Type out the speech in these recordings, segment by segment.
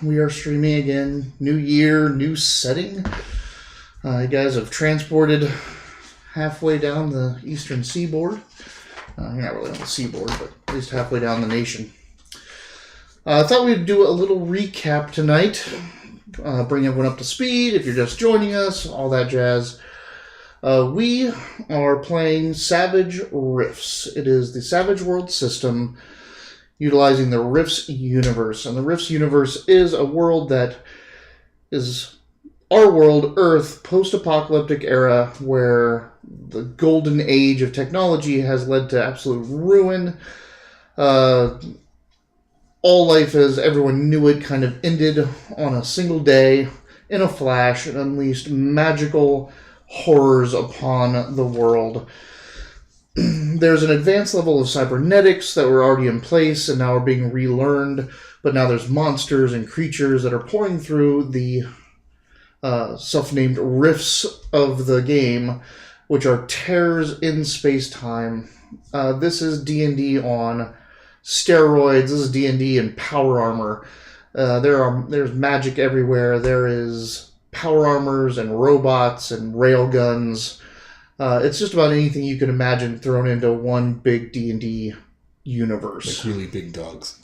We are streaming again. New year, new setting. You guys have transported halfway down the eastern seaboard. You're not really on the seaboard, but at least halfway down the nation. I thought we'd do a little recap tonight. Bring everyone up to speed if you're just joining us, all that jazz. We are playing Savage Rifts. It is the Savage World system utilizing the Rifts universe. And the Rifts universe is a world that is our world, Earth, post-apocalyptic era, where the golden age of technology has led to absolute ruin. All life as everyone knew it kind of ended on a single day, in a flash, and unleashed magical horrors upon the world. There's an advanced level of cybernetics that were already in place and now are being relearned, but now there's monsters and creatures that are pouring through the self-named rifts of the game, which are tears in space-time. This is D&D on steroids. This is D&D in power armor. There's magic everywhere. There is power armors and robots and railguns. It's just about anything you can imagine thrown into one big D&D universe. Like really big dogs.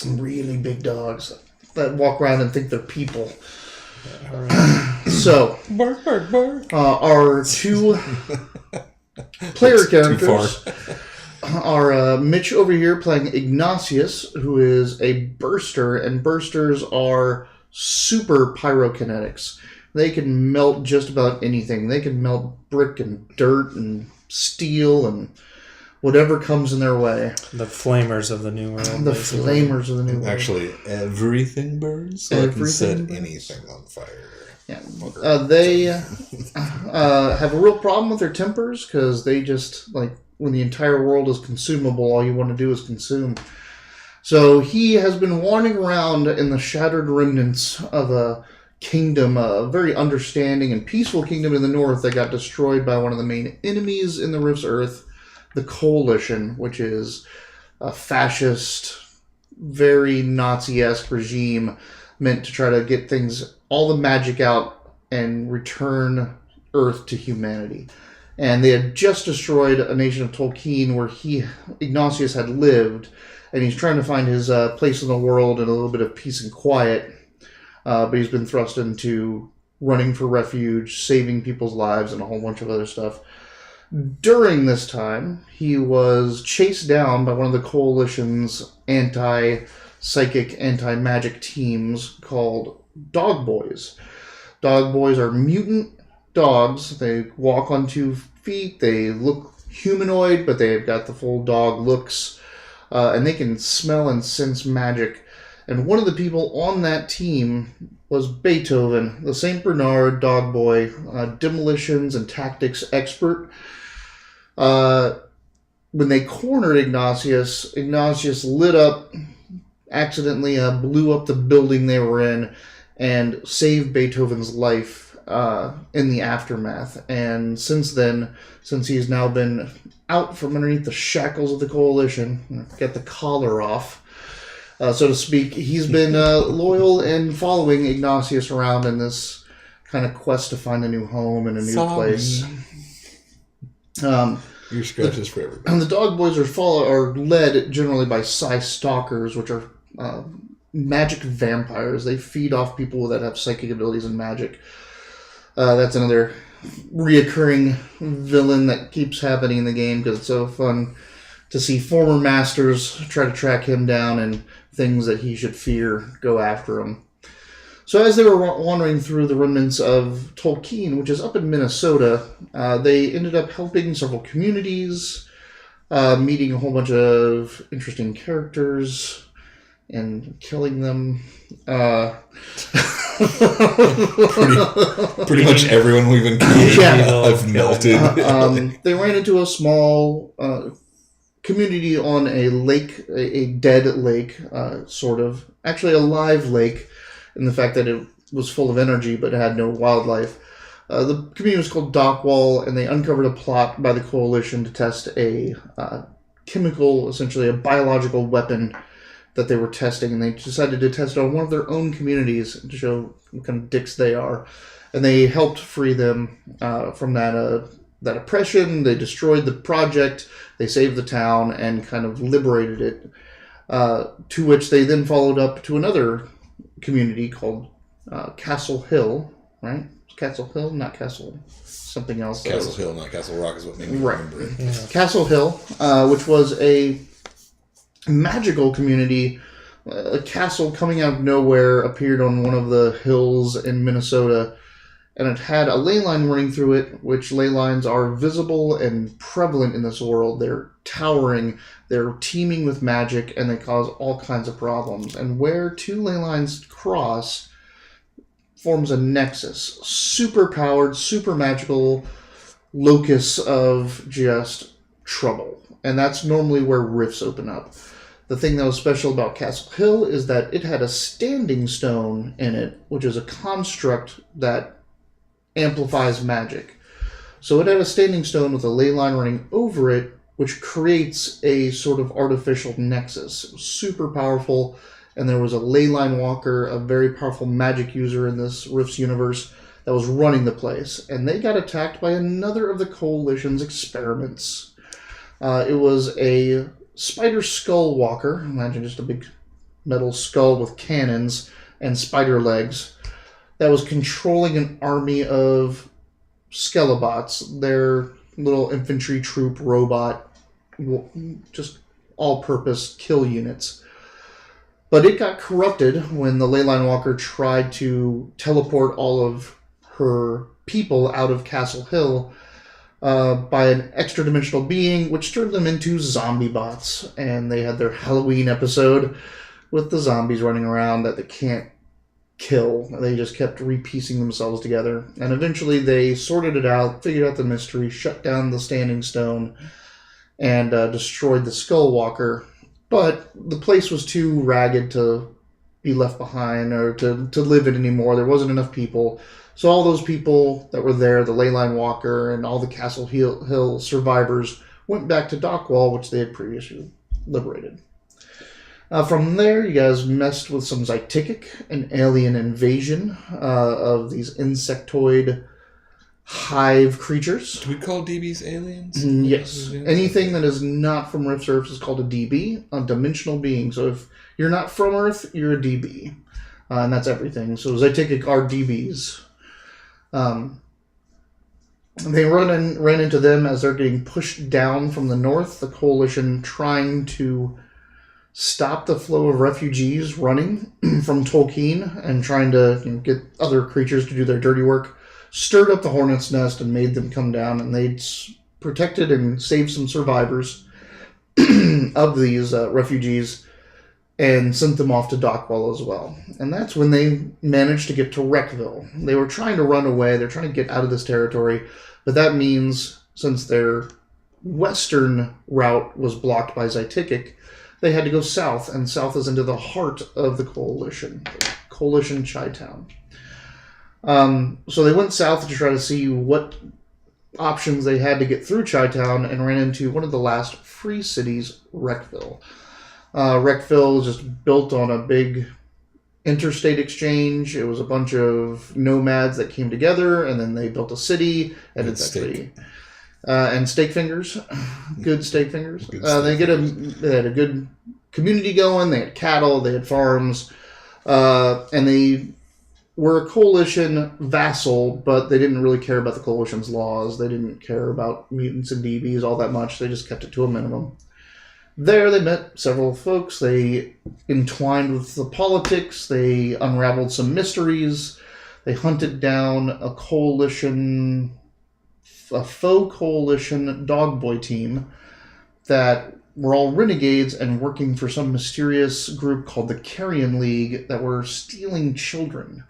Really big dogs that walk around and think they're people. So, bark, bark, bark. Our two player characters are Mitch over here playing Ignatius, who is a burster, and bursters are super pyrokinetics. They can melt just about anything. They can melt brick and dirt and steel and whatever comes in their way. The flamers of the new world. The flamers of the new world. Actually, everything burns, so I can set anything on fire. Yeah. They have a real problem with their tempers, because they just, like, when the entire world is consumable, all you want to do is consume. So he has been wandering around in the shattered remnants of a kingdom, a very understanding and peaceful kingdom in the north that got destroyed by one of the main enemies in the Rift's Earth, the Coalition, which is a fascist, very Nazi-esque regime meant to try to get all the magic out and return Earth to humanity. And they had just destroyed a nation of Tolkien where Ignatius had lived, and he's trying to find his place in the world and a little bit of peace and quiet. But he's been thrust into running for refuge, saving people's lives, and a whole bunch of other stuff. During this time, he was chased down by one of the Coalition's anti-psychic, anti-magic teams called Dog Boys. Dog Boys are mutant dogs. They walk on 2 feet. They look humanoid, but they've got the full dog looks. And they can smell and sense magic. And one of the people on that team was Beethoven, the St. Bernard dog boy, demolitions and tactics expert. When they cornered Ignatius lit up, accidentally blew up the building they were in, and saved Beethoven's life in the aftermath. And since then, since he's now been out from underneath the shackles of the Coalition, get the collar off, so to speak, he's been loyal and following Ignatius around in this kind of quest to find a new home and a new place. Your scratches for everybody. And the Dog Boys are led generally by Psi Stalkers, which are magic vampires. They feed off people that have psychic abilities and magic. That's another reoccurring villain that keeps happening in the game, because it's so fun to see former masters try to track him down and things that he should fear go after him. So as they were wandering through the remnants of Tolkien, which is up in Minnesota, they ended up helping several communities, meeting a whole bunch of interesting characters, and killing them. Pretty much everyone we've encountered have melted. They ran into a small community on a lake, a dead lake, sort of. Actually, a live lake, in the fact that it was full of energy but had no wildlife. The community was called Dockwall, and they uncovered a plot by the Coalition to test a chemical, essentially a biological weapon that they were testing, and they decided to test it on one of their own communities to show what kind of dicks they are. And they helped free them from that oppression. They destroyed the project, they saved the town, and kind of liberated it. To which they then followed up to another community called Castle Hill, right? Castle Hill, not Castle, something else. Castle Hill, not Castle Rock, is what made me remember it. Yeah. Castle Hill, which was a magical community. A castle coming out of nowhere appeared on one of the hills in Minnesota, and it had a ley line running through it, which ley lines are visible and prevalent in this world. They're towering, they're teeming with magic, and they cause all kinds of problems. And where two ley lines cross forms a nexus. Super powered, super magical locus of just trouble. And that's normally where rifts open up. The thing that was special about Castle Hill is that it had a standing stone in it, which is a construct that amplifies magic. So it had a standing stone with a ley line running over it, which creates a sort of artificial nexus. It was super powerful, and there was a ley line walker, a very powerful magic user in this Rifts universe, that was running the place. And they got attacked by another of the Coalition's experiments. It was a spider skull walker. Imagine just a big metal skull with cannons and spider legs that was controlling an army of Skelelots, their little infantry troop robot, just all-purpose kill units. But it got corrupted when the Leyline Walker tried to teleport all of her people out of Castle Hill by an extra-dimensional being, which turned them into zombie bots. And they had their Halloween episode with the zombies running around that they can't kill. They just kept repiecing themselves together. And eventually they sorted it out, figured out the mystery, shut down the Standing Stone, and destroyed the Skull Walker. But the place was too ragged to be left behind or to live it anymore. There wasn't enough people. So all those people that were there, the Leyline Walker and all the Castle Hill survivors, went back to Dockwall, which they had previously liberated. From there, you guys messed with some Zytikic, an alien invasion of these insectoid hive creatures. Do we call DBs aliens? Yes. Anything that is not from Rift Earth is called a DB, a dimensional being. So if you're not from Earth, you're a DB. And that's everything. So Zytikic are DBs. They ran into them as they're getting pushed down from the north. The Coalition trying to stop the flow of refugees running from Tolkien and trying to get other creatures to do their dirty work, stirred up the hornet's nest and made them come down, and they protected and saved some survivors of these refugees and sent them off to Dockwall as well. And that's when they managed to get to Wreckville. They were trying to run away, they're trying to get out of this territory, but that means since their western route was blocked by Zytikic, they had to go south, and south is into the heart of the Coalition Chi-Town. So they went south to try to see what options they had to get through Chi-Town and ran into one of the last free cities, Wreckville. Wreckville was just built on a big interstate exchange. It was a bunch of nomads that came together, and then they built a city, and it's actually... and steak fingers, good steak fingers. They had a good community going. They had cattle, they had farms, and they were a Coalition vassal, but they didn't really care about the Coalition's laws. They didn't care about mutants and DBs all that much. They just kept it to a minimum. There they met several folks. They entwined with the politics. They unraveled some mysteries. They hunted down a faux Coalition dog boy team that were all renegades and working for some mysterious group called the Carrion League that were stealing children.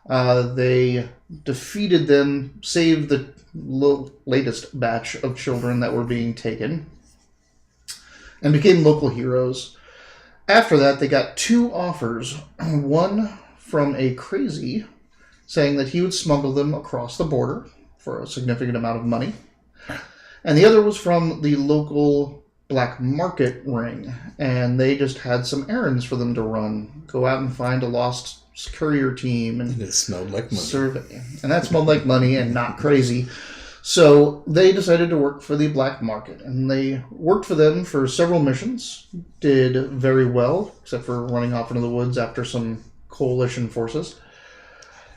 They defeated them, saved the latest batch of children that were being taken, and became local heroes. After that, they got two offers. One from a crazy saying that he would smuggle them across the border for a significant amount of money. And the other was from the local black market ring, and they just had some errands for them to run. Go out and find a lost courier team and it smelled like money. Survey. And that smelled like money and not crazy. So they decided to work for the black market, and they worked for them for several missions. Did very well, except for running off into the woods after some coalition forces.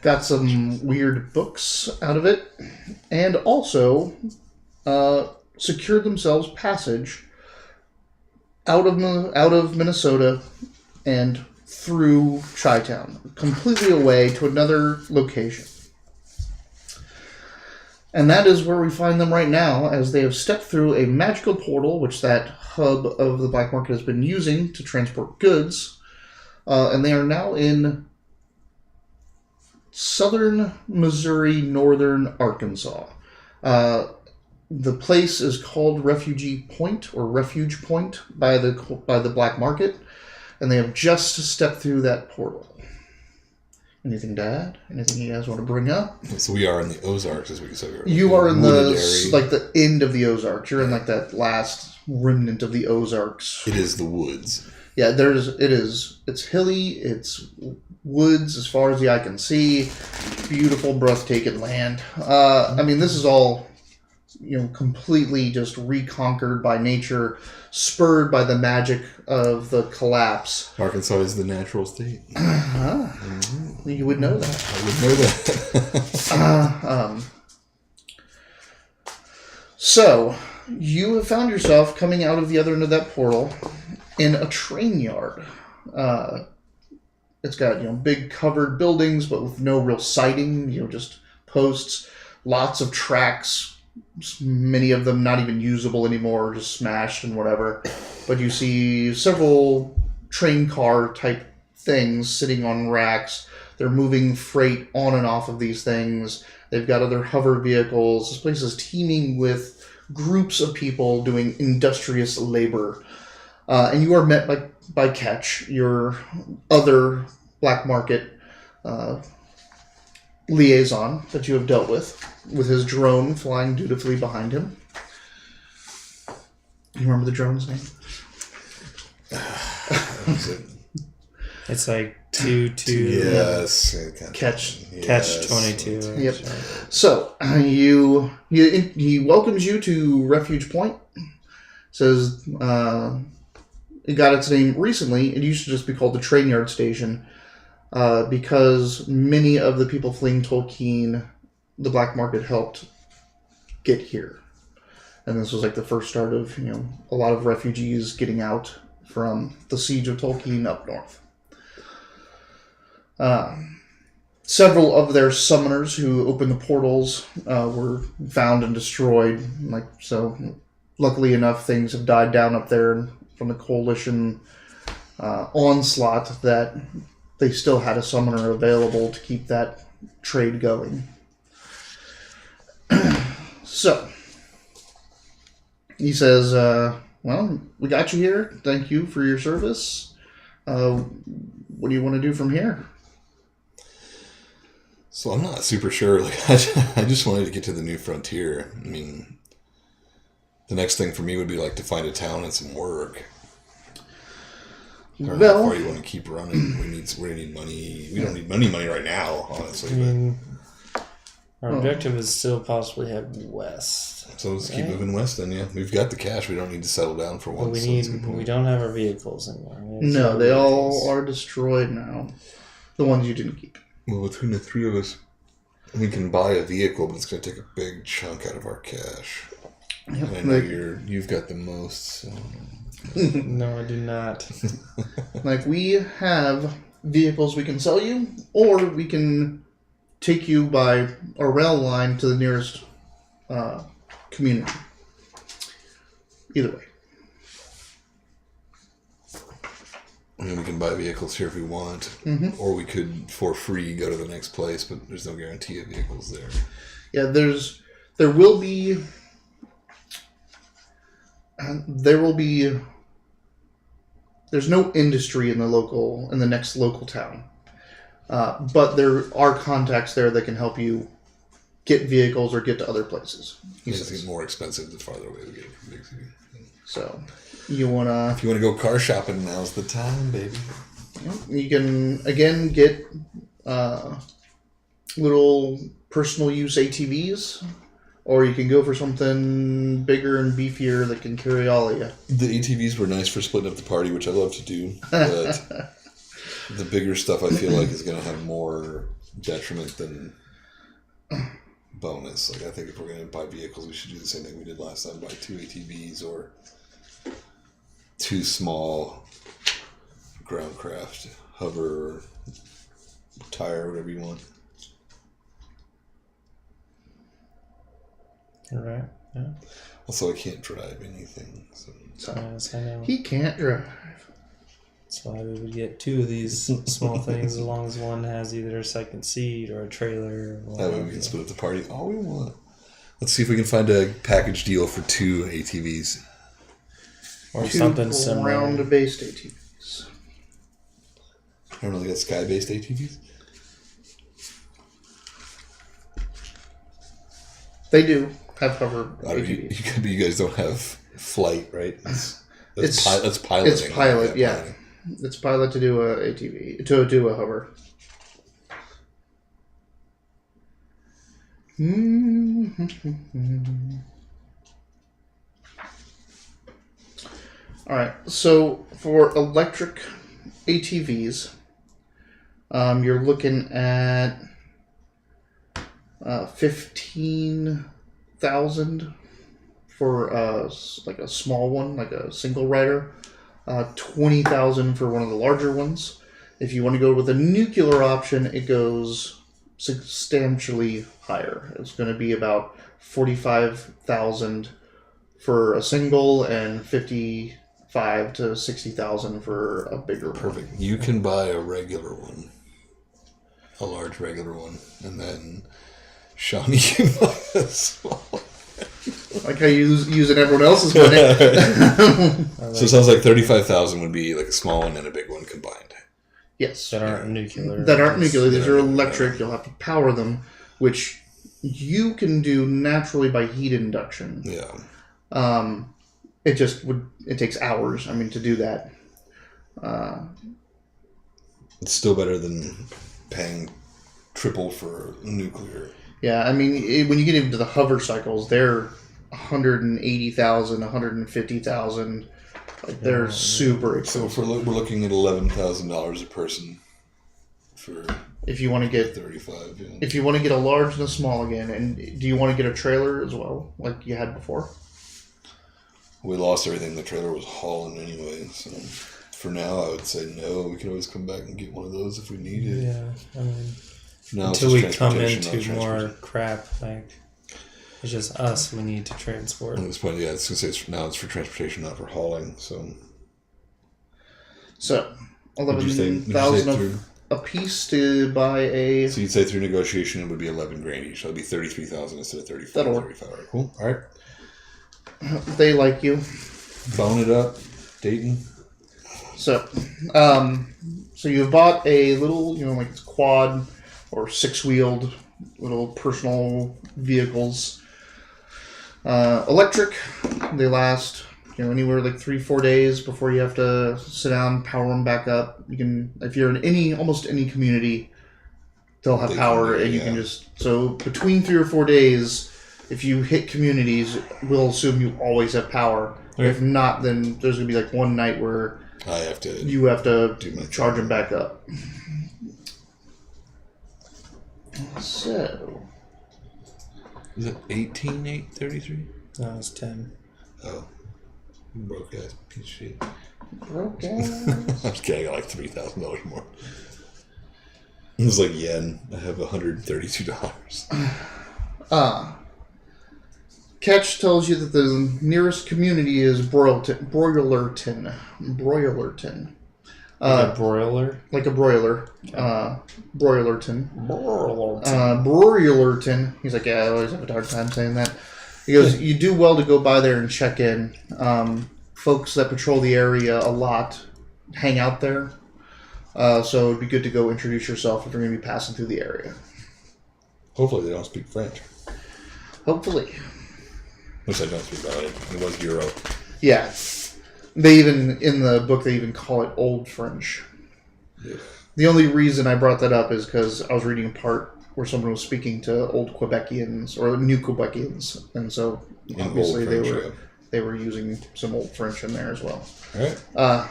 Got some weird books out of it, and also secured themselves passage out of Minnesota and through Chi-Town, completely away to another location. And that is where we find them right now, as they have stepped through a magical portal, which that hub of the black market has been using to transport goods, and they are now in southern Missouri, northern Arkansas. The place is called Refugee Point, or Refuge Point, by the black market, and they have just stepped through that portal. Anything to add? Anything you guys want to bring up? So we are in the Ozarks, as we said. You are in the end of the Ozarks. You're in that last remnant of the Ozarks. It is the woods. Yeah, it's hilly. It's woods as far as the eye can see. Beautiful, breathtaking land. This is all completely just reconquered by nature, spurred by the magic of the collapse. Arkansas is the natural state. You would know that. I would know that. So, you have found yourself coming out of the other end of that portal in a train yard. It's got big covered buildings, but with no real siding. Just posts, lots of tracks. Many of them not even usable anymore, just smashed and whatever. But you see several train car type things sitting on racks. They're moving freight on and off of these things. They've got other hover vehicles. This place is teeming with groups of people doing industrious labor. And you are met by Ketch, your other black market liaison that you have dealt with his drone flying dutifully behind him. You remember the drone's name? It's like 22. Yes. Catch 22. Yep. So he welcomes you to Refuge Point. Says it got its name recently. It used to just be called the Train Yard Station. Because many of the people fleeing Tolkien, the black market helped get here. And this was the first start of, a lot of refugees getting out from the siege of Tolkien up north. Several of their summoners who opened the portals were found and destroyed. So, luckily enough, things have died down up there from the coalition onslaught that they still had a summoner available to keep that trade going. So, he says, well, we got you here. Thank you for your service. What do you want to do from here? So I'm not super sure. I just wanted to get to the new frontier. The next thing for me would be to find a town and some work. How far you want to keep running? We need money. We don't need money right now, honestly. Our objective is still possibly head west. So let's keep moving west then, yeah. We've got the cash. We don't need to settle down for once. We don't have our vehicles anymore. No, they all are destroyed now. The ones you didn't keep. Well, between the three of us, we can buy a vehicle, but it's going to take a big chunk out of our cash. Yep. And I know you've got the most, so... No, I do not. We have vehicles we can sell you, or we can take you by a rail line to the nearest community. Either way. We can buy vehicles here if we want, or we could, for free, go to the next place, but there's no guarantee of vehicles there. Yeah, there will be there's no industry in the next local town, but there are contacts there that can help you get vehicles or get to other places. It's getting more expensive the farther away we get from big city. So you wanna. If you want to go car shopping, now's the time, baby. You can again get little personal use ATVs, or you can go for something bigger and beefier that can carry all of you. The ATVs were nice for splitting up the party, which I love to do, but the bigger stuff I feel like is going to have more detriment than bonus. Like I think if we're going to buy vehicles, we should do the same thing we did last time: buy 2 ATVs or 2 small groundcraft, hover, tire, whatever you want. All right. Yeah. Also, I can't drive anything, so Yes, I know. He can't drive. That's why we would get 2 of these small things, as long as one has either a second seat or a trailer. Or that way we can split up the party all we want. Let's see if we can find a package deal for 2 ATVs. or 2 something similar. ground-based ATVs. I don't know, they got sky-based ATVs? They do have hover ATVs. You guys don't have flight, right? That's It's piloting. It's pilot, yeah. Piloting. It's pilot to do a ATV to do a hover. All right. So for electric ATVs, you're looking at 15,000 for like a small one, like a single rider. 20,000 for one of the larger ones. If you want to go with a nuclear option, it goes substantially higher. It's going to be about 45,000 for a single and 55 to 60,000 for a bigger one. Perfect. You can buy a regular one, a large regular one, and then Shani can buy a small one. Like how you using everyone else's money. So it sounds like 35,000 would be like a small one and a big one combined. Yes. That aren't nuclear. That aren't nuclear. These are electric. You'll have to power them, which you can do naturally by heat induction. Yeah. It takes hours, to do that. It's still better than paying triple for nuclear. Yeah, when you get into the hover cycles, they're 180,000, 150,000. Like they're super expensive. So if we're looking at $11,000 a person for if you want to get 35. Yeah. If you want to get a large and a small again, and do you want to get a trailer as well, like you had before? We lost everything the trailer was hauling anyway, so for now I would say no. We can always come back and get one of those if we need it. Yeah, Now until we come transportation, into not more transportation. crap, like it's just us we need to transport. At this point, yeah, it's gonna say it's for transportation, not for hauling. So 11,000 a piece to buy a. So you'd say through negotiation it would be $11,000 each. So it'd be 33,000 instead of 35. That'll work. 35. All right, cool. All right. They like you. Bone it up, Deyton. So you've bought a little, like it's quad or 6-wheeled little personal vehicles. Electric, they last, anywhere like 3-4 days before you have to sit down, power them back up. You can, if you're in almost any community, they'll have power, and you can so between 3 or 4 days, if you hit communities, we'll assume you always have power. Okay. If not, then there's going to be like one night where you have to charge them back up. So. Is it 18,833? No, it's 10. Oh. Broke ass piece of shit. Broke ass. I'm just kidding, I got like $3,000 more. It was like yen. I have $132. Catch tells you that the nearest community is Broilerton. Like a broiler? Like a broiler. Broilerton. Broilerton. Broilerton. He's like, yeah, I always have a hard time saying that. He goes, you do well to go by there and check in. Folks that patrol the area a lot hang out there. So it'd be good to go introduce yourself if you're going to be passing through the area. Hopefully they don't speak French. Hopefully. Which I don't speak about it. It was Euro. Yeah. They even, in the book, they even call it Old French. Yeah. The only reason I brought that up is because I was reading a part where someone was speaking to old Quebecians or new Quebecians, and so obviously they were using some Old French in there as well. All right.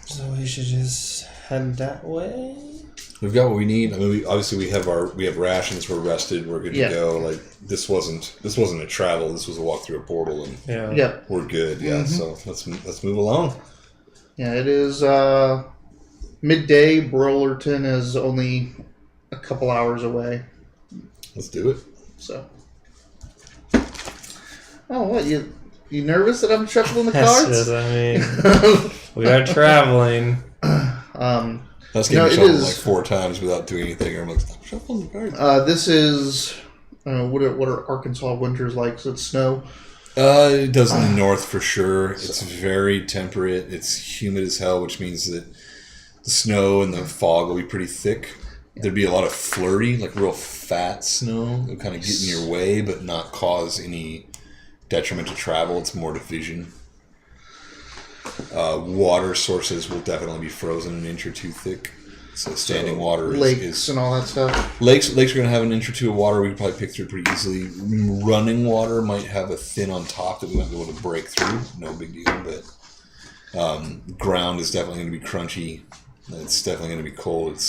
So we should just head that way. We've got what we need. I mean, we have rations. We're rested. We're good to go. Like this wasn't a travel. This was a walk through a portal, and we're good. Yeah. So let's move along. Yeah, it is midday. Burlerton is only a couple hours away. Let's do it. So. Oh, what you nervous that I'm shuffling the cards? Yes, I mean, we are traveling. That's getting shuffled like 4 times without doing anything. I'm like, stop shuffling the cards. This is what are Arkansas winters like? So it's snow. It does in the north for sure. It's very temperate. It's humid as hell, which means that the snow and the fog will be pretty thick. There'd be a lot of flurry, like real fat snow. It'll kind of get in your way, but not cause any detriment to travel. It's more to vision. Water sources will definitely be frozen an inch or 2 thick. So standing water lakes and all that stuff. Lakes are going to have an inch or 2 of water. We can probably pick through pretty easily. Running water might have a thin on top that we might be able to break through. No big deal, but ground is definitely going to be crunchy. It's definitely going to be cold.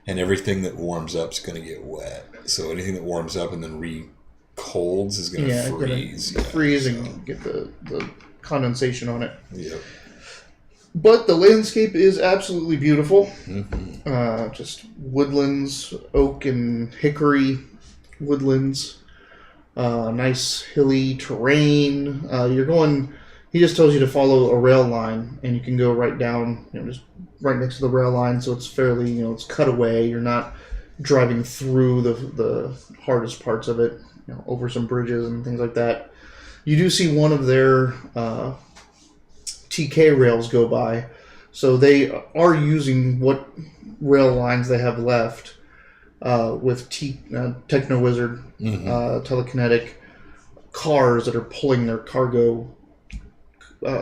And everything that warms up is going to get wet. So anything that warms up and then re-colds is going to freeze. Freeze and get the condensation on it. Yep. But the landscape is absolutely beautiful. Mm-hmm. Just woodlands, oak and hickory woodlands. Nice hilly terrain. He just tells you to follow a rail line, and you can go right down, just right next to the rail line. So it's fairly, it's cut away. You're not driving through the hardest parts of it, over some bridges and things like that. You do see one of their TK rails go by, so they are using what rail lines they have left with Techno Wizard, telekinetic cars that are pulling their cargo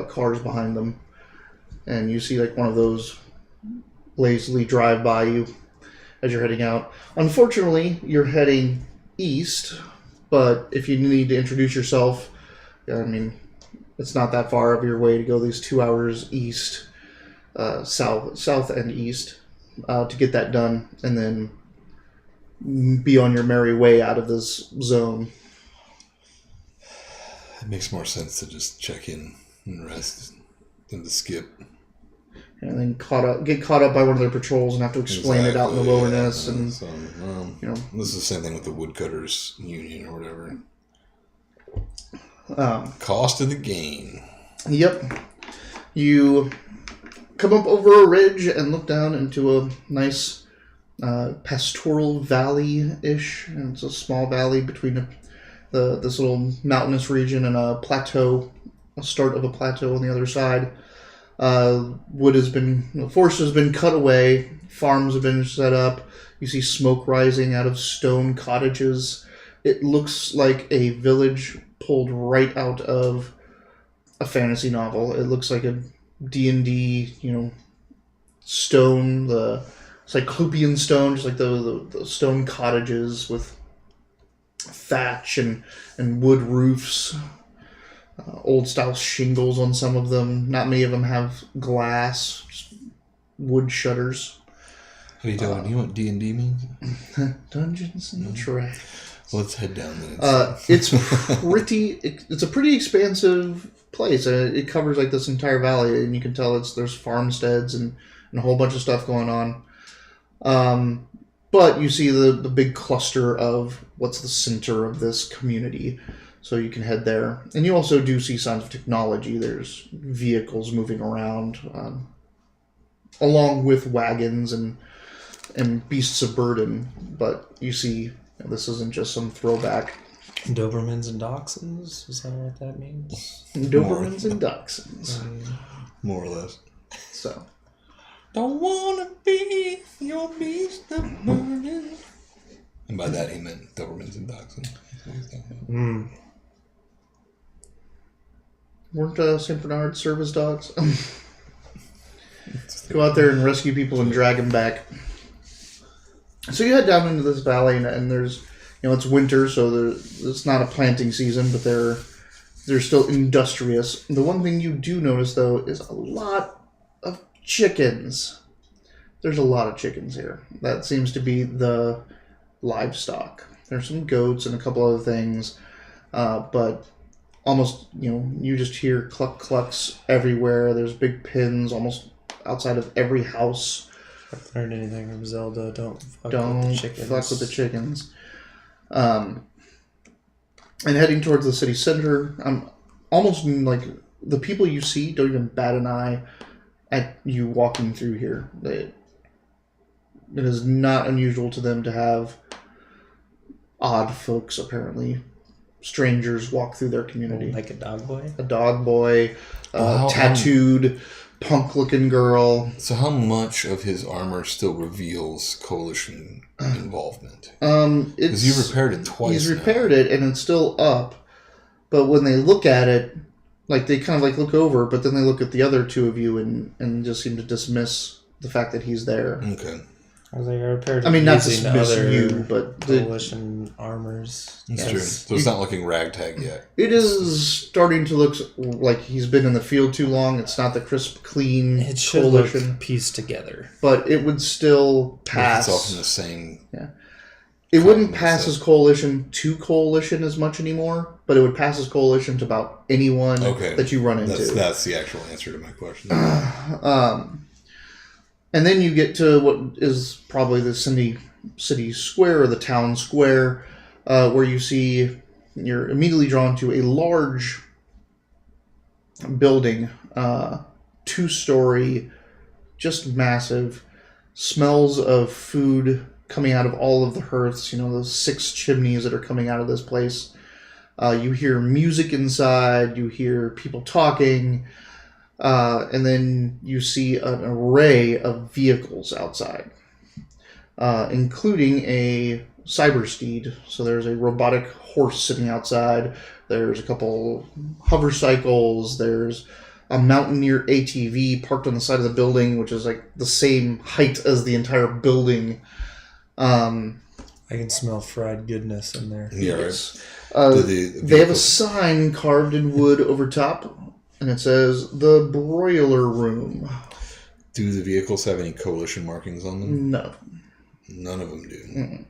cars behind them, and you see like one of those lazily drive by you as you're heading out. Unfortunately, you're heading east, but if you need to introduce yourself, I mean, it's not that far of your way to go these 2 hours east, south and east, to get that done, and then be on your merry way out of this zone. It makes more sense to just check in and rest than to skip. And then get caught up by one of their patrols and have to explain it out in the wilderness. Yeah. And so, this is the same thing with the Woodcutters Union or whatever. Cost of the game. Yep. You come up over a ridge and look down into a nice pastoral valley-ish. And it's a small valley between this little mountainous region and a plateau, a start of a plateau on the other side. Forest has been cut away. Farms have been set up. You see smoke rising out of stone cottages. It looks like a village pulled right out of a fantasy novel. It looks like a D&D, stone, the Cyclopean stone, just like the stone cottages with thatch and wood roofs, old style shingles on some of them. Not many of them have glass, just wood shutters. Have you told me what D&D means? Dungeons and Dragons. Let's head down then. It's a pretty expansive place. It covers like this entire valley, and you can tell there's farmsteads and a whole bunch of stuff going on. But you see the big cluster of what's the center of this community, so you can head there. And you also do see signs of technology. There's vehicles moving around, along with wagons and beasts of burden. But you see, this isn't just some throwback. Dobermans and Dachshunds? Is that what that means? Dobermans and Dachshunds. More or less. So. Don't wanna be your beast of burden. And by that he meant Dobermans and Dachshunds. Weren't St. Bernard service dogs? Go out there and rescue people and drag them back. So you head down into this valley, and there's, it's winter, so it's not a planting season, but they're still industrious. The one thing you do notice, though, is a lot of chickens. There's a lot of chickens here. That seems to be the livestock. There's some goats and a couple other things, but almost, you just hear clucks everywhere. There's big pins almost outside of every house. If I've learned anything from Zelda, don't fuck with the chickens. And heading towards the city center, I'm almost like the people you see don't even bat an eye at you walking through here. It is not unusual to them to have odd folks, apparently. Strangers walk through their community. Like a dog boy? A dog boy, tattooed, punk-looking girl. So how much of his armor still reveals Coalition involvement? Because you repaired it twice. He's repaired it, and it's still up. But when they look at it, like they kind of like look over, but then they look at the other two of you and just seem to dismiss the fact that he's there. Okay. I was like, I repaired it. I mean, not dismiss you, but Coalition armors. That's true. So it's not looking ragtag yet. It is starting to look like he's been in the field too long. It's not the crisp, clean it should Coalition. Look pieced together. But it would still pass. It's all from the same... Yeah. It wouldn't pass as Coalition to Coalition as much anymore, but it would pass as Coalition to about anyone that you run into. That's the actual answer to my question. And then you get to what is probably the city square or the town square, where you're immediately drawn to a large building, 2-story, just massive, smells of food coming out of all of the hearths, those 6 chimneys that are coming out of this place. You hear music inside, you hear people talking, and then you see an array of vehicles outside, including a cyber steed. So there's a robotic horse sitting outside. There's a couple hover cycles. There's a Mountaineer ATV parked on the side of the building, which is like the same height as the entire building. I can smell fried goodness in there. Yeah, yes. Right. They have a sign carved in wood over top, and it says, "The Broiler Room." Do the vehicles have any Coalition markings on them? No. None of them do. Mm-mm.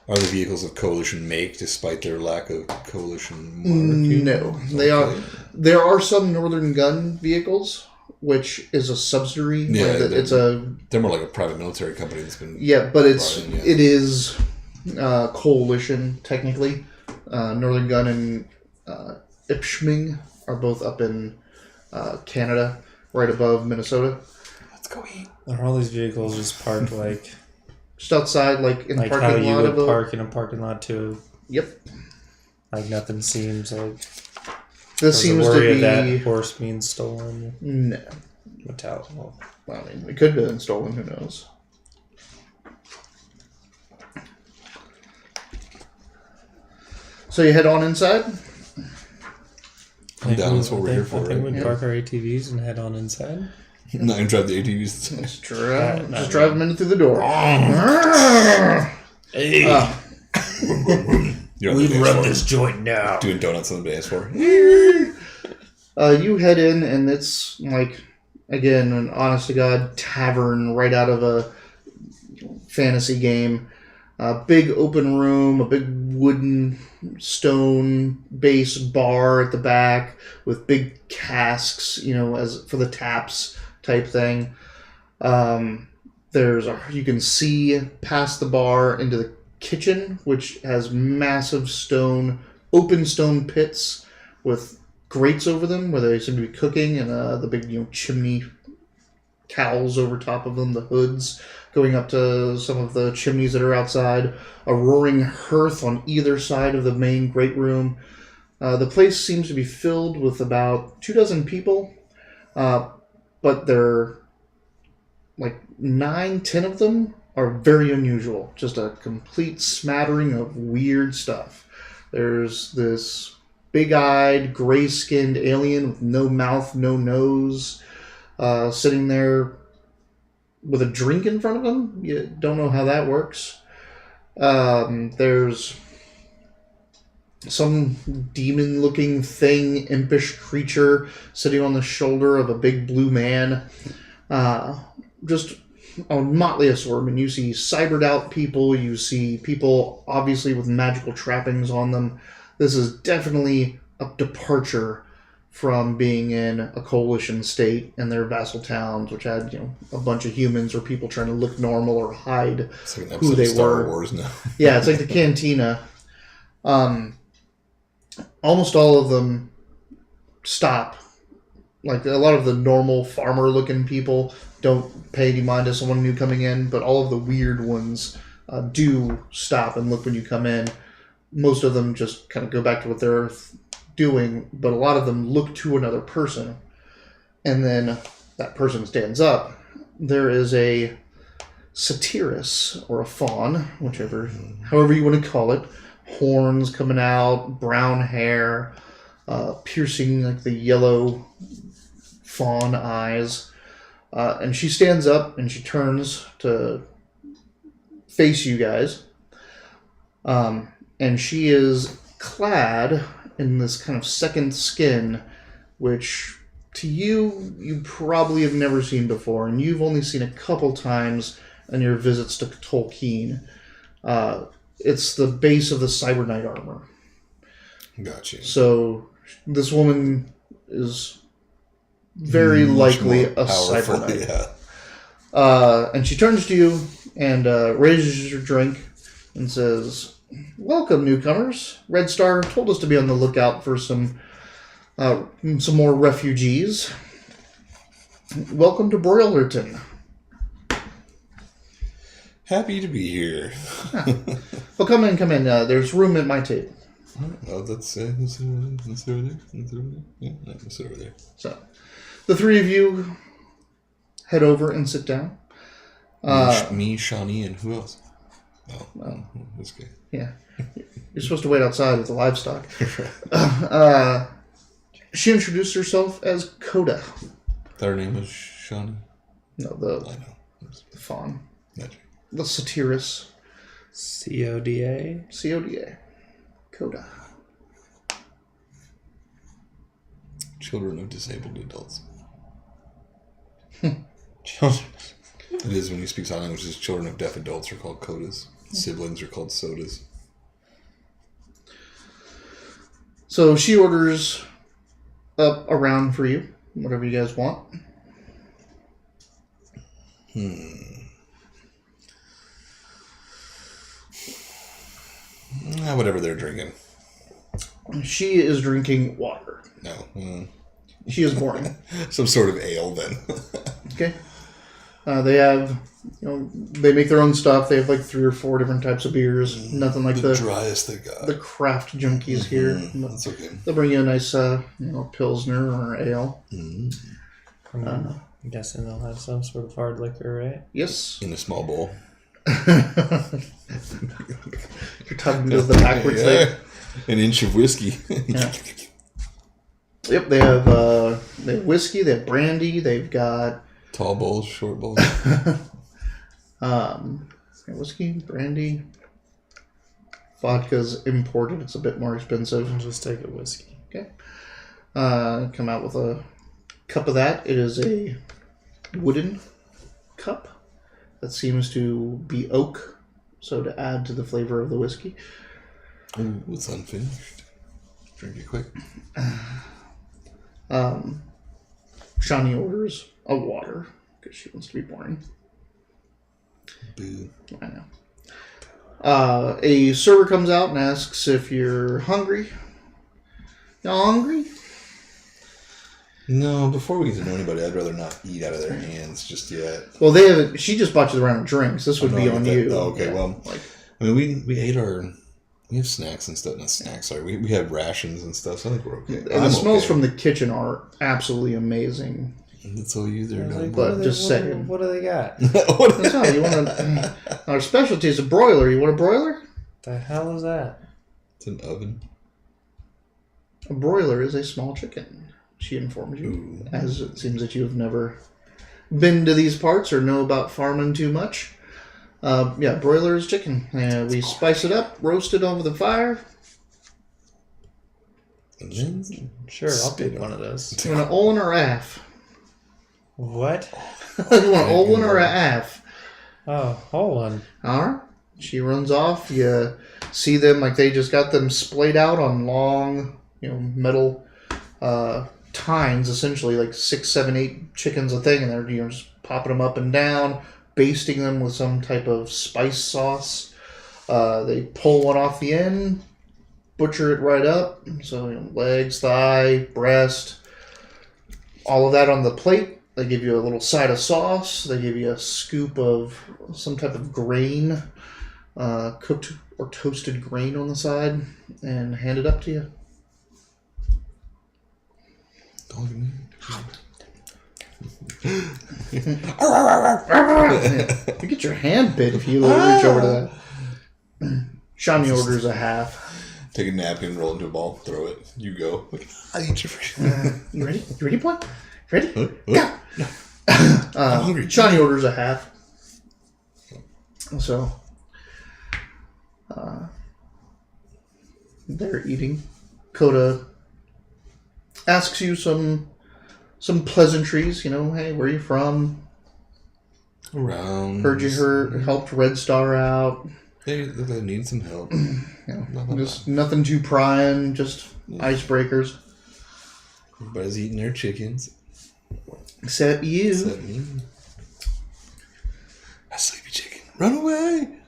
Are the vehicles of Coalition make, despite their lack of Coalition monarchy? No. They are. There are some Northern Gun vehicles, which is a subsidiary. Yeah, they're more like a private military company that's been... Yeah, but it is Coalition, technically. Northern Gun and Ipschming are both up in Canada, right above Minnesota. Let's go eat. Are all these vehicles just parked like... Just outside, like in the parking lot how you of would park in a parking lot too? Yep. Like nothing seems like... This seems to be... that horse being stolen? No. Well, I mean, it could have been stolen, who knows. So you head on inside? I'm down, that's what we're here for. I think we'd park our ATVs and head on inside. I'm not going to drive the ATVs. Just drive them in through the door. Hey! We run this joint now. Doing donuts on the dance floor. You head in, and it's like, again, an honest-to-God tavern right out of a fantasy game. A big open room, a big wooden stone base bar at the back with big casks, as for the taps type thing. You can see past the bar into the kitchen, which has massive open stone pits with grates over them where they seem to be cooking, and the big chimney cowls over top of them, the hoods going up to some of the chimneys that are outside, a roaring hearth on either side of the main great room. The place seems to be filled with about 24 people, but there like 9-10 of them are very unusual. Just a complete smattering of weird stuff. There's this big-eyed, gray-skinned alien with no mouth, no nose, sitting there with a drink in front of him. You don't know how that works. There's some demon-looking thing, impish creature, sitting on the shoulder of a big blue man. Just a motley assortment. You see cybered-out people. You see people, obviously, with magical trappings on them. This is definitely a departure from being in a coalition state and their vassal towns, which had a bunch of humans or people trying to look normal or hide it's like an who they of Star were. Wars now. Yeah, it's like the cantina. Almost all of them stop. Like a lot of the normal farmer-looking people don't pay any mind to someone new coming in, but all of the weird ones do stop and look when you come in. Most of them just kind of go back to what they're doing, but a lot of them look to another person, and then that person stands up. There is a satirus, or a faun, however you want to call it. Horns coming out, brown hair, piercing like the yellow fawn eyes. And she stands up and she turns to face you guys. And she is clad in this kind of second skin, which to you probably have never seen before, and you've only seen a couple times in your visits to Tolkien. It's the base of the Cyber Knight armor. Gotcha. So this woman is very likely a powerful, Cyber Knight. Yeah. And she turns to you and raises your drink and says, "Welcome, newcomers. Red Star told us to be on the lookout for some more refugees. Welcome to Broilerton." Happy to be here. Well, come in. There's room at my table. Oh, let's over there. Let's over there. Yeah, let's over there. So, the three of you head over and sit down. Me, Shani, and who else? Oh, that's good. Yeah. You're supposed to wait outside with the livestock. She introduced herself as Coda. Her name was Shani? No, I know. the fawn. Magic. The satirus. CODA? CODA. Coda. Children of disabled adults. Children. It is when you speak sign languages. Children of deaf adults are called codas. Siblings are called sodas. So she orders up a round for you, whatever you guys want. Whatever they're drinking. She is drinking water. No. She is boring. Some sort of ale, then. Okay. They have, they make their own stuff. They have like 3 or 4 different types of beers. Nothing like the driest they got. the craft junkies here. That's okay. They'll bring you a nice, pilsner or ale. I'm guessing they'll have some sort of hard liquor, right? Yes. In a small bowl. Your tongue does the backwards thing. An inch of whiskey. Yeah. Yep, they have whiskey, they have brandy, they've got Tall bowls, short bowls. whiskey, brandy, vodka's imported, it's a bit more expensive. I'll just take a whiskey. Okay. Come out with a cup of that. It is a wooden cup that seems to be oak, so to add to the flavor of the whiskey. Ooh, it's unfinished. Drink it quick. Shani orders a water because she wants to be boring. Boo. I know. A server comes out and asks if you're hungry. Y'all hungry? No, before we get to know anybody, I'd rather not eat out of their hands just yet. Well, they have. She just bought you the round of drinks. This would be on you. Oh, okay, Yeah, well, I mean, we ate our... We have snacks and stuff. Not snacks, sorry. We have rations and stuff, so I think we're okay. and the smells from the kitchen are absolutely amazing. That's all you there. No, But just saying. What do they got? That's not, you want our specialty is a broiler. You want a broiler? The hell is that? It's an oven. A broiler is a small chicken, she informed you, as it seems that you have never been to these parts or know about farming too much. Broiler is chicken. We spice it up, roast it over the fire. Sure, I'll take one of those. You want an Olin or a half? What? You want an Olin or a half? Oh, Olin. Alright. She runs off. You see them like they just got them splayed out on long, metal tines, essentially like 6, 7, 8 chickens a thing, and they're just popping them up and down, basting them with some type of spice sauce. They pull one off the end, butcher it right up. So legs, thigh, breast, all of that on the plate. They give you a little side of sauce. They give you a scoop of some type of grain, cooked or toasted grain on the side, and hand it up to you. You get your hand bit if you reach over to that. Shani orders a half. Take a napkin, roll it into a ball, throw it. You go. I eat your freaking. You ready? You ready, boy? Ready? Go. No. I'm hungry. Shani orders a half. So, they're eating. Coda asks you some pleasantries. Hey, where are you from? Around. Heard you helped Red Star out. They need some help. Just nothing too prying, just icebreakers. Everybody's eating their chickens. Except you. Except me. A sleepy chicken. Run away!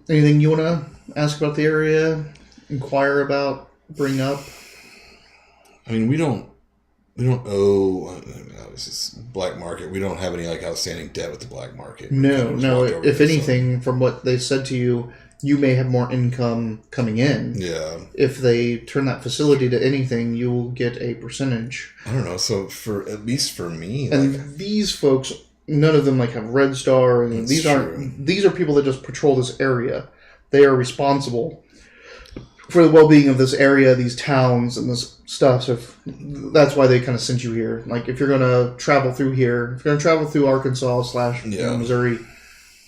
Anything you want to ask about the area? Inquire about? Bring up? I mean, we don't owe, obviously, black market. We don't have any outstanding debt with the black market. No. If anything, from what they said to you, you may have more income coming in. Yeah. If they turn that facility to anything, you will get a percentage. I don't know. So at least for me, and these folks, none of them have Red Star, and these are people that just patrol this area. They are responsible for the well-being of this area, these towns, and this stuff. So that's why they kind of sent you here. If you're going to travel through here, if you're going to travel through Arkansas / Missouri,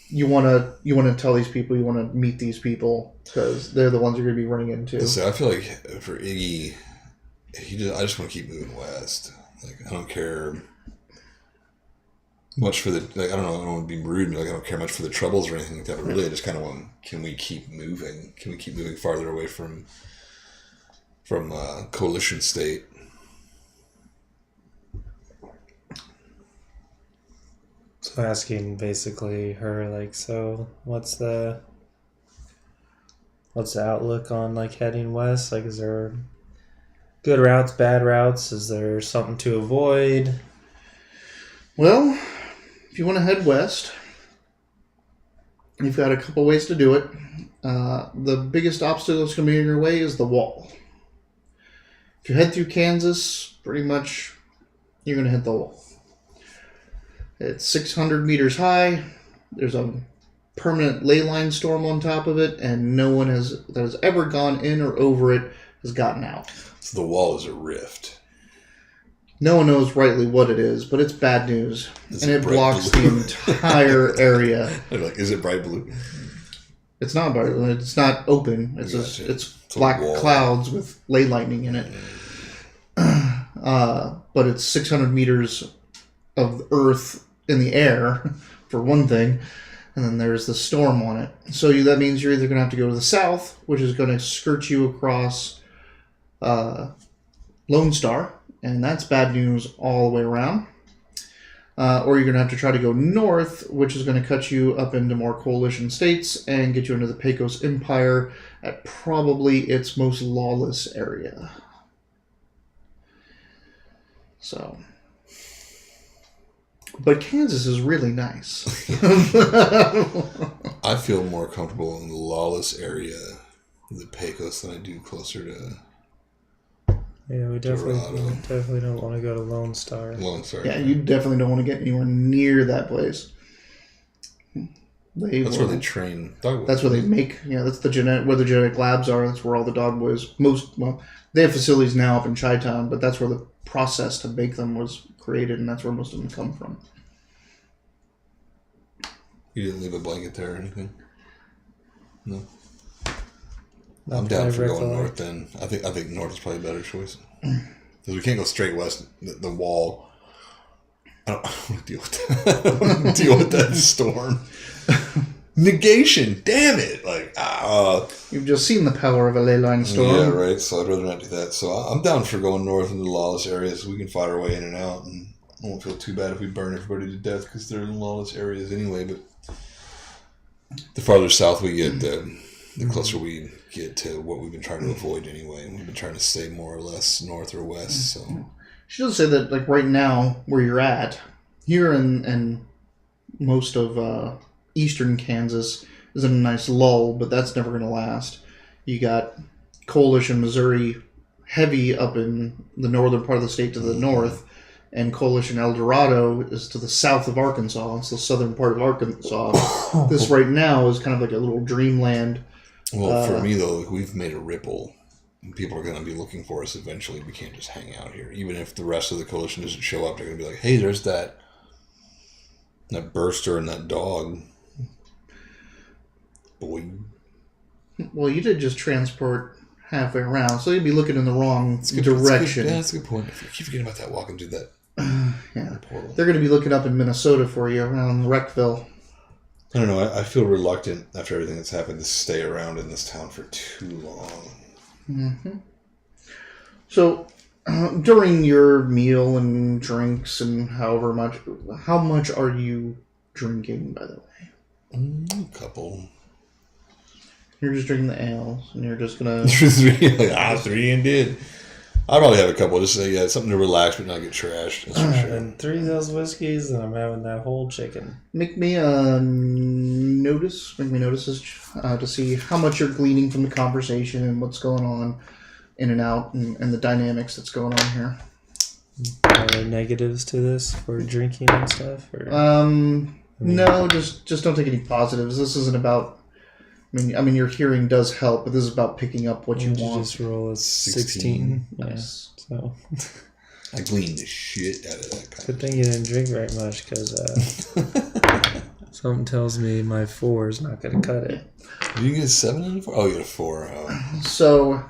you want to tell these people, you want to meet these people, because they're the ones you're going to be running into. So I feel like for Iggy, I just want to keep moving west. I don't care much for the, I don't know, I don't want to be rude, I don't care much for the troubles or anything like that, but really I just kind of want, can we keep moving? Can we keep moving farther away from coalition state? So asking basically her, so what's the outlook on heading west? Is there good routes, bad routes? Is there something to avoid? Well, if you want to head west, you've got a couple ways to do it. The biggest obstacle that's going to be in your way is the wall. If you head through Kansas, pretty much you're going to hit the wall. It's 600 meters high. There's a permanent ley line storm on top of it, and no one that has ever gone in or over it has gotten out. So the wall is a rift. No one knows rightly what it is, but it's bad news. And it blocks the entire area. Is it bright blue? It's not bright blue. It's not open. It's black clouds with ley lightning in it. But it's 600 meters of earth in the air, for one thing. And then there's the storm on it. So that means you're either going to have to go to the south, which is going to skirt you across Lone Star. And that's bad news all the way around. Or you're going to have to try to go north, which is going to cut you up into more coalition states and get you into the Pecos Empire at probably its most lawless area. So, but Kansas is really nice. I feel more comfortable in the lawless area of the Pecos than I do closer to... Yeah, we definitely don't want to go to Lone Star. Lone Star. Yeah, you definitely don't want to get anywhere near that place. That's where they train dog boys. That's where they make. Yeah, that's where the genetic labs are. That's where all the dog boys. They have facilities now up in Chi-Town, but that's where the process to make them was created, and that's where most of them come from. You didn't leave a blanket there or anything? No. I'm down for going north then. I think north is probably a better choice. Because we can't go straight west. The wall. I don't want to deal with that. I don't want to deal with that storm. Negation. Damn it. Like, You've just seen the power of a ley line storm. Yeah, right. So I'd rather not do that. So I'm down for going north into the lawless areas. We can fight our way in and out. And I won't feel too bad if we burn everybody to death because they're in lawless areas anyway. But the farther south we get, the closer we get to what we've been trying to avoid anyway. And we've been trying to stay more or less north or west. So she does say that, like, right now where you're at, here in most of eastern Kansas is in a nice lull, but that's never going to last. You got Coalition Missouri heavy up in the northern part of the state to the north, and Coalition El Dorado is to the south of Arkansas. It's the southern part of Arkansas. This right now is kind of like a little dreamland. Well, for me, though, we've made a ripple. People are going to be looking for us eventually. We can't just hang out here. Even if the rest of the coalition doesn't show up, they're going to be like, hey, there's that burster and that dog. Boy. Well, you did just transport halfway around, so you'd be looking in the wrong direction. That's a good point. I keep forgetting about that walking through that portal. They're going to be looking up in Minnesota for you, around Wreckville. I don't know. I feel reluctant after everything that's happened to stay around in this town for too long. Mm-hmm. So, during your meal and drinks and how much are you drinking, by the way? A couple. You're just drinking the ales, and you're just gonna... 3 indeed. I'll probably have a couple, just say, something to relax but not get trashed. That's for sure. And 3 of those whiskeys, and I'm having that whole chicken. Make me notices to see how much you're gleaning from the conversation and what's going on in and out, and the dynamics that's going on here. Are there negatives to this for drinking and stuff? Or? No, just don't take any positives. This isn't about... I mean, your hearing does help, but this is about picking up what you want. Just roll a 16. Nice. Yeah, so I gleaned the shit out of that guy. Good thing you didn't drink very much, because something tells me my 4 is not going to cut it. Did you get a 7 and a 4? Oh, you got a 4. Oh. So,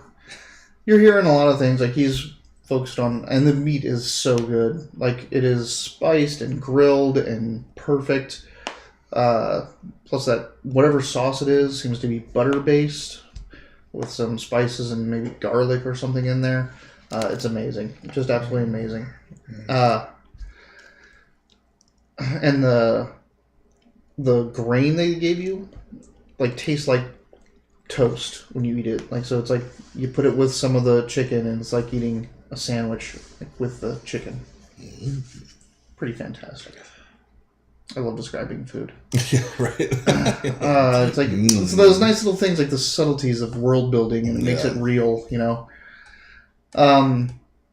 you're hearing a lot of things. Like, he's focused on... And the meat is so good. Like, it is spiced and grilled and perfect. Plus that whatever sauce it is seems to be butter based with some spices and maybe garlic or something in there. It's amazing, just absolutely amazing. And the grain they gave you like tastes like toast when you eat it. Like, so it's like you put it with some of the chicken and it's like eating a sandwich with the chicken. Pretty fantastic. I love describing food. Yeah, right. It's like it's those nice little things, like the subtleties of world building, and it makes it real, you know.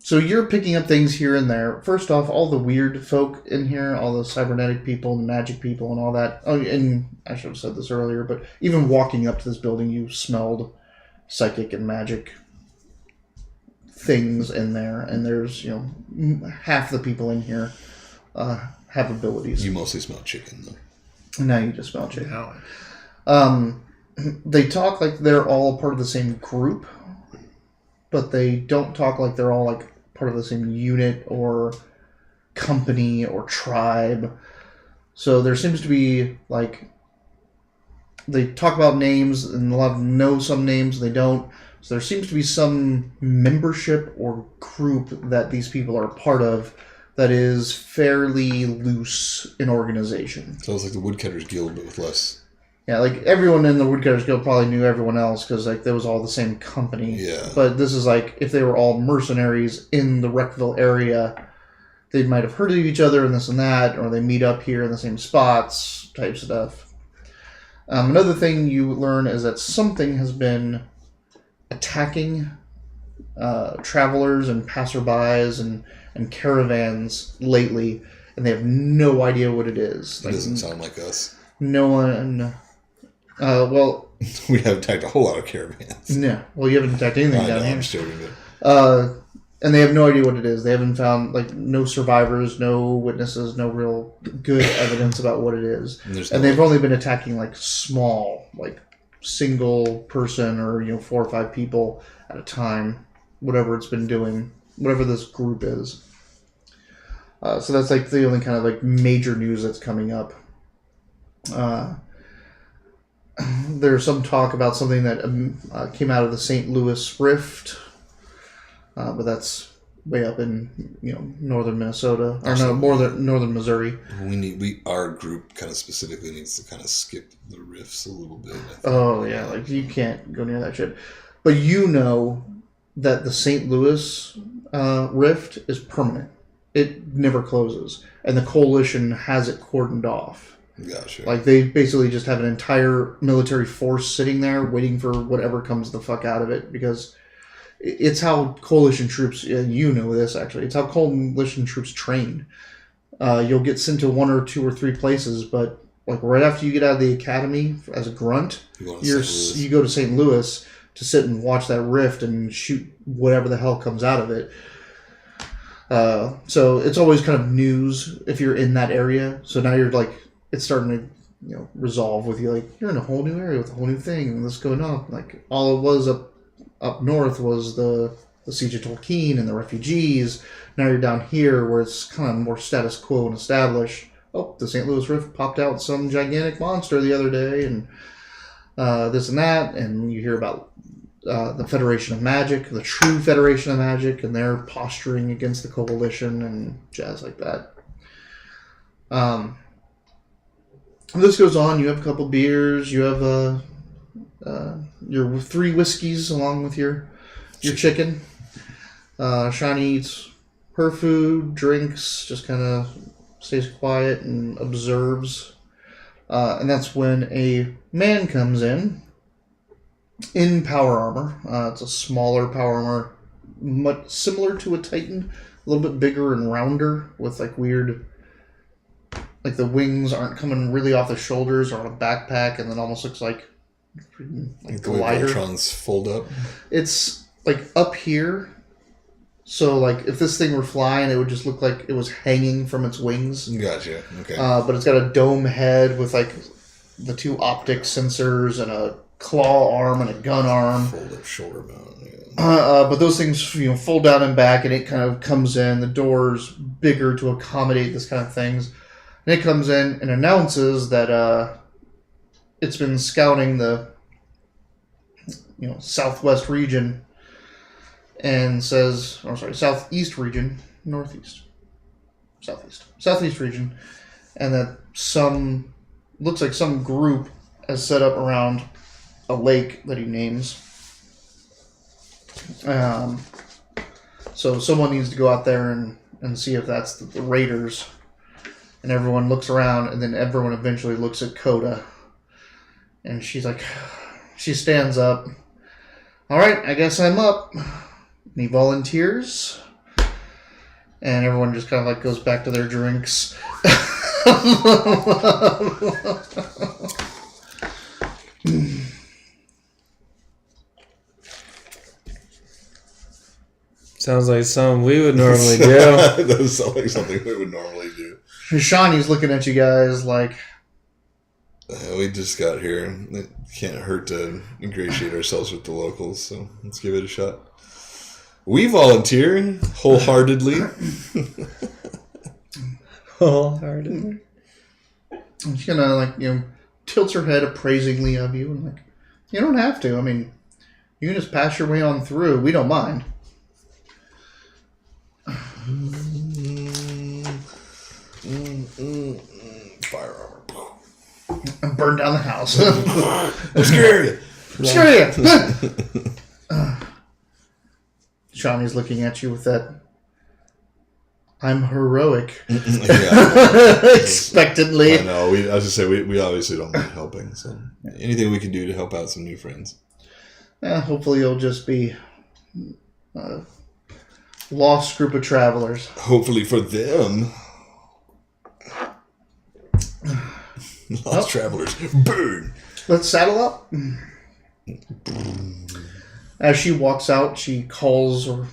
So you're picking up things here and there. First off, all the weird folk in here, all the cybernetic people and magic people and all that. Oh, and I should have said this earlier, but even walking up to this building, you smelled psychic and magic things in there. And there's, half the people in here have abilities. You mostly smell chicken, though. Now you just smell chicken. They talk like they're all part of the same group, but they don't talk like they're all like part of the same unit or company or tribe. So there seems to be like, they talk about names, and a lot of them know some names, they don't. So there seems to be some membership or group that these people are part of that is fairly loose in organization. So it's like the Woodcutters Guild, but with less. Yeah, like everyone in the Woodcutters Guild probably knew everyone else because like that was all the same company. Yeah. But this is like if they were all mercenaries in the Wreckville area, they might have heard of each other and this and that, or they meet up here in the same spots, type stuff. Another thing you learn is that something has been attacking travelers and passerbys and caravans lately, and they have no idea what it is. It doesn't sound like us. No one. Well, we have attacked a whole lot of caravans. Yeah. Well, you haven't attacked anything down here. I'm just joking. And they have no idea what it is. They haven't found no survivors, no witnesses, no real good evidence about what it is. And they've only been attacking small, single person or 4 or 5 people at a time. Whatever it's been doing, whatever this group is. So that's the only kind of major news that's coming up. There's some talk about something that came out of the St. Louis Rift. But that's way up in northern Minnesota or northern Missouri. Our group kind of specifically needs to kind of skip the rifts a little bit. Oh yeah, you can't go near that shit. But that the St. Louis rift is permanent. It never closes, and the coalition has it cordoned off. Gotcha. They basically just have an entire military force sitting there waiting for whatever comes the fuck out of it because. It's how coalition troops, this actually, it's how coalition troops train. You'll get sent to 1 or 2 or 3 places, but right after you get out of the academy as a grunt, you go to St. Louis to sit and watch that rift and shoot whatever the hell comes out of it. So it's always kind of news if you're in that area. So now you're it's starting to resolve with you, you're in a whole new area with a whole new thing and this going on. All it was up north was the Siege of Tolkien and the refugees. Now you're down here where it's kind of more status quo and established. Oh, the St. Louis Rift popped out some gigantic monster the other day and this and that. And you hear about the Federation of Magic, the true Federation of Magic, and they're posturing against the coalition and jazz like that. This goes on. You have a couple beers. You have your 3 whiskeys along with your chicken. Shani eats her food, drinks, just kind of stays quiet and observes. And that's when a man comes in power armor. It's a smaller power armor, much similar to a Titan, a little bit bigger and rounder with weird... the wings aren't coming really off the shoulders or on a backpack and then almost looks like the way Voltrons fold up. It's up here. So if this thing were flying, it would just look like it was hanging from its wings. Gotcha. Okay. But it's got a dome head with the 2 optic sensors and a claw arm and a gun arm. Fold up shoulder mount. But those things fold down and back, and it kind of comes in. The door's bigger to accommodate this kind of things. And it comes in and announces that it's been scouting the southwest region and says, southeast region, southeast region, and that looks like some group has set up around a lake that he names. So someone needs to go out there and see if that's the raiders. And everyone looks around, and then everyone eventually looks at Coda. And she stands up. All right, I guess I'm up. And he volunteers. And everyone just kind of goes back to their drinks. Sounds like something we would normally do. That does sound like something we would normally do. Shani's looking at you guys we just got here. It can't hurt to ingratiate ourselves with the locals, so let's give it a shot. We volunteer wholeheartedly. Wholeheartedly. She's gonna tilts her head appraisingly of you and you don't have to. I mean, you can just pass your way on through. We don't mind. Fire armor. Burn down the house. I'm scared. Shani's looking at you with that I'm heroic. Expectantly. I know. I was just say we obviously don't mind helping, so anything we can do to help out some new friends. Hopefully you'll just be a lost group of travelers. Hopefully for them. Lost travelers, burn! Let's saddle up. As she walks out, she calls or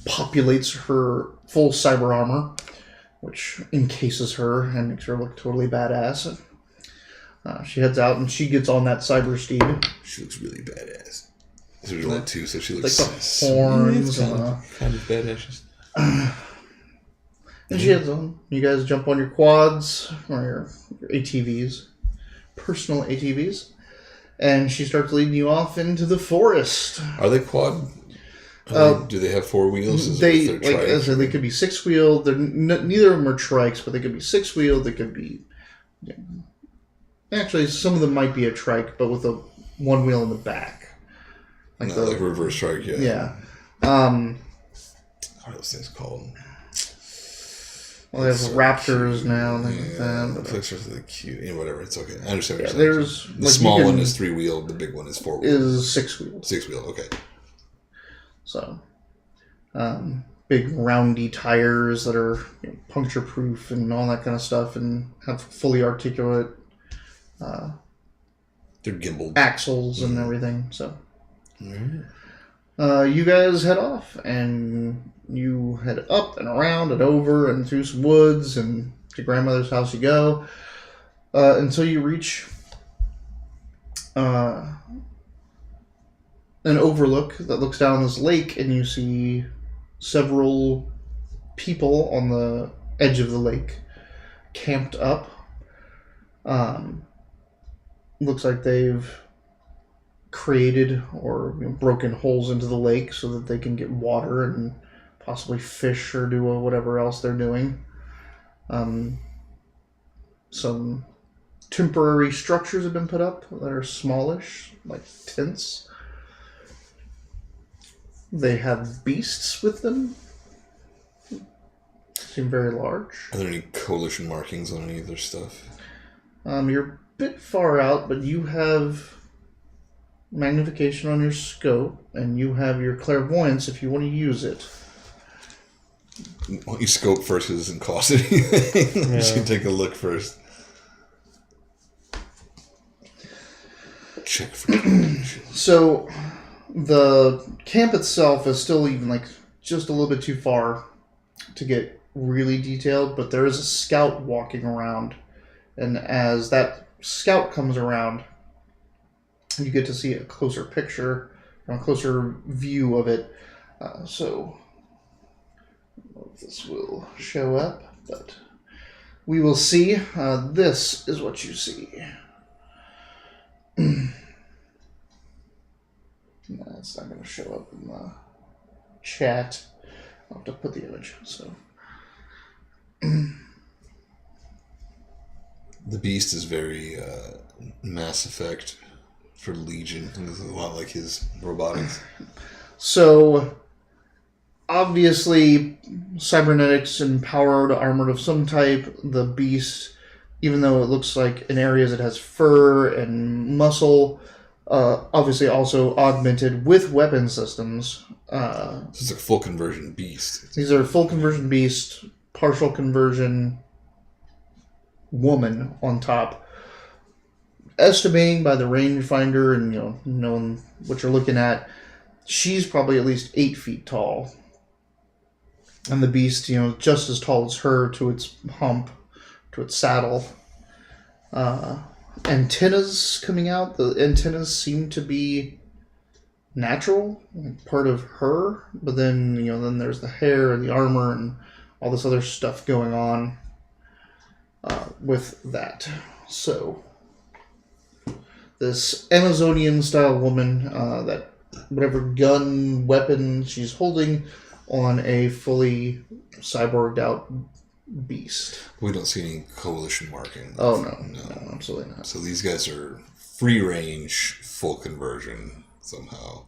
populates her full cyber armor, which encases her and makes her look totally badass. She heads out and she gets on that cyber steed. She looks really badass. There's only two, so she looks like the horns. kind of badass. And she heads on. You guys jump on your quads or your ATVs, personal ATVs, and she starts leading you off into the forest. Are they quad? Do they have four wheels? They like I said, they could be six wheeled. Neither of them are trikes, but they could be six wheeled. They could be. Yeah. Actually, some of them might be a trike, but with a one wheel in the back, like reverse trike. Yeah. Yeah. What are those things called? Well, they have raptors now. And Fixers are really cute. Yeah, whatever. It's okay. I understand what you're saying. saying. The small one is 3-wheeled. The big one is 4-wheeled. Is 6-wheeled. 6-wheeled. Okay. So, big roundy tires that are puncture proof and all that kind of stuff, and have fully articulate. They're gimbaled axles and everything. So, you guys head off and you head up and around and over and through some woods, and to grandmother's house you go until you reach an overlook that looks down this lake, and you see several people on the edge of the lake camped up. Looks like they've created or broken holes into the lake so that they can get water and possibly fish or do whatever else they're doing. Some temporary structures have been put up that are smallish, like tents. They have beasts with them. Seem very large. Are there any coalition markings on any of their stuff? You're a bit far out, but you have magnification on your scope, and you have your clairvoyance if you want to use it. Why don't you scope first because it doesn't cost anything? You should take a look first. Check for clairvoyance. So, the camp itself is still even just a little bit too far to get really detailed, but there is a scout walking around, and as that scout comes around, you get to see a closer picture, or a closer view of it. So, I don't know if this will show up, but we will see. This is what you see. It's not going to show up in the chat. I'll have to put the image. So, the beast is very Mass Effect for Legion. It's a lot like his robotics. So, obviously, cybernetics and powered armored of some type. The beast, even though it looks like in areas it has fur and muscle, obviously also augmented with weapon systems. So it's a full conversion beast. These are full conversion beast, partial conversion woman on top. Estimating by the rangefinder and knowing what you're looking at, she's probably at least 8 feet tall. And the beast, just as tall as her to its hump, to its saddle. Antennas coming out. The antennas seem to be natural, part of her. But then, then there's the hair and the armor and all this other stuff going on with that. So, this Amazonian-style woman, that whatever gun, weapon she's holding on a fully cyborged-out beast. We don't see any coalition marking. Oh, no, absolutely not. So these guys are free range, full conversion, somehow.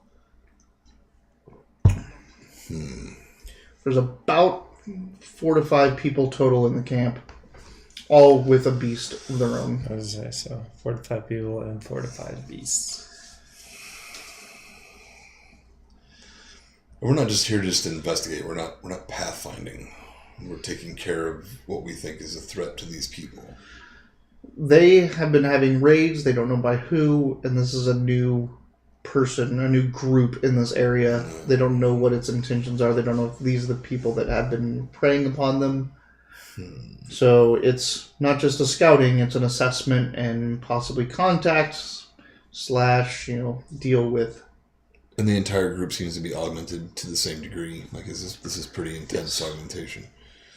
There's about 4 to 5 people total in the camp, all with a beast of their own. I was going to say, so 4 to 5 people and 4 to 5 beasts. We're not just here just to investigate. We're not pathfinding. We're taking care of what we think is a threat to these people. they have been having raids. They don't know by who, and this is a new person, a new group in this area. They don't know what its intentions are. They don't know if these are the people that have been preying upon them. So it's not just a scouting, it's an assessment and possibly contacts / deal with. And the entire group seems to be augmented to the same degree. Like, this is pretty intense augmentation.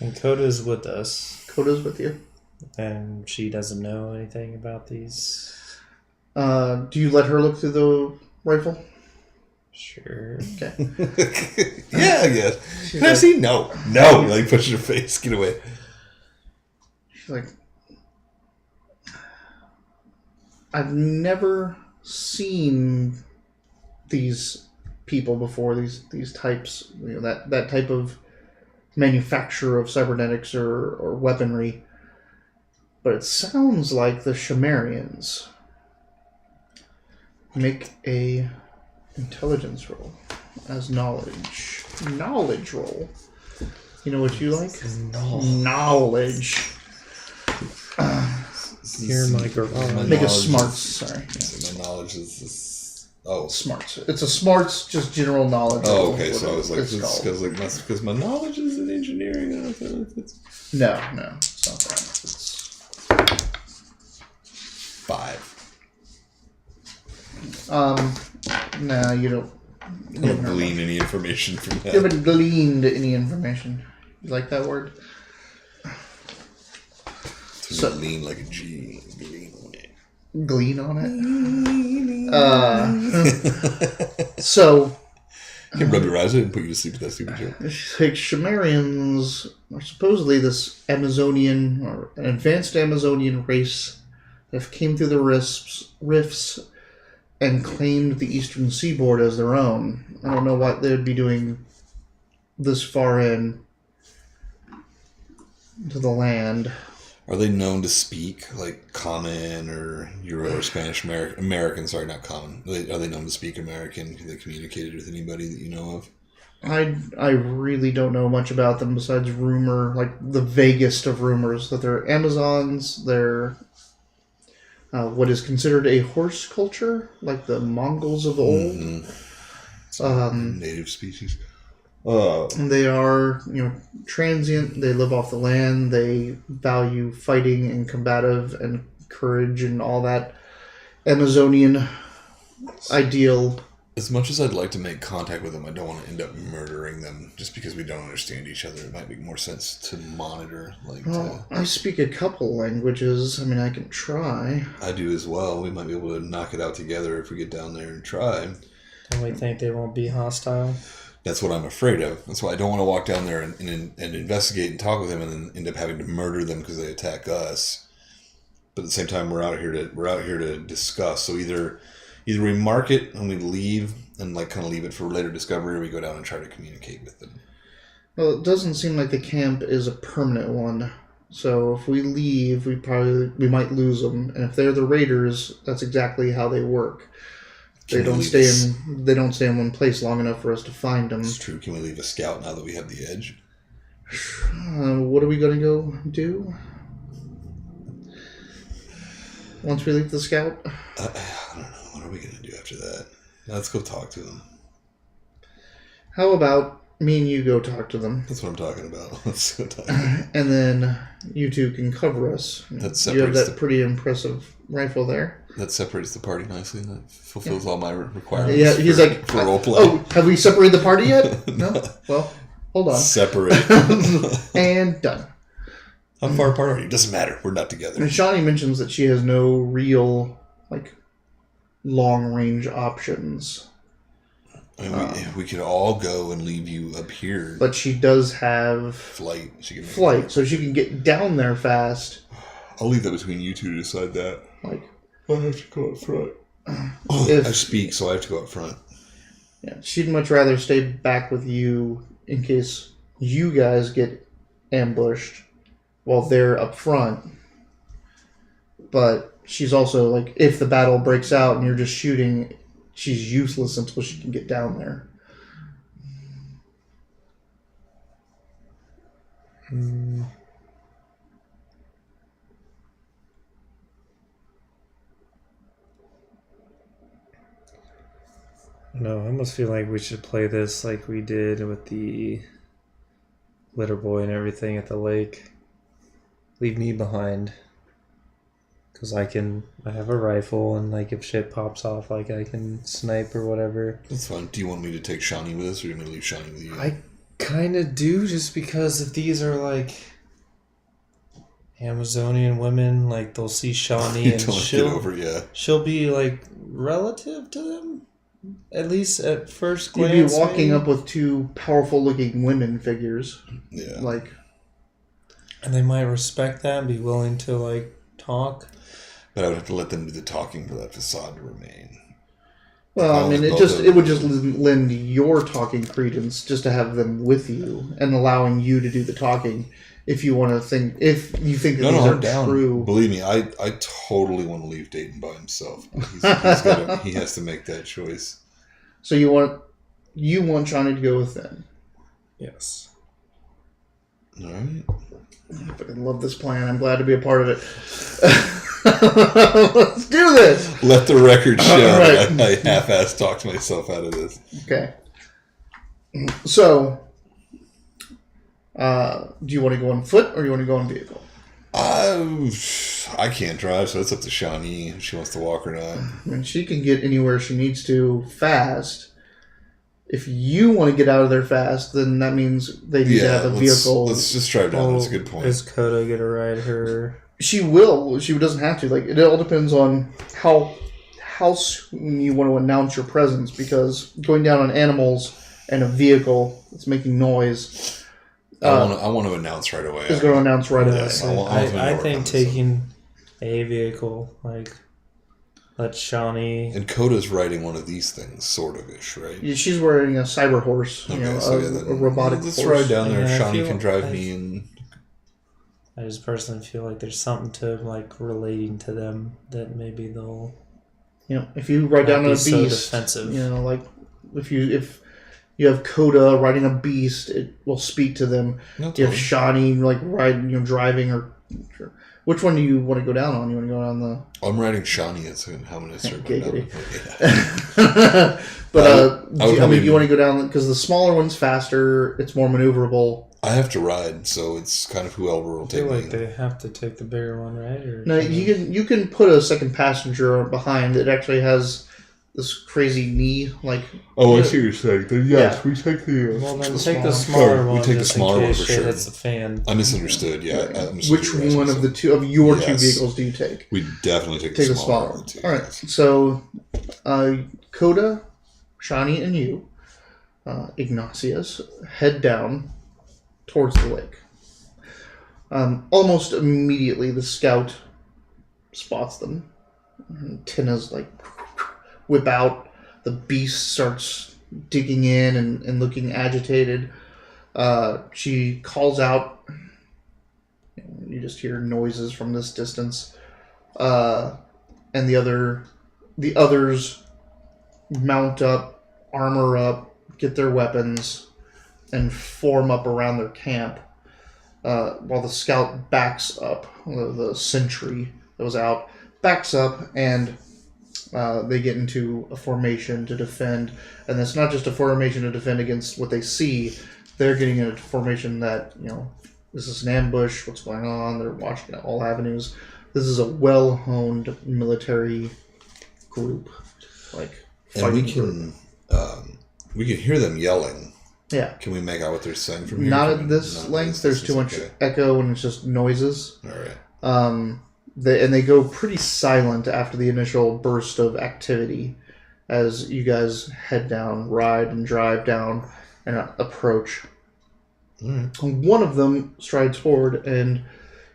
And Coda's with us. Coda's with you. And she doesn't know anything about these. Do you let her look through the rifle? Sure. Okay. Yeah, I guess. Can I see? No. No. Like, push your face. Get away. She's like, I've never seen these people before, these types, that type of manufacture of cybernetics or weaponry. But it sounds like the Shamarians. Make a intelligence roll as knowledge. Knowledge roll. You know what you like? Knowledge. You're my garage. Make a smarts. Sorry. So my knowledge is this. Smarts. It's a smarts, just general knowledge. Oh, okay. So I was like, because my knowledge is in engineering. I don't know if it's... No, it's not that. It's 5. No, you don't. I don't glean any information from that. You haven't gleaned any information. You like that word? So lean like a G. Glean on it. So. You can rub your eyes in and put you to sleep with that stupid joke. Like, Shamarians are supposedly this Amazonian or an advanced Amazonian race that came through the rifts and claimed the eastern seaboard as their own. I don't know what they would be doing this far in to the land. Are they known to speak like Common or Euro or Spanish American? Sorry, not Common. Are they known to speak American? Have they communicated with anybody that you know of? I really don't know much about them besides rumor, like the vaguest of rumors, that they're Amazons. They're what is considered a horse culture, like the Mongols of old. Mm-hmm. Native species. They are, transient. They live off the land. They value fighting and combative and courage and all that Amazonian ideal. As much as I'd like to make contact with them, I don't want to end up murdering them just because we don't understand each other. It might make more sense to monitor. I speak a couple languages. I mean, I can try. I do as well. We might be able to knock it out together if we get down there and try. And we think they won't be hostile? That's what I'm afraid of. That's why I don't want to walk down there and investigate and talk with them and then end up having to murder them because they attack us. But at the same time, we're out here to discuss. So either we mark it and we leave and kind of leave it for later discovery, or we go down and try to communicate with them. Well, it doesn't seem like the camp is a permanent one. So if we leave, we might lose them. And if they're the raiders, that's exactly how they work. They don't stay in one place long enough for us to find them. It's true. Can we leave a scout now that we have the edge? What are we going to go do? Once we leave the scout? I don't know. What are we going to do after that? Let's go talk to them. How about me and you go talk to them? That's what I'm talking about. Let's go talk. And then you two can cover us. You have that pretty impressive rifle there. That separates the party nicely. That fulfills all my requirements. Yeah, he's like, for roleplay. Oh, have we separated the party yet? No? Well, hold on. Separate. And done. How far apart are you? Doesn't matter. We're not together. And Shani mentions that she has no real, long-range options. I mean, we could all go and leave you up here. But she does have flight. She can flight, so she can get down there fast. I'll leave that between you two to decide that. I have to go up front. I speak, so I have to go up front. Yeah, she'd much rather stay back with you in case you guys get ambushed while they're up front. But she's also if the battle breaks out and you're just shooting, she's useless until she can get down there. No, I almost feel like we should play this like we did with the litter boy and everything at the lake. Leave me behind. Because I have a rifle, and like if shit pops off, like I can snipe or whatever. That's fine. Do you want me to take Shani with us, or do you want me to leave Shani with you? I kind of do, just because if these are like Amazonian women, like they'll see Shani and she'll be like relative to them, at least at first glance. You'd be walking up with two powerful-looking women figures. Yeah. Like, and they might respect that and be willing to like talk. But I would have to let them do the talking for that facade to remain. well, I mean, it would just lend your talking credence just to have them with you and allowing you to do the talking. If you want to think, if you think that these are down. true. Believe me, I totally want to leave Deyton by himself. He has to make that choice. So you want Shani to go with them. Yes. All right. I fucking love this plan. I'm glad to be a part of it. Let's do this. Let the record show right. that I half-assed talked myself out of this. Okay. So, do you want to go on foot or do you want to go on vehicle? I can't drive, so it's up to Shani if she wants to walk or not. I mean, she can get anywhere she needs to fast. If you want to get out of there fast, then that means they need to have a vehicle. Let's just drive down. That's a good point. Is Coda going to ride her? She will. She doesn't have to. Like, it all depends on how soon you want to announce your presence, because going down on animals and a vehicle that's making noise. I want to announce right away. Is going to announce right away. I think taking a vehicle, like, let Shani... And Coda's riding one of these things, sort of ish, right? Yeah, she's wearing a cyber horse, Okay, a robotic horse. Let's ride down there. Yeah, Shani can drive me, and I just personally feel like there's something to like relating to them that maybe they'll. If you ride down on a beast, so defensive. Like if you have Coda riding a beast, it will speak to them. That's you have fine. Shani like riding, driving, or which one do you want to go down on? You want to go down the? I'm riding Shani. It's how I'm going to start going down. Yeah. But do you want to go down because the smaller one's faster, it's more maneuverable. I have to ride, so it's kind of whoever will I feel take like me. they have to take the bigger one, right? Or No, you can put a second passenger behind. It actually has this crazy knee, like. Oh, I see what you're saying. Then yes, we take the. Well, then the take the smaller smaller one. We take the just smaller in one case for shit sure. hits the fan. I misunderstood. Yeah. Which one of the two vehicles do you take? We definitely take the the smaller one. one. All right. So, Coda, Shani, and you, Ignatius, head down towards the lake. Almost immediately, the scout spots them. Antennas like whip out. The beast starts digging in and looking agitated. She calls out. You just hear noises from this distance. And the others mount up, armor up, get their weapons, and form up around their camp. While the scout backs up, the sentry that was out backs up, and they get into a formation to defend. And it's not just a formation to defend against what they see. They're getting in a formation that, this is an ambush, what's going on, they're watching all avenues. This is a well-honed military group. And we can hear them yelling. Yeah. Can we make out what they're saying from here? Not at this length. There's too much echo and it's just noises. All right. They go pretty silent after the initial burst of activity as you guys head down, ride and drive down, and approach. All right. One of them strides forward, and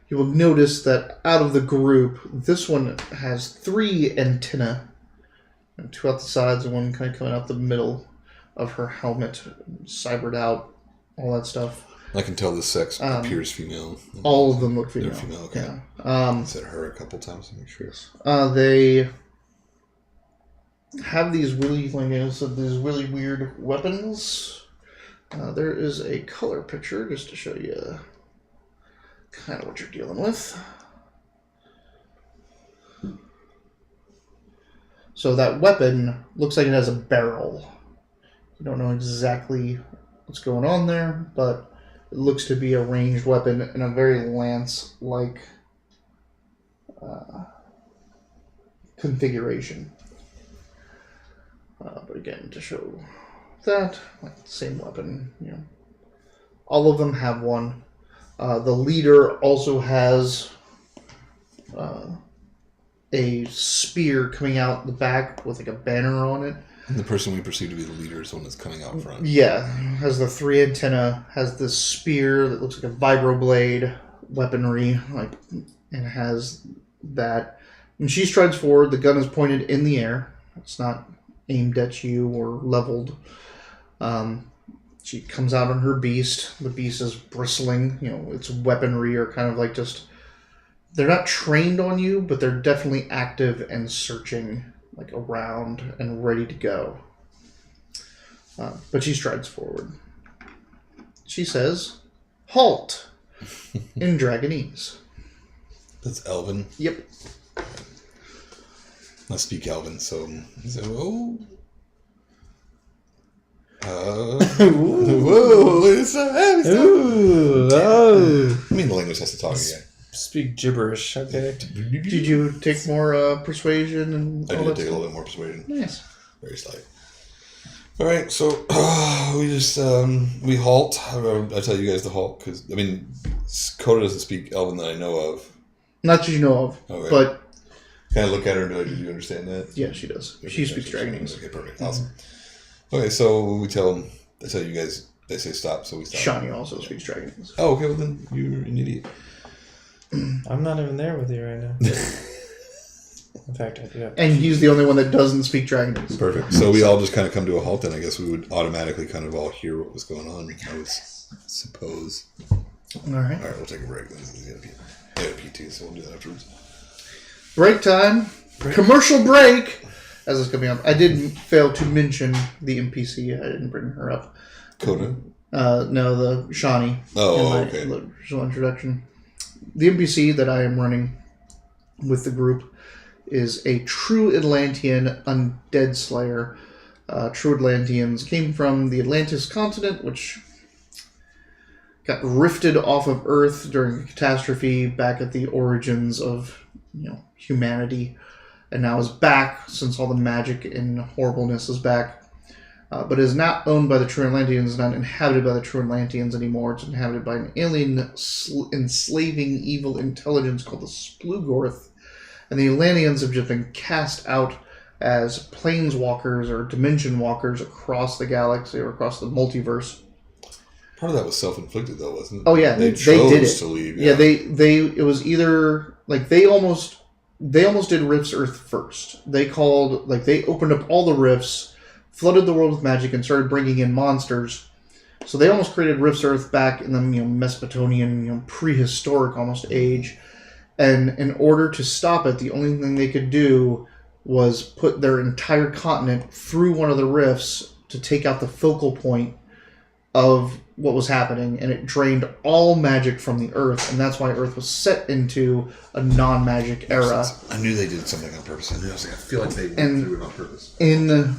you will notice that out of the group, this one has 3 antennae, and 2 out the sides, and one kind of coming out the middle of her helmet, cybered out, all that stuff. I can tell the sex appears female. All of them look female. They're female, okay. Yeah. Said her a couple times to make sure. They have these really, these really weird weapons. There is a color picture just to show you kind of what you're dealing with. So that weapon looks like it has a barrel. You don't know exactly what's going on there, but it looks to be a ranged weapon in a very lance-like configuration. But again, to show that, like, same weapon, you know, all of them have one. The leader also has a spear coming out the back with like a banner on it. And the person we perceive to be the leader is the one that's coming out front. Yeah, has the 3 antenna, has this spear that looks like a vibroblade weaponry, like, and has that. When she strides forward, the gun is pointed in the air. It's not aimed at you or leveled. She comes out on her beast. The beast is bristling. You know, its weaponry are kind of like just... They're not trained on you, but they're definitely active and searching, like, around and ready to go. But she strides forward. She says, "Halt!" in Dragonese. That's Elven. Yep. I speak Elven, so oh. Whoa! It's so heavy stuff. Ooh, oh. I mean, the language has to talk again. Speak gibberish, okay. Did you take more persuasion and I all did that take a stuff? little bit more persuasion. Nice. Very slight. All right, so we just we halt. I tell you guys to halt because I mean, Coda doesn't speak Elven that I know of. Not that you know of, Okay. but Kind of look at her and be like, "Do you understand that?" yeah, she does. She speaks Dragonese. Okay, perfect, awesome. Okay, so we tell them. I tell you guys. They say stop, so we stop. Shani also speaks Dragonese. Oh, okay. Well, then you're an idiot. I'm not even there with you right now. In fact, I do have... And he's the only one that doesn't speak Dragonese. Perfect. So we all just kind of come to a halt, and I guess we would automatically kind of all hear what was going on. I would suppose. All right. All right, we'll take a break. Then I got a PT, so we'll do that afterwards. Break time. Commercial break. As it's coming up, I did fail to mention the NPC. I didn't bring her up. Coda? No, the Shani. Oh, in my okay. original introduction. The NPC that I am running with the group is a true Atlantean undead slayer. True Atlanteans came from the Atlantis continent, which got rifted off of Earth during a catastrophe back at the origins of, you know, humanity, and now is back since all the magic and horribleness is back. But is not owned by the True Atlanteans, not inhabited by the True Atlanteans anymore. It's inhabited by an alien enslaving evil intelligence called the Splugorth. And the Atlanteans have just been cast out as planeswalkers or dimension walkers across the galaxy or across the multiverse. Part of that was self-inflicted, though, wasn't it? Oh yeah, they chose did it. to leave. Yeah, it was either like they almost did Rifts Earth first. They opened up all the rifts, flooded the world with magic, and started bringing in monsters. So they almost created Rifts Earth back in the Mesopotamian, prehistoric almost age. And in order to stop it, the only thing they could do was put their entire continent through one of the rifts to take out the focal point of what was happening, and it drained all magic from the Earth, and that's why Earth was set into a non-magic era. I knew they did something on purpose. I feel like they went through it on purpose. In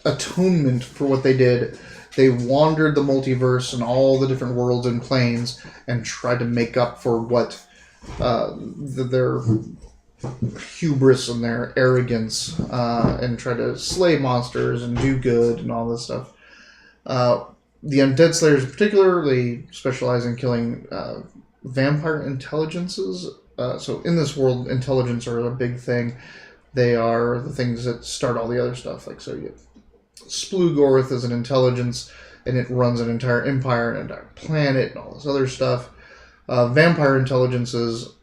atonement for what they did, they wandered the multiverse and all the different worlds and planes and tried to make up for what their hubris and their arrogance, and try to slay monsters and do good and all this stuff. The Undead Slayers in particular, they specialize in killing vampire intelligences. So in this world, intelligence are a big thing. They are the things that start all the other stuff. Like, so you have Splugorth is an intelligence, and it runs an entire empire, an entire planet, and all this other stuff. Vampire intelligences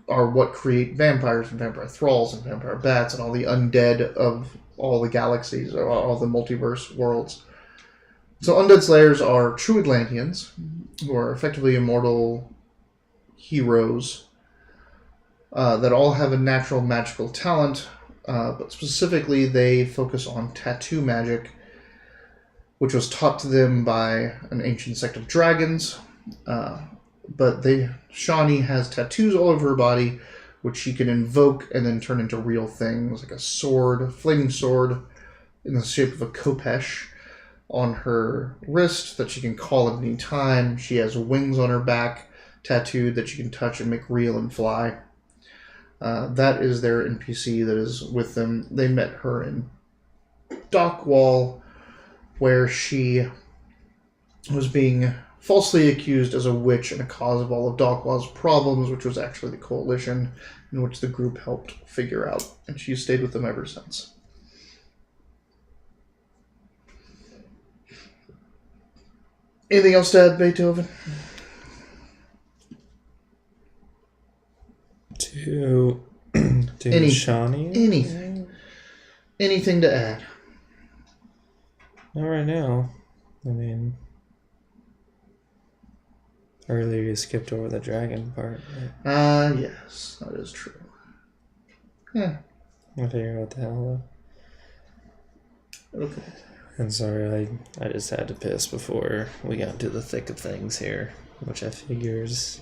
are what create vampires and vampire thralls and vampire bats and all the undead of all the galaxies, or all the multiverse worlds. So Undead Slayers are true Atlanteans, who are effectively immortal heroes that all have a natural magical talent, but specifically they focus on tattoo magic, which was taught to them by an ancient sect of dragons. But Shani has tattoos all over her body, which she can invoke and then turn into real things, like a sword, a flaming sword in the shape of a khopesh on her wrist that she can call at any time. She has wings on her back tattooed that she can touch and make real and fly. That is their NPC that is with them. They met her in Dockwall, where she was being falsely accused as a witch and a cause of all of Dockwall's problems, which was actually the coalition in which the group helped figure out. And she's stayed with them ever since. Anything else to add, Beethoven? To Shani? Anything to add? Not right now. I mean, earlier you skipped over the dragon part. Right? Yes, that is true. Yeah. I figure what the hell though. Okay. And sorry, I just had to piss before we got into the thick of things here, which I figure is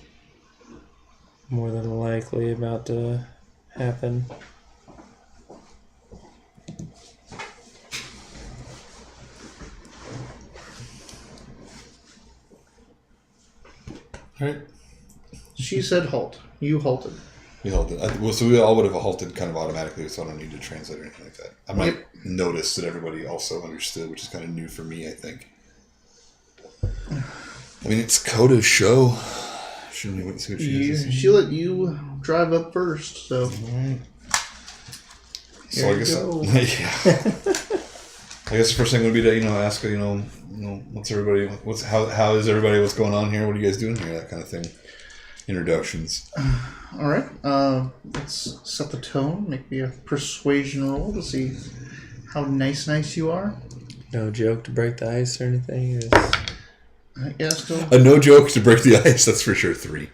more than likely about to happen. Alright. She said halt. You halted. We halted. So we all would have halted kind of automatically, so I don't need to translate or anything like that. I might notice that everybody also understood, which is kind of new for me, I think. I mean, it's Coda's show. Shouldn't we wait and see what she has to say? She let you drive up first, so. Alright. So Here I guess, you go. yeah. I guess the first thing would be to ask what's everybody, how is everybody, what's going on here, what are you guys doing here, that kind of thing. Introductions. All right. Let's set the tone. Make me a persuasion roll to see how nice you are. No joke to break the ice or anything. Yeah, still A no joke to break the ice. That's for sure 3.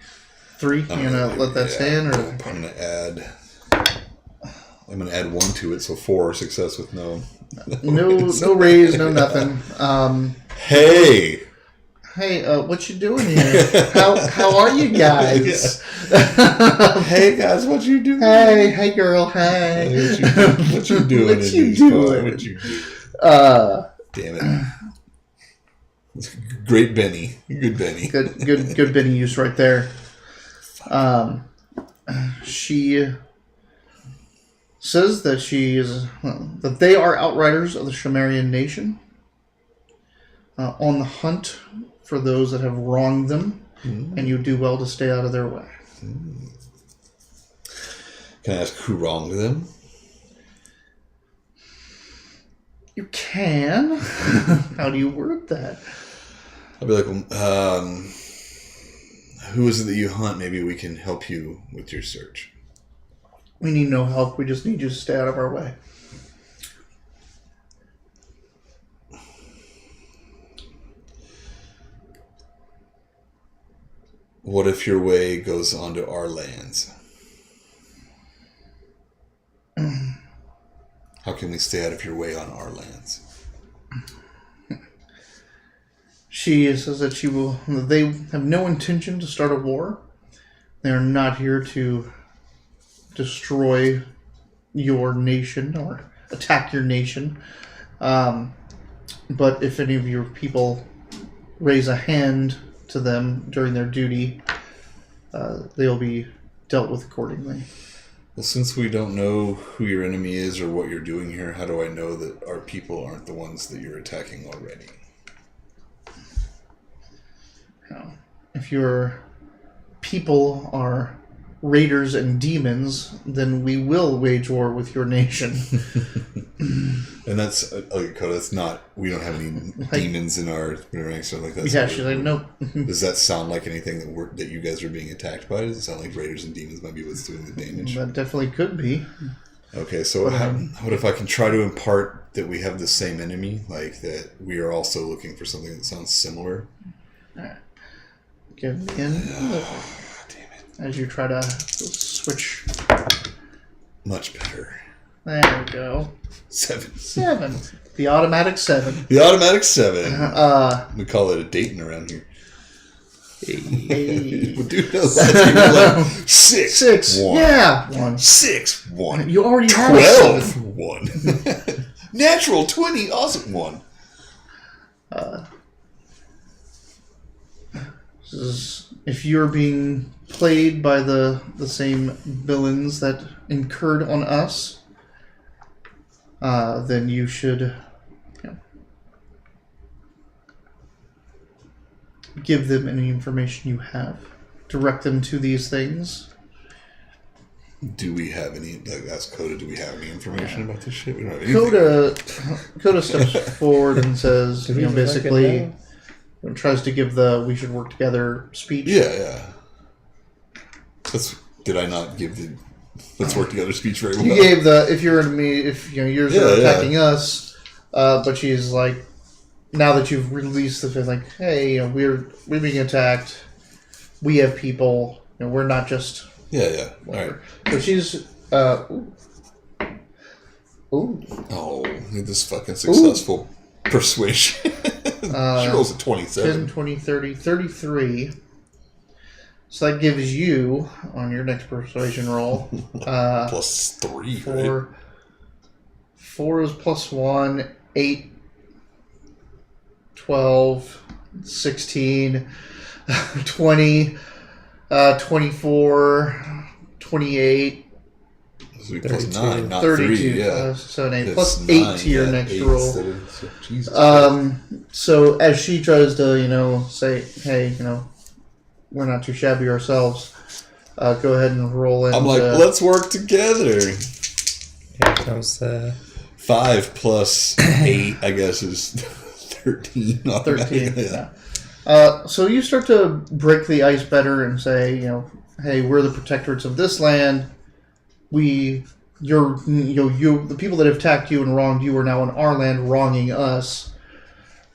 3. You gonna let that stand, or I'm gonna add 1 to it, so 4 success with no raise, no nothing. Hey. Hey, what you doing here? How are you guys? Hey guys, what you doing? Hey girl, hey. What you doing? What you doing? What you doing? Damn it. It's great Benny. Good Benny. Good Benny use right there. She says that that they are outriders of the Shamarian nation, on the hunt for those that have wronged them, and you do well to stay out of their way. Can I ask who wronged them? You can. How do you word that? I'll be like, who is it that you hunt? Maybe we can help you with your search. We need no help. We just need you to stay out of our way. What if your way goes onto our lands? How can we stay out of your way on our lands? She says that they have no intention to start a war. They are not here to destroy your nation or attack your nation. But if any of your people raise a hand to them during their duty, they'll be dealt with accordingly. Well, since we don't know who your enemy is or what you're doing here, how do I know that our people aren't the ones that you're attacking already? Now, if your people are raiders and demons, then we will wage war with your nation. And that's that's not. We don't have any demons in our ranks or like that. Yeah, she's like, nope. Does that sound like anything that you guys are being attacked by? Does it sound like raiders and demons might be what's doing the damage? That definitely could be. Okay, so what if I can try to impart that we have the same enemy, like that we are also looking for something that sounds similar? All right. Give me in. Damn it. As you try to switch. Much better. There we go. 7. The automatic 7. The automatic 7. We call it a Deyton around here. Hey. Dude, that's like 6. 6. 1. Yeah. 1. 6. 1. You already have 12. 7. 1. Natural 20. Awesome. 1. This is, if you're being played by the same villains that incurred on us, then you should give them any information you have. Direct them to these things. Do we have any, like, ask Coda, do we have any information about this shit? We don't have anything. Coda steps forward and says, basically, tries to give the "we should work together" speech. Yeah. Did I not give the "let's work together" speech very well? You gave the if you're yours are attacking us, but she's like, now that you've released the like, hey, we're being attacked. We have people. We're not just Yeah. All right. So she's ooh. Oh, this fucking successful persuasion. She rolls a 27. 10, 20, 30, 33. So that gives you, on your next persuasion roll, plus 3, 4. right? 4 is plus 1, 8, 12, 16, 20, 24, 28, So we plus 9, not 32, 3, yeah. 7, 8, That's plus 9, 8 to your next 8 roll. so Jesus So as she tries to, say, hey, we're not too shabby ourselves, go ahead and roll in. I'm like, let's work together. Here comes 5 plus 8, I guess, is 13. 13. Yeah. So you start to break the ice better and say, hey, we're the protectorates of this land. The people that have attacked you and wronged you are now in our land wronging us.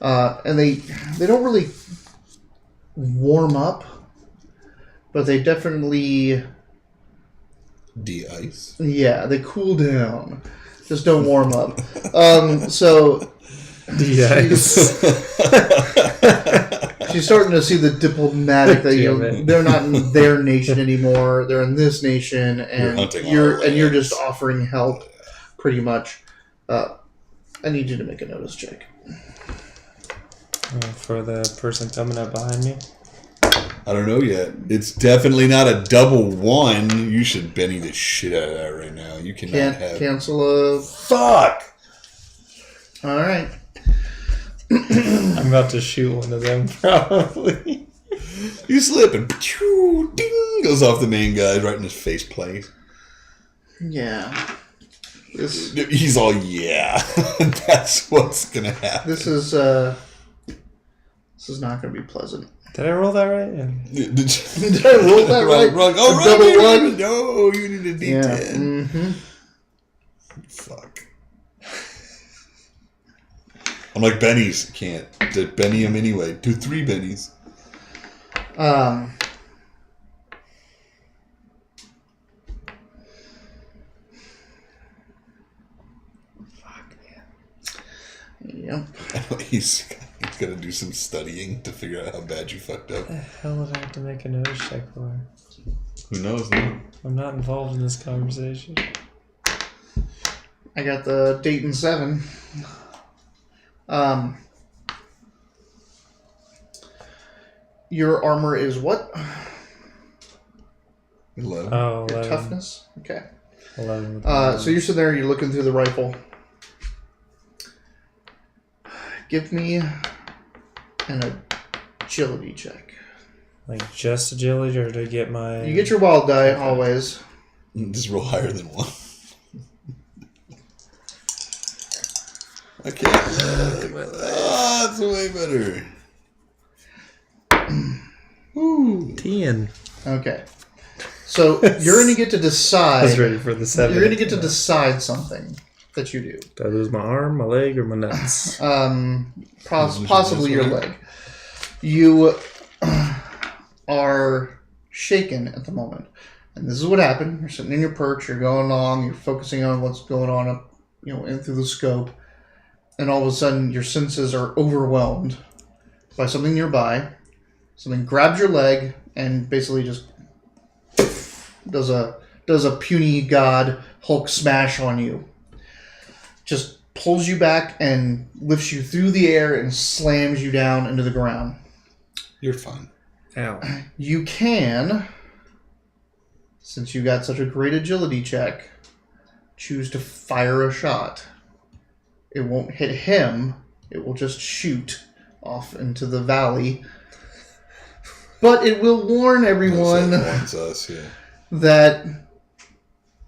And they don't really warm up, but they definitely De-ice. Yeah, they cool down. Just don't warm up. So Yes. she's starting to see the diplomatic that they're not in their nation anymore. They're in this nation, and you're just offering help, pretty much. I need you to make a notice check. For the person coming up behind me. I don't know yet. It's definitely not a double 1. You should Benny the shit out of that right now. You cannot have... Cancel a... Fuck! Alright. I'm about to shoot one of them, probably. You slip and ding goes off the main guy right in his face plate. Yeah. He's all, yeah. That's what's gonna happen. This is not gonna be pleasant. Did I roll that right? Yeah. Did I roll that right? Wrong. Oh, right. Double 1? No, you need a D10. Yeah. Mm-hmm. Fuck. I'm like, Benny's. Can't. Did Benny him anyway. Do 3 Bennies. Fuck, man. Yep. He's got to do some studying to figure out how bad you fucked up. What the hell would I have to make a notice check for? Who knows now? I'm not involved in this conversation. I got the Deyton 7. Your armor is what? 11. Oh, Your 11. toughness? Okay. 11. So you're sitting there, you're looking through the rifle. Give me an agility check. Like just agility, or to get my... You get your wild die, always. Just roll higher than 1. Okay. That's way better. Ooh. 10. Okay. So you're going to get to decide. I was ready for the 7. You're going to get to decide something that you do. Do I lose my arm, my leg, or my nuts? Possibly your leg. You are shaken at the moment. And this is what happened. You're sitting in your perch, you're going along, you're focusing on what's going on up, in through the scope. And all of a sudden, your senses are overwhelmed by something nearby. Something grabs your leg and basically just does a puny god Hulk smash on you. Just pulls you back and lifts you through the air and slams you down into the ground. You're fine. Ow. You can, since you got such a great agility check, choose to fire a shot. It won't hit him. It will just shoot off into the valley. But it will warn everyone Us, yeah. that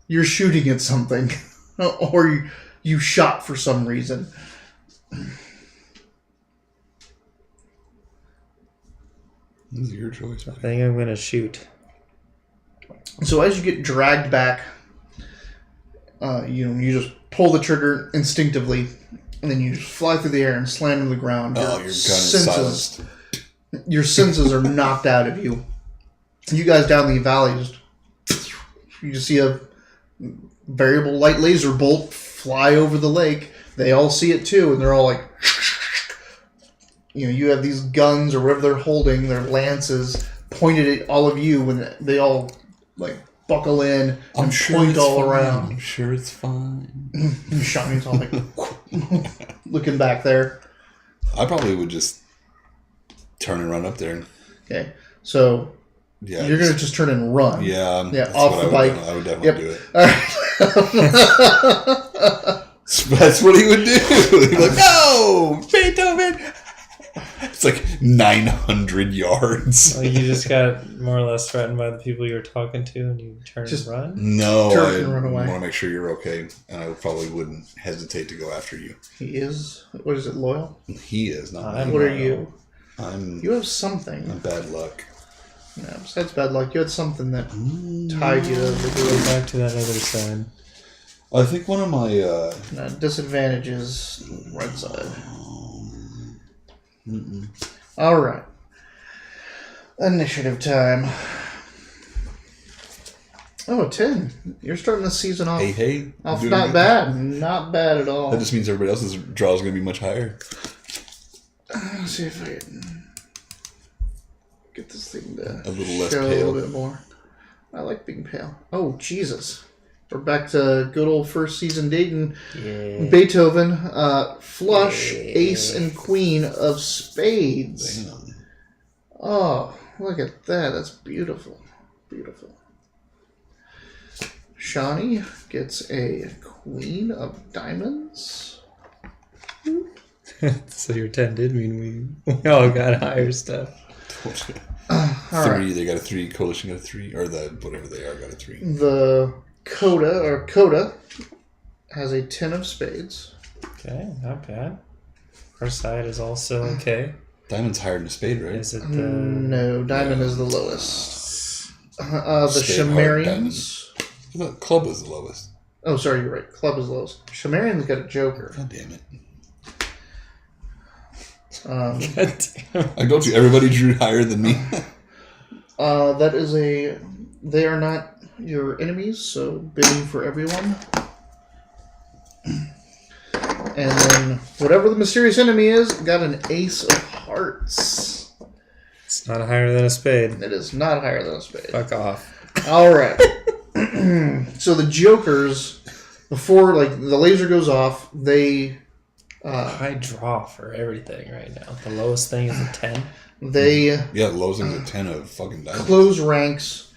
you're shooting at something. Or you shot for some reason. This is your choice. I think I'm going to shoot. So as you get dragged back, you just pull the trigger instinctively, and then you just fly through the air and slam to the ground. Oh, you're kind of silenced. Your senses are knocked out of you. You guys down the valley, you just see a variable light laser bolt fly over the lake. They all see it too, and they're all like, you have these guns or whatever they're holding, their lances pointed at all of you, when they all like buckle in and point all around. I'm sure it's fine. Shani's all like looking back there. I probably would just turn and run up there. Okay, so you're gonna just turn and run. Yeah, off the bike. I would definitely do it. All right. That's what he would do. He'd be like, no, Beethoven. It's like 900 yards. Well, you just got more or less threatened by the people you were talking to, and you turn and run? No, turn and run away. Want to make sure you're okay, and I probably wouldn't hesitate to go after you. He is. What is it? Loyal. He is not. What are you? You have something. Bad luck. Yeah, besides bad luck, you had something that tied you to the Go back to that other side. I think one of my disadvantages right side. All right. Initiative time. Oh, 10. You're starting the season off. Hey. Off not bad. Not bad at all. That just means everybody else's draw is going to be much higher. Let's see if I can get this thing to a little less show pale. A little bit more. I like being pale. Oh, Jesus. We're back to good old first season Deyton. Yeah. Beethoven, flush, ace, and queen of spades. Damn. Oh, look at that. That's beautiful. Beautiful. Shani gets a queen of diamonds. So your 10 did mean we all got higher stuff. Three. Right. They got a 3. Coalition got a 3. Or whatever they are got a 3. The Coda has a 10 of spades. Okay, not bad. Our side is also okay. Diamond's higher than a spade, right? Is it the... No, diamond is the lowest. The Spade, heart, Shamarians. I thought club was the lowest. Oh, sorry, you're right. Club is the lowest. Shamarian's got a joker. God damn it. God damn. I told you, everybody drew higher than me. That is a... They are not your enemies, so bidding for everyone. And then whatever the mysterious enemy is, got an ace of hearts. It's not higher than a spade. It is not higher than a spade. Fuck off. All right. So the jokers, before the laser goes off, they High draw for everything right now. The lowest thing is a 10. they Yeah, lowest thing's a 10 of fucking diamonds. close ranks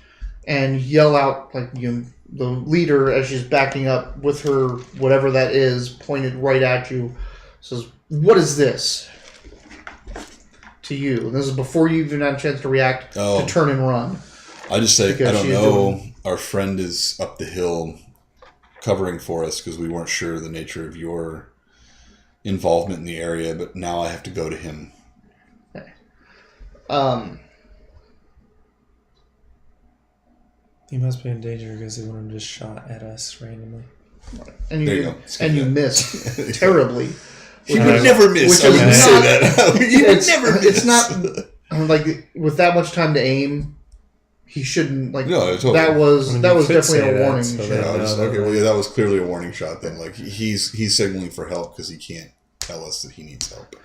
and yell out the leader as she's backing up with her whatever that is pointed right at you. Says, "What is this?" To you. And this is before you even had a chance to react to turn and run. I just say, Because I don't she's know. doing- Our friend is up the hill covering for us because we weren't sure of the nature of your involvement in the area, but now I have to go to him. Okay. He must be in danger because he wouldn't have just shot at us randomly. And There you you go. and you missed terribly. He would never miss. which I is wouldn't say that. He would never miss. It's not with that much time to aim. He shouldn't No, totally. That was You definitely could say a that, warning. so shot. that- Okay, well, yeah, that was clearly a warning shot then. Like, he's signaling for help because he can't tell us that he needs help.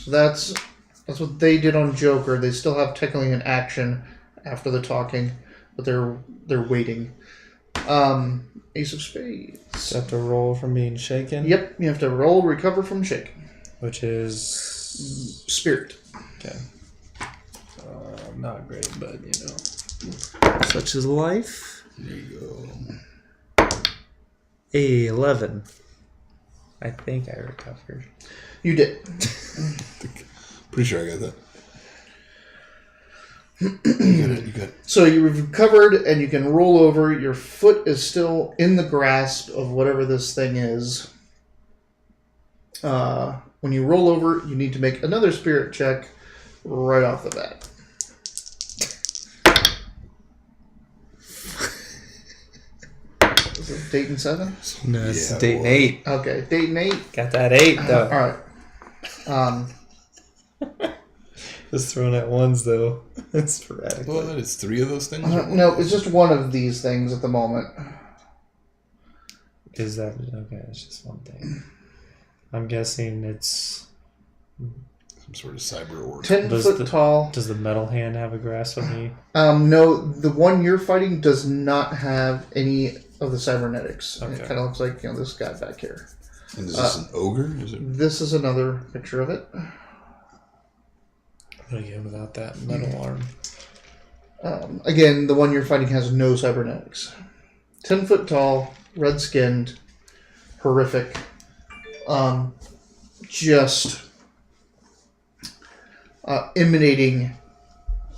So that's what they did on Joker. They still have technically an action after the talking, but they're waiting. Ace of Spades. So I have to roll from being shaken? Yep, you have to roll recover from shaking. Which is... Spirit. Okay. Not great, but you know. Such is life. There you go. 11. I think I recovered. You did. Pretty sure I got that. You got it. So you've recovered and you can roll over. Your foot is still in the grasp of whatever this thing is. When you roll over, you need to make another spirit check right off the bat. Is it Deyton 7? No, it's Yeah, Deyton boy. 8. Okay, Deyton 8. Got that 8, though. Alright. Just throwing at ones, though. It's sporadic. What? It's 3 of those things? No, it's just one of these things at the moment. Is that... Okay, it's just one thing. I'm guessing it's... Some sort of cyber orb. 10 foot tall. Does the metal hand have a grasp of me? No, the one you're fighting does not have any of the cybernetics. Okay. It kind of looks like this guy back here. And is this an ogre? Is it? This is another picture of it. I'm gonna get without that metal arm. Again, the one you're fighting has no cybernetics. 10 foot tall, red skinned, horrific. Just emanating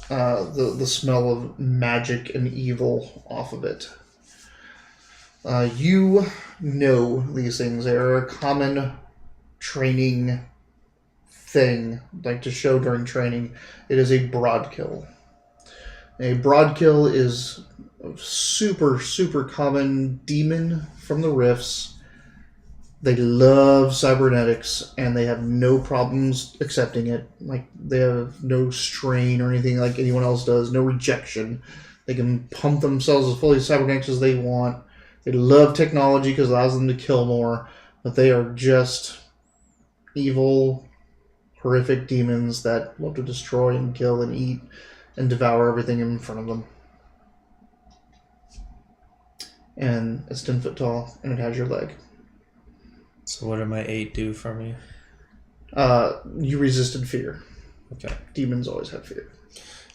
the smell of magic and evil off of it. You know these things. They're a common training thing, like to show during training. It is a broadkill. A broadkill is a super, super common demon from the Rifts. They love cybernetics, and they have no problems accepting it. Like, they have no strain or anything like anyone else does, no rejection. They can pump themselves as fully cybernetics as they want. They love technology because it allows them to kill more, but they are just evil, horrific demons that love to destroy and kill and eat and devour everything in front of them. And it's 10 foot tall, and it has your leg. So what did my 8 do for me? You resisted fear. Okay. Demons always have fear.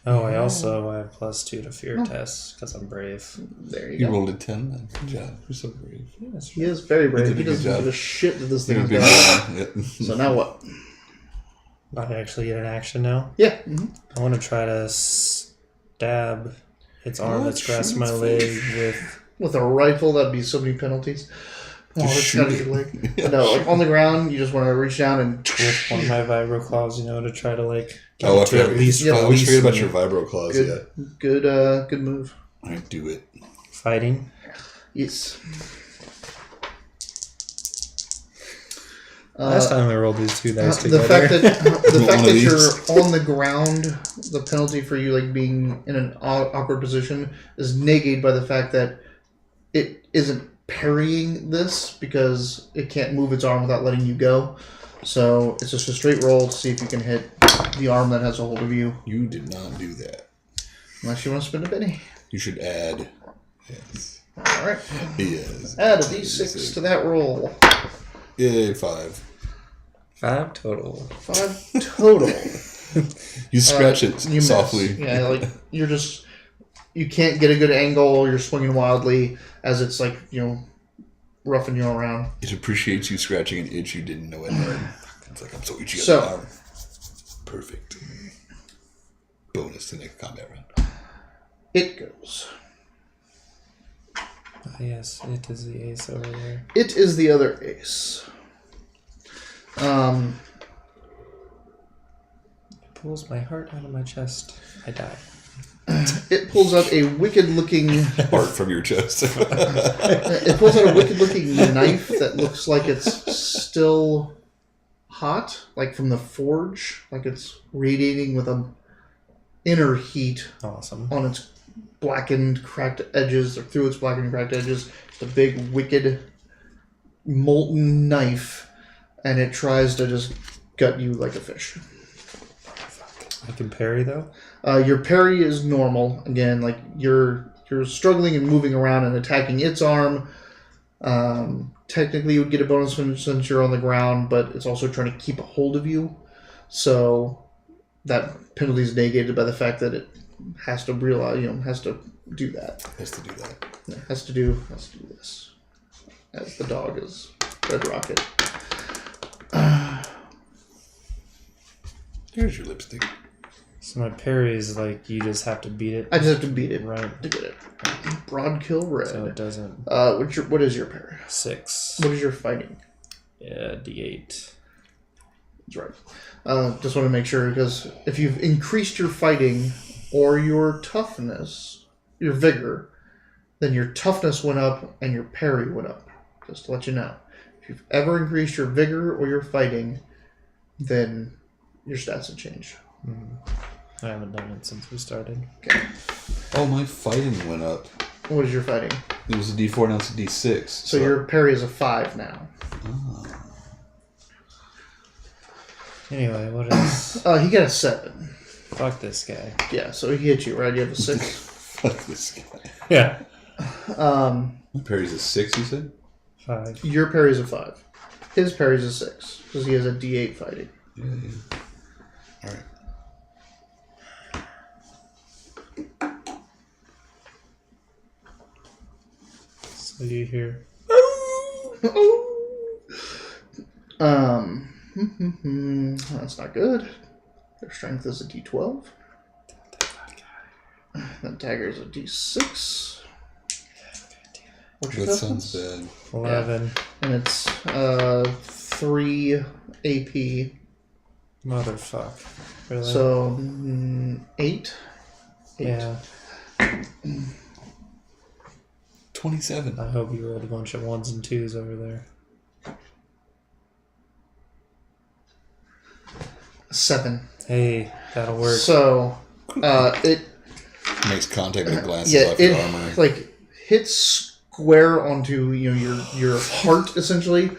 Oh, I have +2 to fear tests because I'm brave. There you You go. rolled a 10 then. Good job. You're so brave. Yes. He is very brave. You did He a good doesn't job. give a shit that this You're thing's a big got. man. Yep. So now what? I actually get an action now. Yeah. I want to try to stab its arm that's shoot grasping my its leg face. with... With a rifle, that'd be so many penalties. Oh, Just that's shoot gotta it. be like... Yeah, No, like on the ground, you just want to reach down and... with one of my vibro claws, to try to get Oh, I it to forgot, at least yeah, I always release forget about me. your vibro claws. Good, Yeah. good move. All right, do it. Fighting. Yes. Last time I rolled these 2 dice The together. fact that the Want fact one that of you're these? on the ground, the penalty for you being in an awkward position is negated by the fact that it isn't parrying this because it can't move its arm without letting you go. So it's just a straight roll to see if you can hit the arm that has a hold of you. You did not do that. Unless you want to spend a penny. You should add. Yes. All right. Yes. Add a d6 to that roll. Yay, 5. 5 total. 5 total. You scratch it You miss. softly. Yeah, like you're just you can't get a good angle. You're swinging wildly as it's roughing you around. It appreciates you scratching an itch you didn't know it hurt. It's like, I'm so itchy So- on the arm. Perfect. Bonus to next combat round. It goes. Yes, it is the ace over there. It is the other ace. It pulls my heart out of my chest. I die. It pulls out a wicked-looking. Heart from your chest. It pulls out a wicked-looking knife that looks like it's still hot, like from the forge, like it's radiating with a inner heat Awesome. on its blackened, cracked edges, or through its blackened, cracked edges. It's a big, wicked, molten knife, and it tries to just gut you like a fish. I can parry though. Your parry is normal. Again, like you're struggling and moving around and attacking its arm. Technically, you would get a bonus since you're on the ground, but it's also trying to keep a hold of you. So that penalty is negated by the fact that it has to realize, has to do that. Has to do that. It has to do this. As the dog is Red Rocket. Here's your lipstick. So my parry is like you just have to beat it. I just have to beat it Right. to get it. Broad kill red. So it doesn't. What is your parry? 6. What is your fighting? Yeah, D8. That's right. Just want to make sure, because if you've increased your fighting or your toughness, your vigor, then your toughness went up and your parry went up. Just to let you know. If you've ever increased your vigor or your fighting, then your stats have changed. I haven't done it since we started. Okay. Oh, my fighting went up. What is your fighting? It was a D4, now it's a D6. So your parry is a 5 now. Anyway, what is... He got a 7. Fuck this guy. Yeah, so he hit you, right? You have a 6. Fuck this guy. Yeah. My parry's a 6, you said? 5. Your parry is a 5. His parry is a 6, because he has a D8 fighting. Yeah. Alright. So you hear... That's not good. Their strength is a D12. That dagger is a D6. What's your That toughness? sounds bad. 11. And it's 3 AP. Motherfuck. Really? So 8. Yeah. 27. I hope you rolled a bunch of 1s and 2s over there. 7. Hey, that'll work. So it Makes contact and glances off your armor. like hits square onto your heart essentially.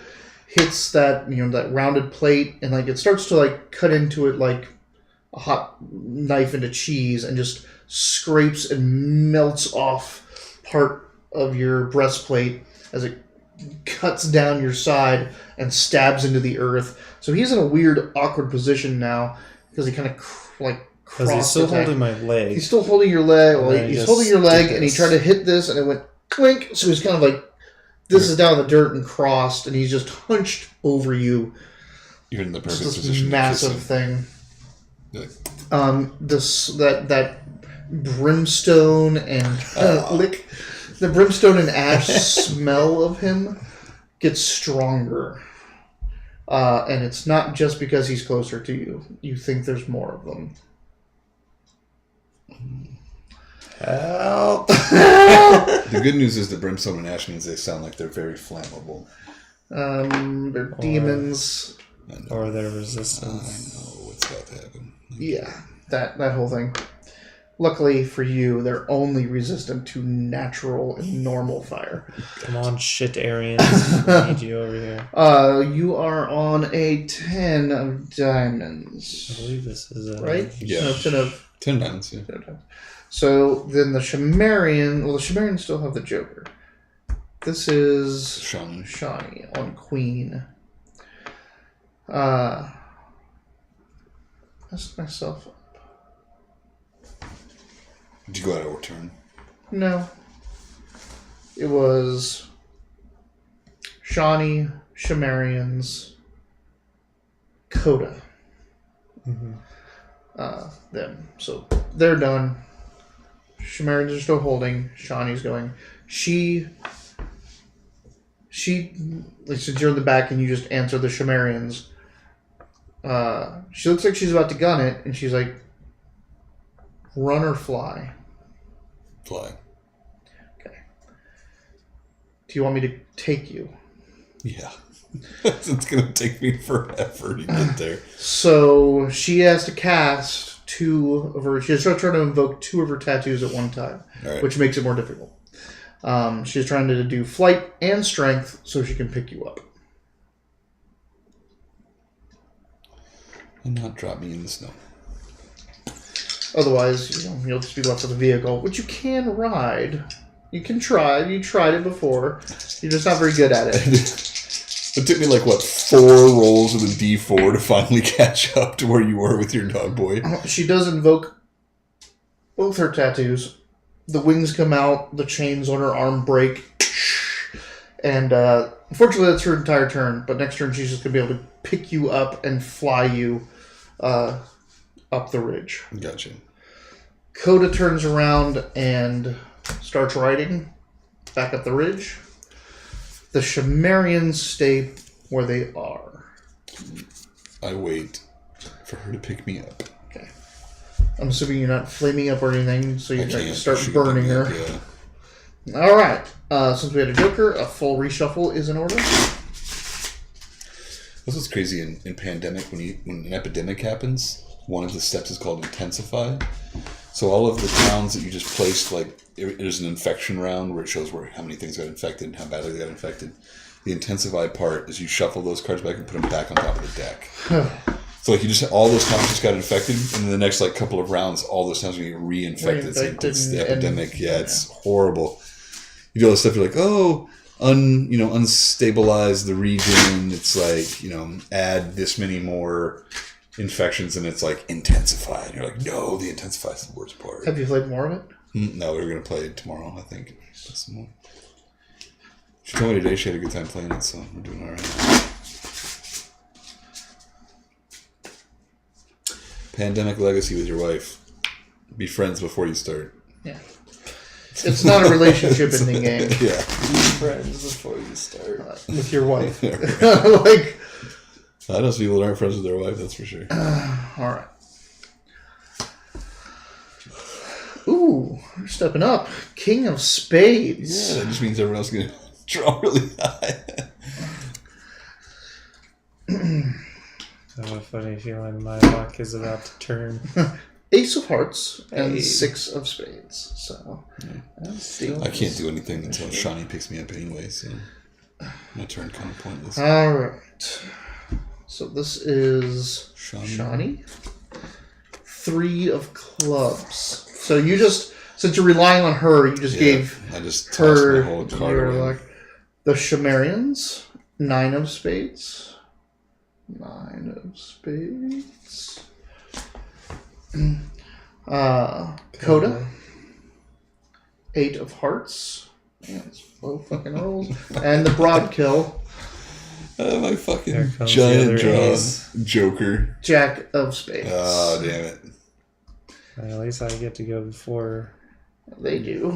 Hits that that rounded plate, and like it starts to like cut into it like a hot knife into cheese, and just scrapes and melts off part of your breastplate as it cuts down your side and stabs into the earth. So he's in a weird, awkward position now because he kind of Because he's still holding my leg. He's still holding your leg. Well, And he's just holding your leg, did and he this. tried to hit this, and it went clink. So he's kind of like, this is down in the dirt and crossed, and he's just hunched over you. You're in the It's perfect this position. massive to thing. kiss him. That brimstone and the brimstone and ash smell of him gets stronger. And it's not just because he's closer to you. You think there's more of them. Help! The good news is that brimstone and ash means they sound like they're very flammable. They're demons. I know. Or their I resistance. know what's about to happen. Yeah, that whole thing. Luckily for you, they're only resistant to natural and normal fire. Come on, shit, Aryans. I need you over here. You are on a 10 of I diamonds. believe this is a... Right? Yeah. No, 10 of... 10 diamonds, yeah. 10 of diamonds. So then the Shamarian... Well, the Shamarians still have the Joker. This is... Shani. Shani on Queen. Messed myself up. Did you go out of turn? No. It was Shani, Shamarians, Coda. Them. So they're done. Shamarians are still holding. Shani's going. She like, since you're in the back and you just answer the Shamarians, she looks like she's about to gun it, and she's like, run or fly. Fly. Okay. Do you want me to take you? Yeah. It's going to take me forever to get there. So she has to cast 2 of her... She's trying to invoke 2 of her tattoos at one time, All right. which makes it more difficult. She's trying to do flight and strength so she can pick you up. And not drop me in the snow. Otherwise, you'll just be left with a vehicle, which you can ride. You can try. You tried it before. You're just not very good at it. It took me 4 rolls with a D4 to finally catch up to where you were with your dog boy. She does invoke both her tattoos. The wings come out, the chains on her arm break, and unfortunately that's her entire turn, but next turn she's just going to be able to pick you up and fly you up the ridge. Gotcha. Coda turns around and starts riding back up the ridge. The Shamarians stay where they are. I wait for her to pick me up. Okay. I'm assuming you're not flaming up or anything, so you're going to start She burning can her. pick me up, yeah. All right. Since we had a Joker, a full reshuffle is in order. This is crazy in pandemic when an epidemic happens. One of the steps is called intensify. So all of the towns that you just placed, there's an infection round where it shows how many things got infected and how badly they got infected. The intensify part is you shuffle those cards back and put them back on top of the deck. So you just all those towns just got infected, and then the next couple of rounds, all those towns are going to get reinfected. So it's the epidemic. It's horrible. You do all this stuff. You're like, unstabilize the region. It's add this many more infections, and it's intensify. And you're like, no, the intensify is the worst part. Have you played more of it? No, we're going to play it tomorrow, I think. Some more. She told me today she had a good time playing it, so we're doing all right. Pandemic legacy with your wife. Be friends before you start. Yeah. It's not a relationship ending game. Yeah. Be friends before you start. With your wife. I know some people that aren't friends with their wife, that's for sure. All right. Ooh, we're stepping up. King of Spades. Yeah, that just means everyone else is going to draw really high. I have a funny feeling my luck is about to turn. Ace of Hearts and 6 of Spades. So, I can't do anything until Shani picks me up anyway, so my turn kind of pointless. All right. So this is Shani. 3 of clubs. So you just, since you're relying on her, you just gave I just tossed her my whole card your away. luck. The Shamarians, 9 of Spades. 9 of Spades. Coda, 8 of Hearts. Man, it's 4 fucking rolls. And the Broadkill, My fucking Here comes giant the other draw. ace. Joker. Jack of Spades. Oh, damn it. At least I get to go before. They do.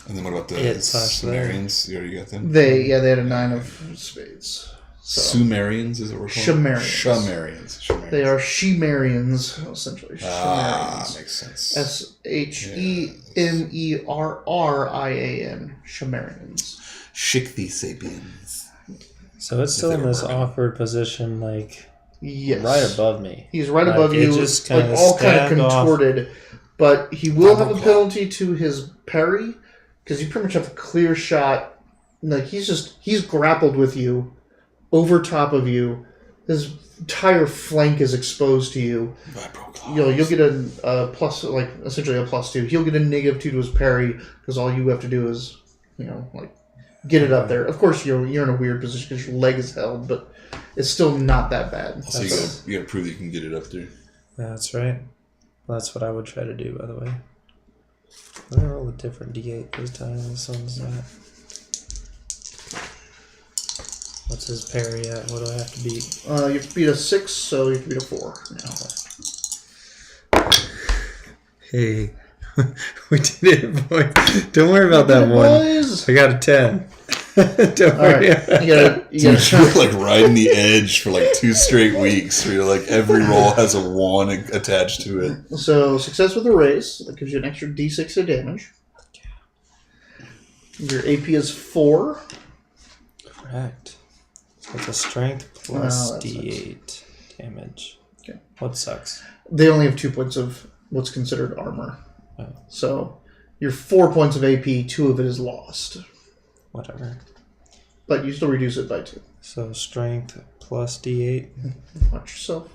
And then what about the It/there. Sumerians? You already got them? They had a 9 of Spades. So Sumerians is what we're calling them? Shamarians. Shamarians. They are Shemarians, essentially. Ah, Shamarians. makes sense. Shemerian. Shamarians. Shikthi Sapiens. So it's still in this awkward position, Yes. right above me. He's right Like, above it you, just kinda all kind of stabbed off. contorted. But he will have a Double penalty to his parry, because you pretty much have a clear shot. He's grappled with you, over top of you. His entire flank is exposed to you. You'll get a plus, essentially a +2. He'll get a -2 to his parry, because all you have to do is, get it up there. Of course, you're in a weird position because your leg is held, but it's still not that bad. So you gotta prove that you can get it up there. That's right. That's what I would try to do, by the way. I'm going to roll a different D8 this time. This one's not. What's his parry at? What do I have to beat? You have to beat a 6, so you have to beat a 4 now. Hey, we did it, boy. Don't worry about that one. Boys. I got a 10. Don't All worry. right, you gotta Dude, you're riding the edge for 2 straight weeks where you're every roll has a 1 attached to it. So, success with a raise. That gives you an extra d6 of damage. Your AP is 4. Correct. With a strength plus Wow, that D8 damage. Okay. What sucks? They only have 2 points of what's considered armor. Oh. So, your 4 points of AP, 2 of it is lost. Whatever. But you still reduce it by 2. So strength plus D8. Watch yourself.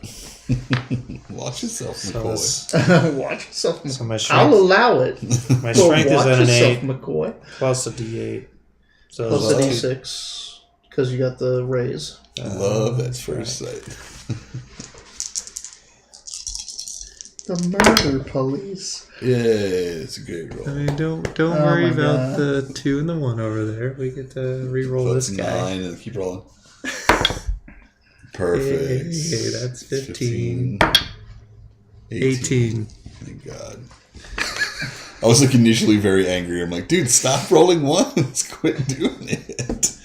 Watch yourself, So McCoy. Watch yourself. So my I'll strength, allow it. my But strength is watch at an yourself, 8 McCoy. plus a D8. So Plus a it's D6 because you got the raise. Love at first sight. The murder police. Yeah, it's a great roll. I mean, don't Oh worry my about God. the 2 and the 1 over there. We get to re-roll So this it's guy. 9 and keep rolling. Perfect. Hey, that's 15. 18. Thank God. I was like initially very angry. I'm like, dude, stop rolling ones. Quit doing it.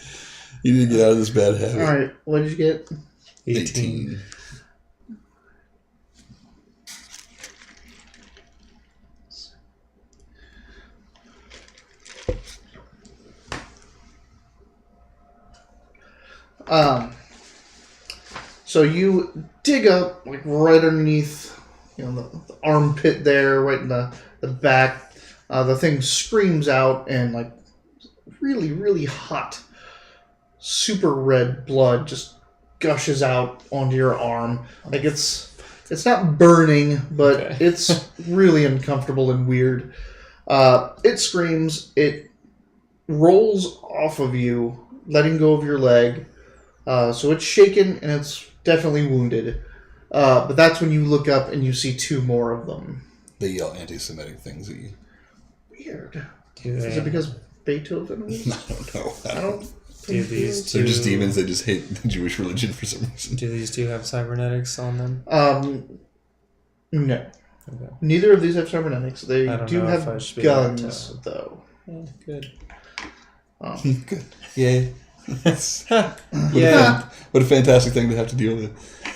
You need to get out of this bad habit. All right, what did you get? 18. So you dig up like right underneath, the armpit there, right in the back. The thing screams out and like really, really hot, super red blood just gushes out onto your arm. Like it's not burning, but Okay. it's really uncomfortable and weird. It screams. It rolls off of you, letting go of your leg. So it's shaken and it's definitely wounded. But that's when you look up and you see 2 more of them. They yell anti-Semitic things at you. Weird. Do Is it because Beethoven was? I don't know. I don't do think these They're two, just demons. They just hate the Jewish religion for some reason. do these two have cybernetics on them? No. Okay. Neither of these have cybernetics. They I don't do know if I have should be able to guns, tell. though. Yeah, good. Good. Yay. Yeah. What a fantastic thing to have to deal with.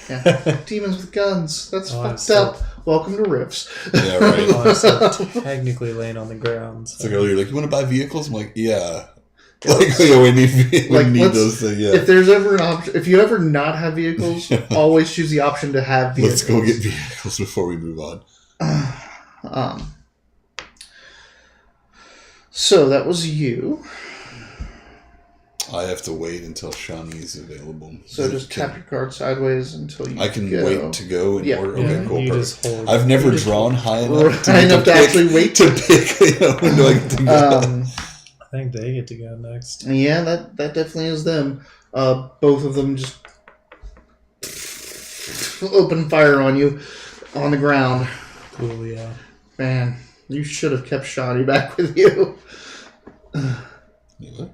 Yeah. Demons with guns. That's Oh, I'm fucked so- up. Welcome to Riffs. Yeah, right. Well, I'm still technically laying on the ground. It's So. like earlier, like, you want to buy vehicles? I'm like, yeah. Like, yeah, we need let's- those things. Yeah. If there's ever an option, if you ever not have vehicles, always choose the option to have vehicles. Let's go get vehicles before we move on. So that was you. I have to wait until Shani's available. So just tap your card sideways until you I can go. wait to go in Yeah. order. Yeah, Okay, cool. you Perfect. just hold. I've never just drawn high enough high enough to actually wait to pick. When do I get to go? I think they get to go next. Yeah, that definitely is them. Both of them just open fire on you on the ground. Cool, yeah. Man, you should have kept Shani back with you. Yeah.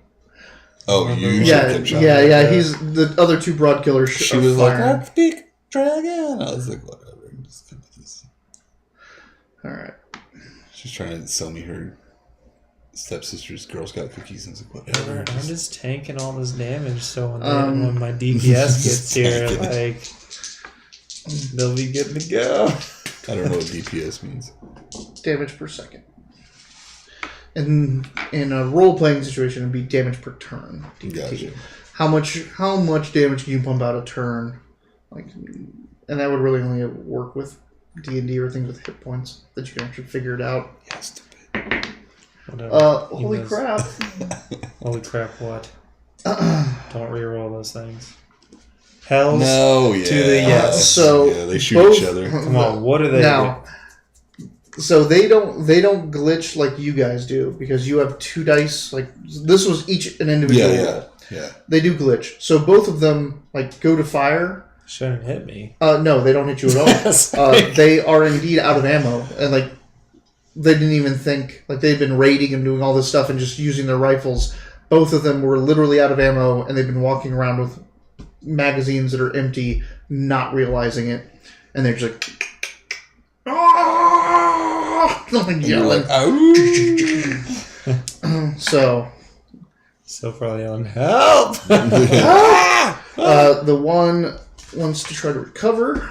Oh, you Yeah, kept Shani. yeah. He's the other 2 broad killers. She are was like, firing. "I'll speak dragon." I was like, "Whatever." Just keep this. All right. She's trying to sell me her stepsister's Girl Scout cookies, and I was like, "Whatever." I'm just tanking all this damage, so Um, when my DPS gets just here, tanking it. like, they'll be good to go. I don't know what DPS means. Damage per second. In a role-playing situation, it'd be damage per turn. DPT. Gotcha. How much damage can you pump out a turn? Like, and that would really only work with D&D or things with hit points that you can actually figure it out. Yeah, stupid. Whatever. Holy knows. crap! Holy crap, what? Don't reroll those things. Hells No, yeah. to the yes. So yeah, they shoot both- each other. Come on, what are they? Now, so they don't glitch like you guys do because you have 2 dice. Like this was each an individual roll. Yeah. They do glitch. So both of them like go to fire. Shouldn't hit me. No, they don't hit you at all. They are indeed out of ammo, and like they didn't even think like they've been raiding and doing all this stuff and just using their rifles. Both of them were literally out of ammo, and they've been walking around with magazines that are empty, not realizing it, and they're just like, "Ah!" like And you're yelling. like, "Ow!" So probably yelling, help! The one wants to try to recover.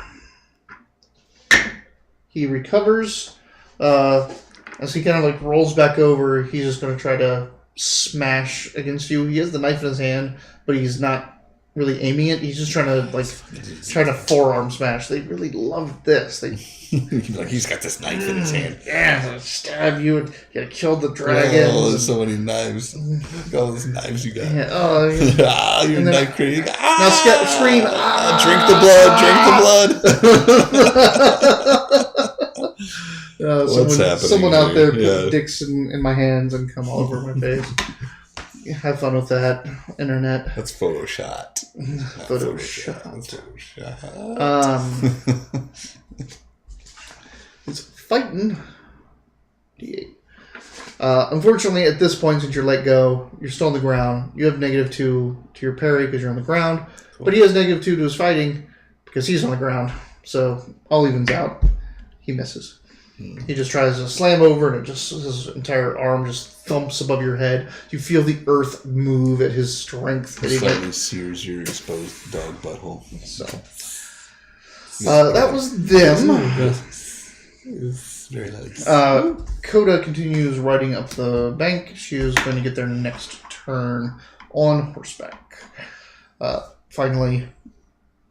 He recovers. As he kind of like rolls back over, he's just going to try to smash against you. He has the knife in his hand, but he's not really aiming it. He's just trying to forearm smash. They really love this. They like he's got this knife in his hand. yeah, stab you and you gotta kill the dragons. Oh, there's so many knives. Look at all those knives you got. Yeah, oh, yeah. You're And then- knife crazy. Now scream! Drink the blood. What's happening Someone out there here? put dicks in my hands and come all over my face. Have fun with that, internet. That's Photoshop. Photoshop. That's Photoshop. He's fighting. D8. Unfortunately, at this point, since you're let go, you're still on the ground. You have -2 to your parry because you're on the ground, but he has -2 to his fighting because he's on the ground. So all evens out. He misses. He just tries to slam over, and his entire arm just thumps above your head. You feel the earth move at his strength. Slightly sears your exposed dog butthole. So that was them. Very nice. Coda continues riding up the bank. She is going to get their next turn on horseback. Finally,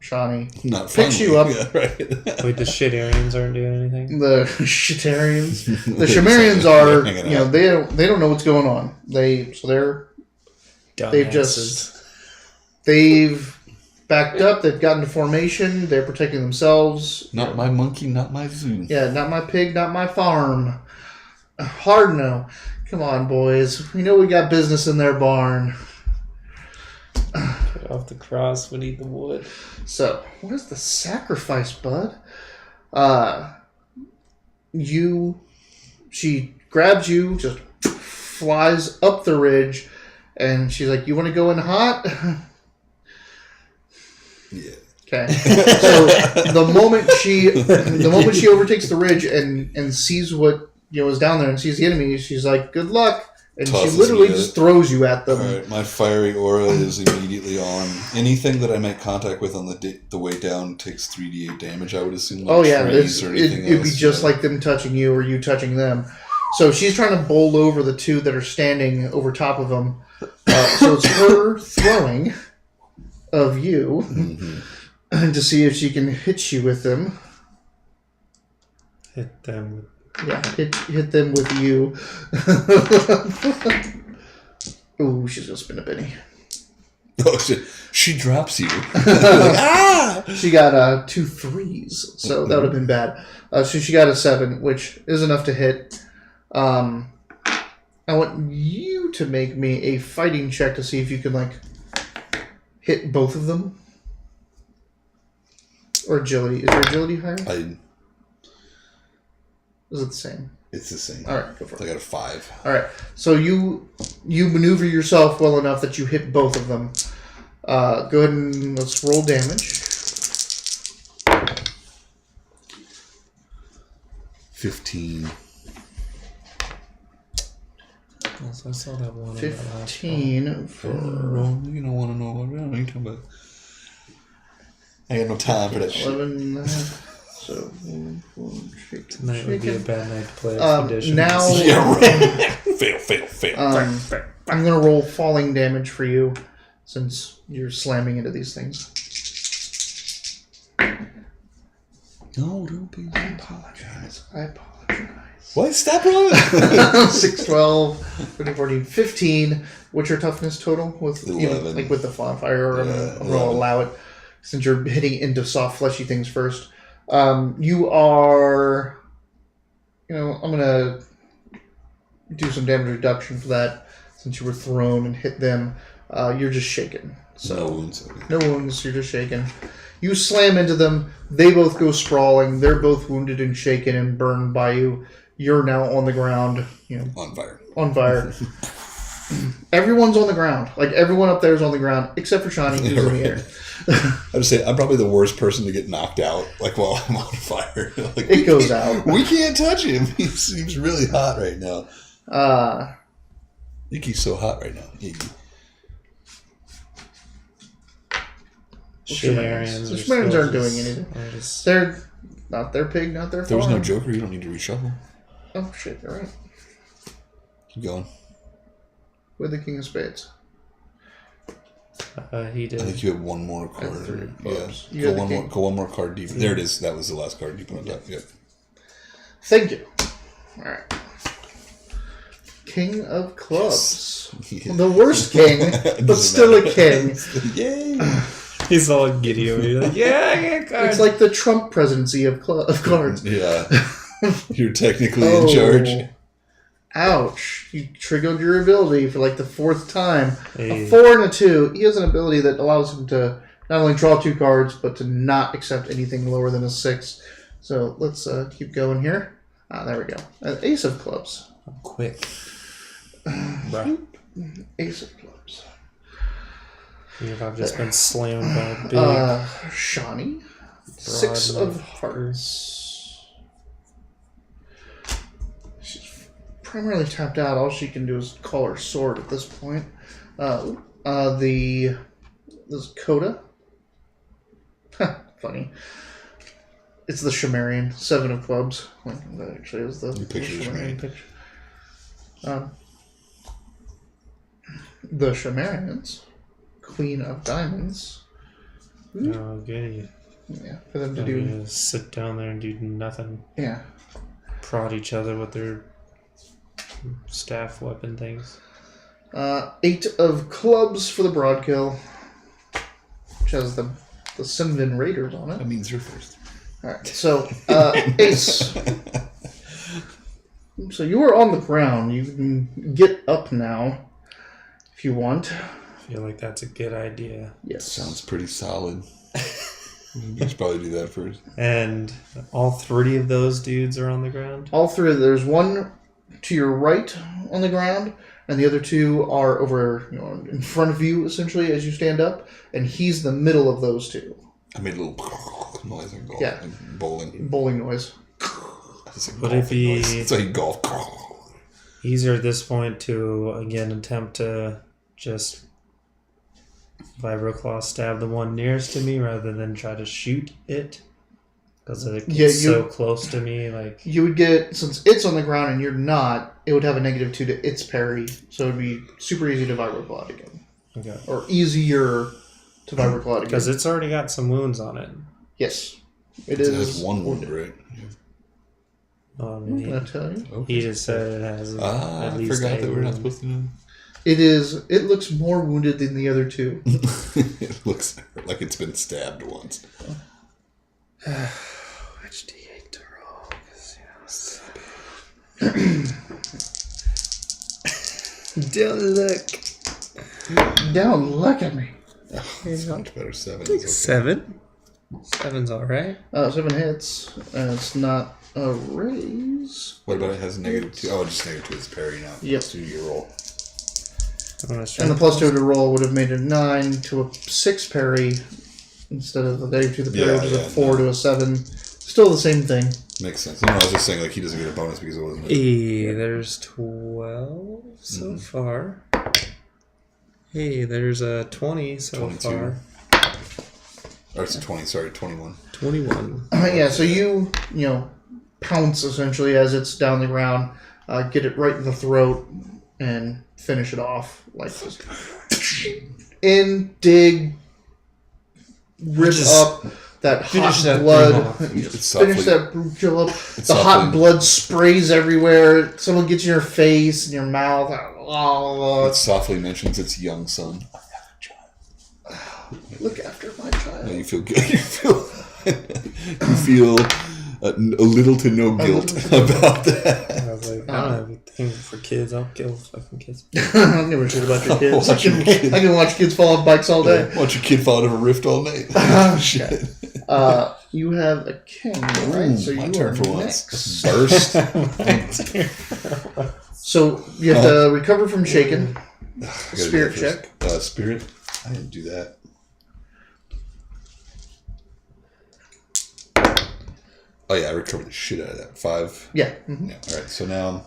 Shani Not picks funny. you up. Yeah, right. Wait, the Shitarians aren't doing anything? The Shitarians. The Shamarians are, Hanging you know, out. they don't know what's going on. They've Dumbasses. backed up. They've gotten to formation. They're protecting themselves. Not my monkey, not my zoo. Yeah, not my pig, not my farm. Hard no. Come on, boys. We know we got business in their barn. Get off the cross, we need the wood. So, what is the sacrifice, bud? She grabs you, just flies up the ridge, and she's like, "You want to go in hot?" Yeah. Okay. So the moment she overtakes the ridge and sees what is down there and sees the enemy, she's like, "Good luck." And Tosses she literally me just throws you at them. Alright, my fiery aura is immediately on. Anything that I make contact with on the way down takes 3d8 damage, I would assume. Like Oh yeah, trees or anything it'd be else. just like them touching you or you touching them. So she's trying to bowl over the two that are standing over top of them. So it's her throwing of you to see if she can hit you with them. Hit them. Yeah, hit them with you. Ooh, she's gonna spin a penny. Oh shit! She drops you. She got 2 3s, so that would have been bad. So she got a 7, which is enough to hit. I want you to make me a fighting check to see if you can hit both of them. Or agility. Is your agility higher? Is it the same? It's the same. All right, go for it. I got a 5. All right, so you maneuver yourself well enough that you hit both of them. Go ahead and let's roll damage. 15. Also, I saw that one. 15 for... You don't want to know what I'm talking about. I got no time for that shit. 11. So, Tonight would be a bad night to play Expedition. now Yeah, right. Fail. I'm going to roll falling damage for you since you're slamming into these things. No, don't be. I apologize. What? Stop rolling. 6, 12, 13, 14, 15. What's your toughness total? With 11. With the fire, I'm going to allow it since you're hitting into soft, fleshy things first. You are... I'm going to do some damage reduction for that since you were thrown and hit them. You're just shaken. So No wounds. Okay. no wounds, you're just shaken. You slam into them. They both go sprawling. They're both wounded and shaken and burned by you. You're now on the ground, On fire. on fire. Everyone's on the ground. Everyone up there is on the ground, except for Shani, who's in the air. I would say I'm probably the worst person to get knocked out, while I'm on fire. It goes out. We can't touch him. He seems really hot right now. Iggy's so hot right now. Iggy. Shitarians. The Shamarians aren't doing anything. They're not their pig, not their farm. There was no Joker. You don't need to reshuffle. Oh, shit, you're right. Keep going. With the King of Spades. He I did. think you have one more At card. 3 Yeah. clubs. You Go had the one more. king. Go one more card deeper. There it is. That was the last card deep on top. Yep. Thank you. All right. King of clubs. Yeah. The worst king, but Doesn't still a matter. king. Yay! He's all giddy over here. Like, yeah, I got cards. It's like the Trump presidency of cards. Yeah. You're technically in charge. Ouch. You triggered your ability for like the 4th time. Hey. A 4 and a 2. He has an ability that allows him to not only draw 2 cards, but to not accept anything lower than a 6. So let's keep going here. There we go. Ace of clubs. Quick. Bruh. Ace of clubs. I've just been slammed by a big Shani. 6 of hearts. She's primarily tapped out. All she can do is call her sword at this point. This is Coda. Funny. It's the Shamarian. 7 of clubs. That actually is the picture the Shamarian. picture. The Shamarians. Queen of diamonds. Oh, goody. Yeah, for them to They're do. gonna sit down there and do nothing. Yeah. Prod each other with their staff weapon things. 8 of clubs for the broadkill, which has the Sinvin Raiders on it. That means you're first. Alright, so Ace. So you are on the ground. You can get up now if you want. I feel like that's a good idea. Yes. Sounds pretty solid. You should probably do that first. And all 3 of those dudes are on the ground? All 3. There's one to your right on the ground, and the other 2 are over, in front of you, essentially, as you stand up, and he's the middle of those 2. I made a little noise like golf. Yeah. Like bowling. Bowling noise. That's like What if he- noise. It's like golf. Easier at this point to, again, attempt to just Vibroclaw stab the one nearest to me rather than try to shoot it. Because it gets so close to me. Like You would get, since it's on the ground and you're not, it would have a -2 to its parry, so it would be super easy to Vibroclaw again. okay. Or easier to Vibroclaw again. Because it's already got some wounds on it. Yes. It It is. has one wound, right? I mean, Did I tell you? he just said it has I at least forgot a that we're not wound. supposed to know. It is. It looks more wounded than the other 2. It looks like it's been stabbed once. Which D8 to roll? 'Cause, don't look. Down, look at me. It's much better. 7 is okay. 7? 7's alright. 7 hits. It's not a raise. What about it has -2? Oh, just -2 is parry now. Yep. So you roll. And the +2 to roll would have made a 9 to a 6 parry instead of the -2 to the parry, Yeah, which is a yeah, 4 to a 7. Still the same thing. Makes sense. No, I was just saying, like, he doesn't get a bonus because it wasn't. Hey, there's 12 so far. Hey, there's a 20 so 22. far. Or it's a 20, sorry, 21. 21. Yeah, so you pounce essentially as it's down the ground, get it right in the throat, and finish it off. Like just dig, rip Just up that hot finish that blood. thing off. You It's just softly- finish that brutal up. The softly- hot blood sprays everywhere. Someone gets in your face and your mouth. It softly mentions its young son. Look after my child. No, you feel good. You feel a little to no guilt about that. I was like, I don't have a thing for kids. I'll kill fucking kids. I don't give a shit about your kids. Watch your kids. I can watch kids fall off bikes all day. Watch your kid fall out of a rift all night. Shit. You have a king, right? Ooh, So my you turn are for next. once. Burst. So you have to recover from shaken. I gotta Spirit do that first. Spirit? I didn't do that. Oh yeah, I recovered the shit out of that. 5. Yeah. Mhm. Yeah. Alright, so now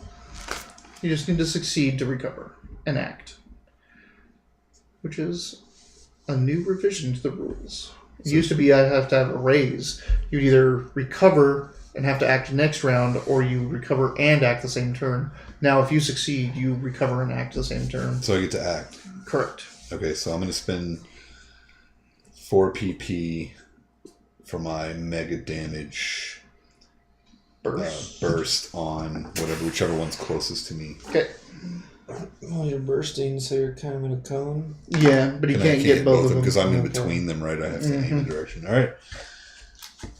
You just need to succeed to recover and act, which is a new revision to the rules. It used to be I have to have a raise. You'd either recover and have to act next round, or you recover and act the same turn. Now, if you succeed, you recover and act the same turn. so I get to act. Correct. Okay, so I'm going to spend 4 PP for my mega damage burst on whichever one's closest to me. Okay. Oh, you're bursting, so you're kind of in a cone. Yeah, but he can't get both of them because I'm in between them, right? I have to aim the direction. All right.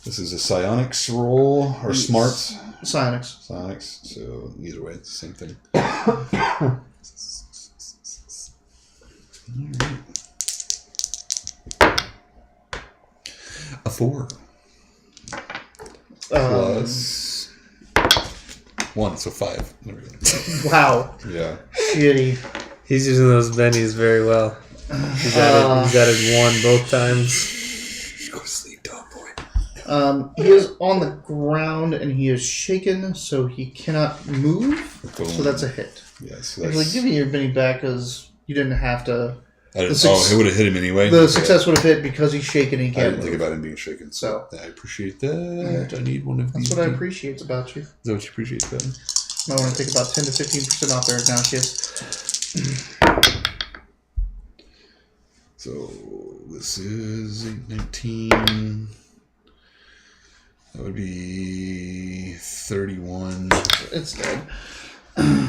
This is a psionics roll or smarts. Psionics. Psionics. So either way, it's the same thing. A 4 plus 1, so 5. There we go. Wow. Yeah. Shitty. He's using those bennies very well. He's got it 1 both times. Go to sleep, dog boy. He is on the ground and he is shaken, so he cannot move. Boom. So that's a hit. Yeah, so Actually, give me your Benny back because you didn't have to. it would have hit him anyway. The success would have hit because he's shaken and he I can't didn't think move. about him being shaken, so So. I appreciate that. I need one of these. That's what I appreciate about you. Is that what you appreciate about me? I want to take about 10 to 15% off there, Ignatius. So this is 819. That would be 31 It's dead.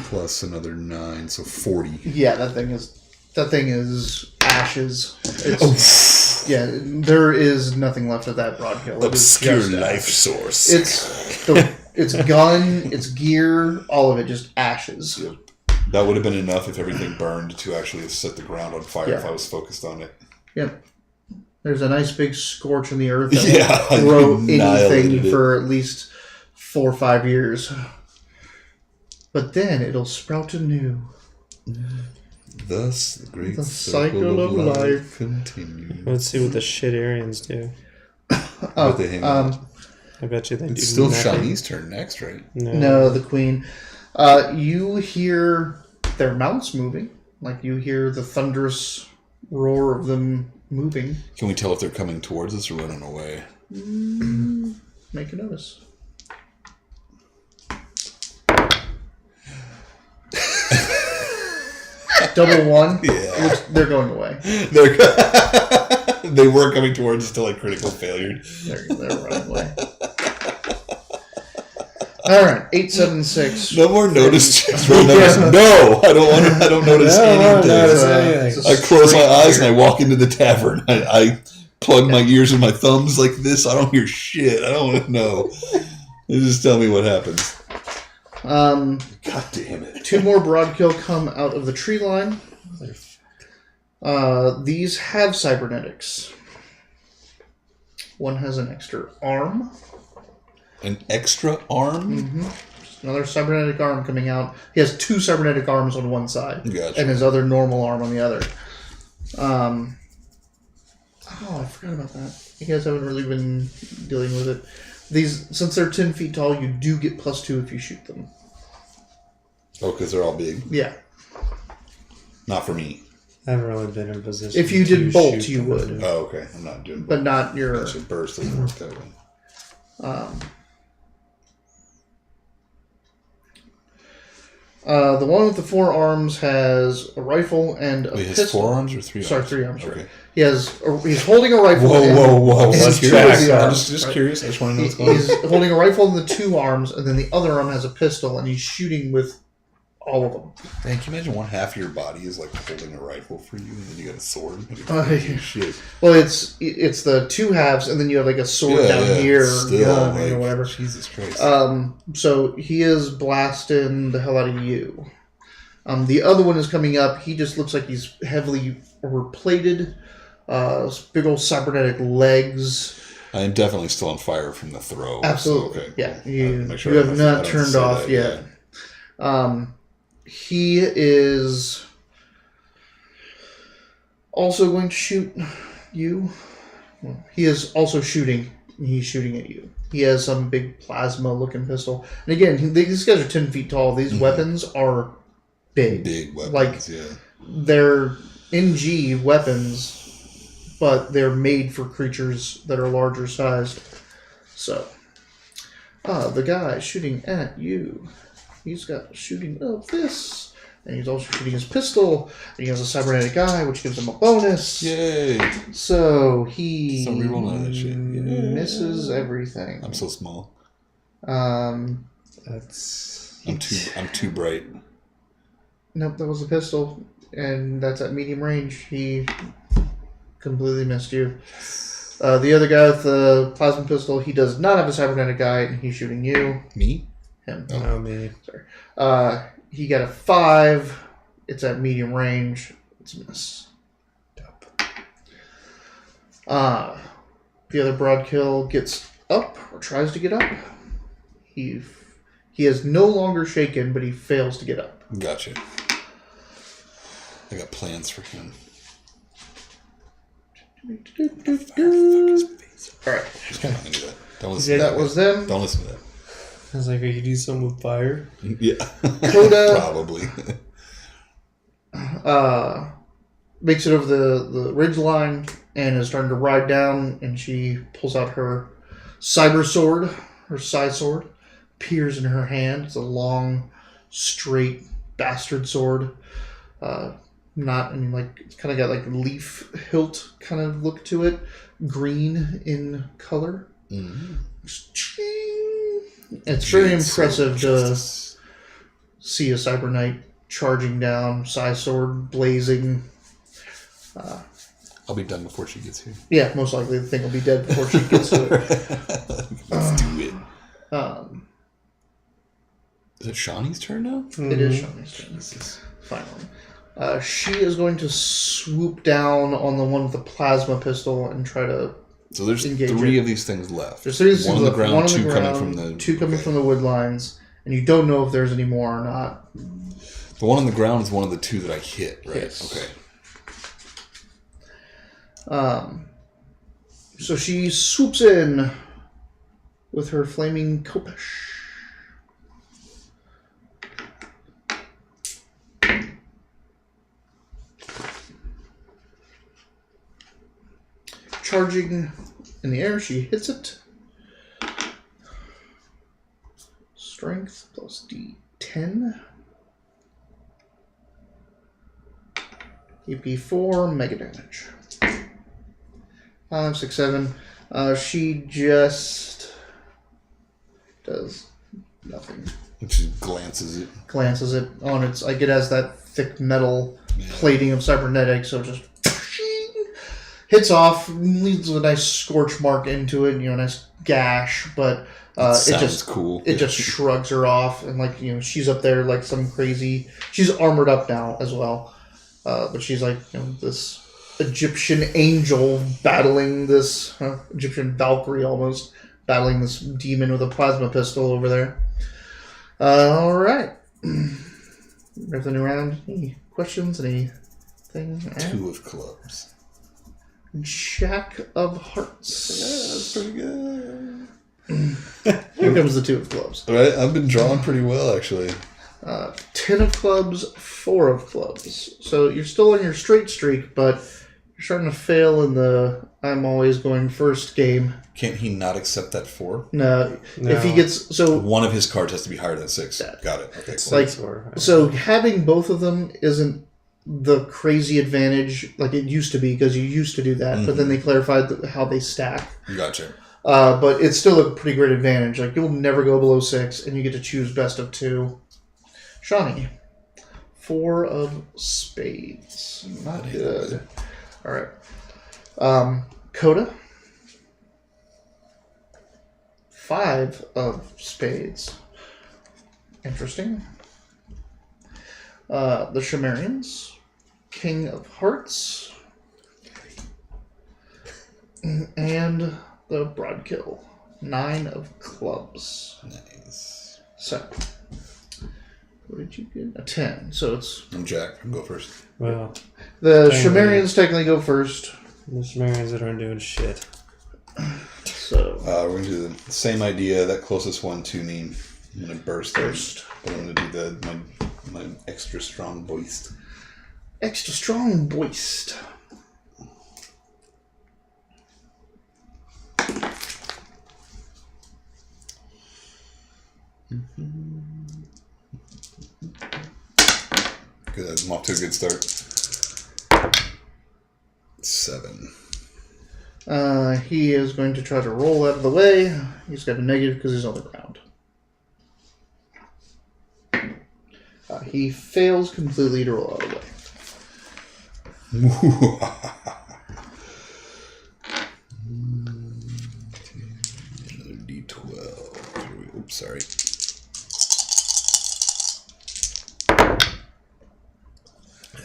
plus another 9, so 40. Yeah, that thing is ashes. It's, yeah, there is nothing left of that broad kill. It is Obscure just life ashes. source. It's gun, it's gear, all of it just ashes. Yep. That would have been enough if everything burned to actually have set the ground on fire if I was focused on it. Yep. There's a nice big scorch in the earth that Yeah, will grow annihilated anything it. for at least 4 or 5 years. But then it'll sprout anew. Thus, the great The cycle of life continues. Let's see what the shit Aryans do. But they hang out. I bet you they do. It's still nothing. Shani's turn next, right? No, the queen. You hear their mounts moving. Like you hear the thunderous roar of them moving. Can we tell if they're coming towards us or running away? Make a notice. Double 1. Yeah. They're going away. They were coming towards us till like critical failure. They're running away. All right, 876. No more notice checks. No, I don't want to. I don't notice anything. I close my eyes and I walk into the tavern. I plug my ears with my thumbs like this. I don't hear shit. I don't want to know. You just tell me what happens. God damn it. 2 more broad kill come out of the tree line. These have cybernetics. One has an extra arm. An extra arm? Mm-hmm. Just another cybernetic arm coming out. He has 2 cybernetic arms on one side. Gotcha. And his other normal arm on the other. I forgot about that. You guys haven't really been dealing with it. These, since they're 10 feet tall, you do get +2 if you shoot them. Oh, because they're all big? Yeah. Not for me. I haven't really been in position. If you to did bolt, shoot you them. would. Oh, okay. I'm not doing But not your... That should burst doesn't work that way. The one with the 4 arms has a rifle and a Wait, he has pistol. 4 arms or 3 arms? Sorry, 3 arms. Okay. Right. He's holding a rifle. Whoa. and Just two curious. of the I'm arms, just right? curious. I just want to know what's going on. He's holding a rifle in the 2 arms, and then the other arm has a pistol, and he's shooting with all of them. Man, can you imagine one half of your body is like holding a rifle for you, and then you got a sword? Yeah. Shit. Well, it's the 2 halves, and then you have like a sword down here, Still, gun, like, or whatever. Jesus Christ. So he is blasting the hell out of you. The other one is coming up. He just looks like he's heavily overplated. Big old cybernetic legs. I am definitely still on fire from the throw. Absolutely. So, okay, Yeah. cool. You Make sure have I not don't turned say off that, yet. yeah. He is also going to shoot you. Well, he is also shooting. He's shooting at you. He has some big plasma-looking pistol. And again, these guys are 10 feet tall. These weapons are big. Big weapons, Like, yeah. they're NG weapons, but they're made for creatures that are larger sized. So, the guy shooting at you, he's got shooting of this, And he's also shooting his pistol. And he has a cybernetic eye, which gives him a bonus. Yay! So he So reroll none of that shit. misses everything. I'm so small. That's I'm too bright. Nope, that was a pistol, and that's at medium range. He completely missed you. The other guy with the plasma pistol, he does not have a cybernetic eye, and he's shooting you. Me? Him. no me. Sorry. He got a 5. It's at medium range. It's a miss. Dope. The other broad kill gets up, or tries to get up. He is no longer shaken, but he fails to get up. Gotcha. I got plans for him. Alright. Just kind of into that. Don't listen Yeah, to That was them. Don't listen to that. I was like, I could do something with fire. Yeah. Coda. Probably. Makes it over the ridge line and is starting to ride down, and she pulls out her cyber sword, her psi sword, appears in her hand. It's a long, straight bastard sword. It's kind of got like a leaf hilt kind of look to it, green in color. Mm-hmm. It's very impressive to see a cyber knight charging down, psi sword blazing. I'll be done before she gets here. Yeah, most likely the thing will be dead before she gets to it. Let's do it. Is it Shani's turn now? It is Shani's turn. Finally. She is going to swoop down on the one with the plasma pistol and try to So there's engage 3 it. of these things left. There's 3 one on the ground, one on 2 the coming ground, from the... 2 coming from the wood lines, and you don't know if there's any more or not. The one on the ground is one of the 2 that I hit, right? Yes. Okay. So she swoops in with her flaming kopesh. Charging in the air, she hits it. Strength plus D10. AP4, mega damage. 5, 6, 7. She just does nothing. And she glances it. Glances it on its, like it has that thick metal plating of cybernetic, so just hits off, leaves a nice scorch mark into it, a nice gash, but it just cool. It just shrugs her off, and she's up there like some crazy. She's armored up now as well, but she's like this Egyptian angel battling this Egyptian Valkyrie almost battling this demon with a plasma pistol over there. All right, everything around. Any questions? Anything? 2 of clubs. Jack of Hearts. Yeah, that's pretty good. Here comes the 2 of clubs. All right, I've been drawing pretty well, actually. 10 of clubs, 4 of clubs. So you're still on your straight streak, but you're starting to fail in the I'm always going first game. Can't he not accept that 4? No. If he gets... So one of his cards has to be higher than 6. Got it. Okay, cool. So having both of them isn't the crazy advantage like it used to be, because you used to do that, but then they clarified how they stack. Gotcha. But it's still a pretty great advantage. Like, you'll never go below 6, and you get to choose best of 2. Shani. 4 of spades. Not good. All right. Coda. 5 of spades. Interesting. The Shamarians. King of Hearts. And the Broadkill. 9 of clubs. Nice. So, what did you get? A 10. So it's... I'm Jack. I'll go first. Well, The Shamarians technically go first. the Sumerians that aren't doing shit. So, We're going to do the same idea. That closest one to me. I'm going to burst Burst. But I'm going to do my extra strong boist. extra strong boist. good. I'm off to a good start. 7. He is going to try to roll out of the way. He's got a negative because he's on the ground. He fails completely to roll out of the way. Another D12. Oops, sorry.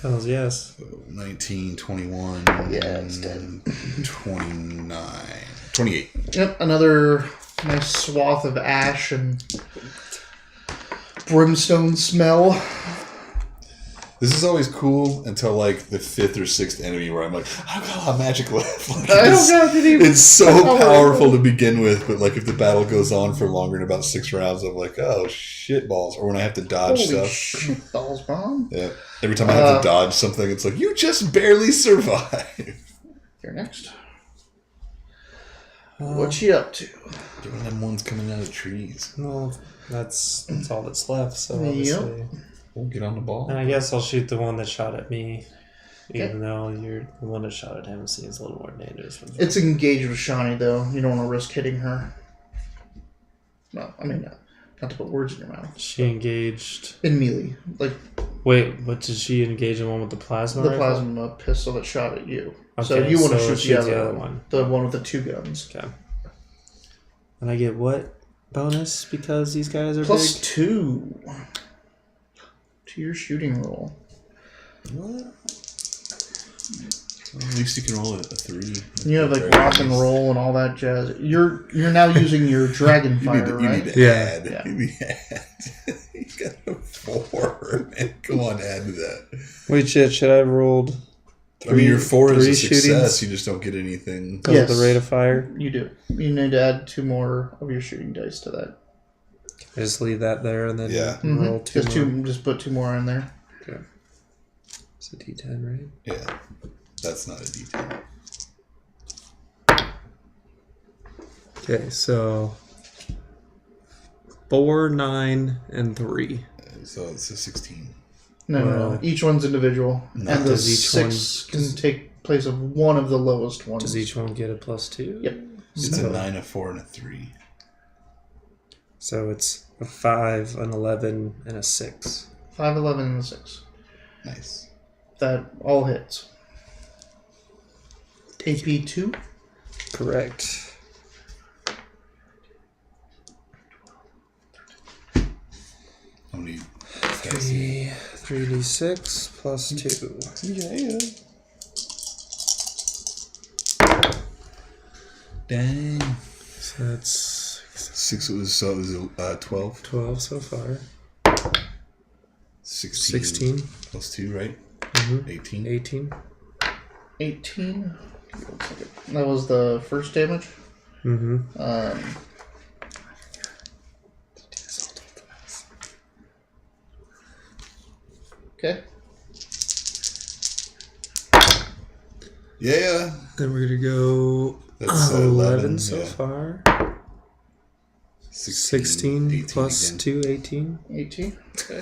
Hells yes. So 19, 21. Yeah, it's dead. 29. 28. Yep, another nice swath of ash and brimstone smell. This is always cool until like the 5th or 6th enemy where I'm like, I don't got a lot of magic left. Like, it's so powerful to begin with, but like if the battle goes on for longer than about 6 rounds, I'm like, oh shit balls. Or when I have to dodge Holy stuff. shit balls, mom. Yeah. Every time I have to dodge something, it's like, you just barely survive. You're next. What's she up to? Doing them ones coming out of trees. Well, that's all that's left. So Yep. obviously, We'll get on the ball. and I guess I'll shoot the one that shot at me, even though the one that shot at him seems a little more dangerous. It's engaged with Shani, though. You don't want to risk hitting her. No, I mean, not to put words in your mouth. She engaged. In melee. Like, Wait, but did she engage the one with the plasma? the rifle? plasma pistol that shot at you. So Okay, you want to so shoot the other one. The one with the 2 guns. Okay. And I get what bonus because these guys are Plus big? 2 to your shooting roll. What? Well, at least you can roll a 3. You have like rock and roll and all that jazz. You're now using your dragon fire, You right? need to Yeah. add. Yeah. You need to add. You got a 4. Man, come on, add to that. Wait, shit, should I have rolled I mean, your 4 is a 3 success. shootings? You just don't get anything. because Yes. of the rate of fire? You do. You need to add 2 more of your shooting dice to that. I just leave that there and then Yeah. roll 2 Just more. just put 2 more in there. Okay. It's a D10, right? Yeah. That's not a D10. Okay, so 4, 9, and 3. So it's a 16. No. Well, Each one's individual, No. and the Does each 6 can take place of one of the lowest ones. Does each one get a +2? Yep. It's So- a 9, a 4, and a 3. So it's a 5, an 11, and a 6. 5, 11, and 6. Nice. That all hits. AP 2. Correct. How many? 3d6 plus 2. Yeah. Dang. So that's 6 was 12. 12 so far. 16. 16. Plus 2, right? Mm-hmm. 18. 18. 18. That was the first damage. Mm-hmm. Okay. Yeah. Then we're going to go That's 11 11 so yeah. far. 16 16 plus again. 2, 18. 18. Okay.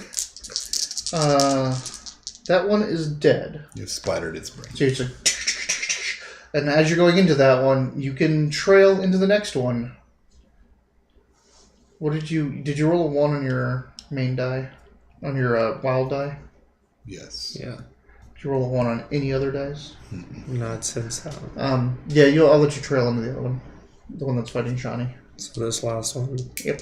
That one is dead. You've spidered its brain. So it's like, and as you're going into that one, you can trail into the next one. What did you roll a 1 on your main die? On your wild die? Yes. Yeah. Did you roll a 1 on any other dice? Not since that one. Yeah, I'll let you trail into the other one. The one that's fighting Shani. So this last one. Yep.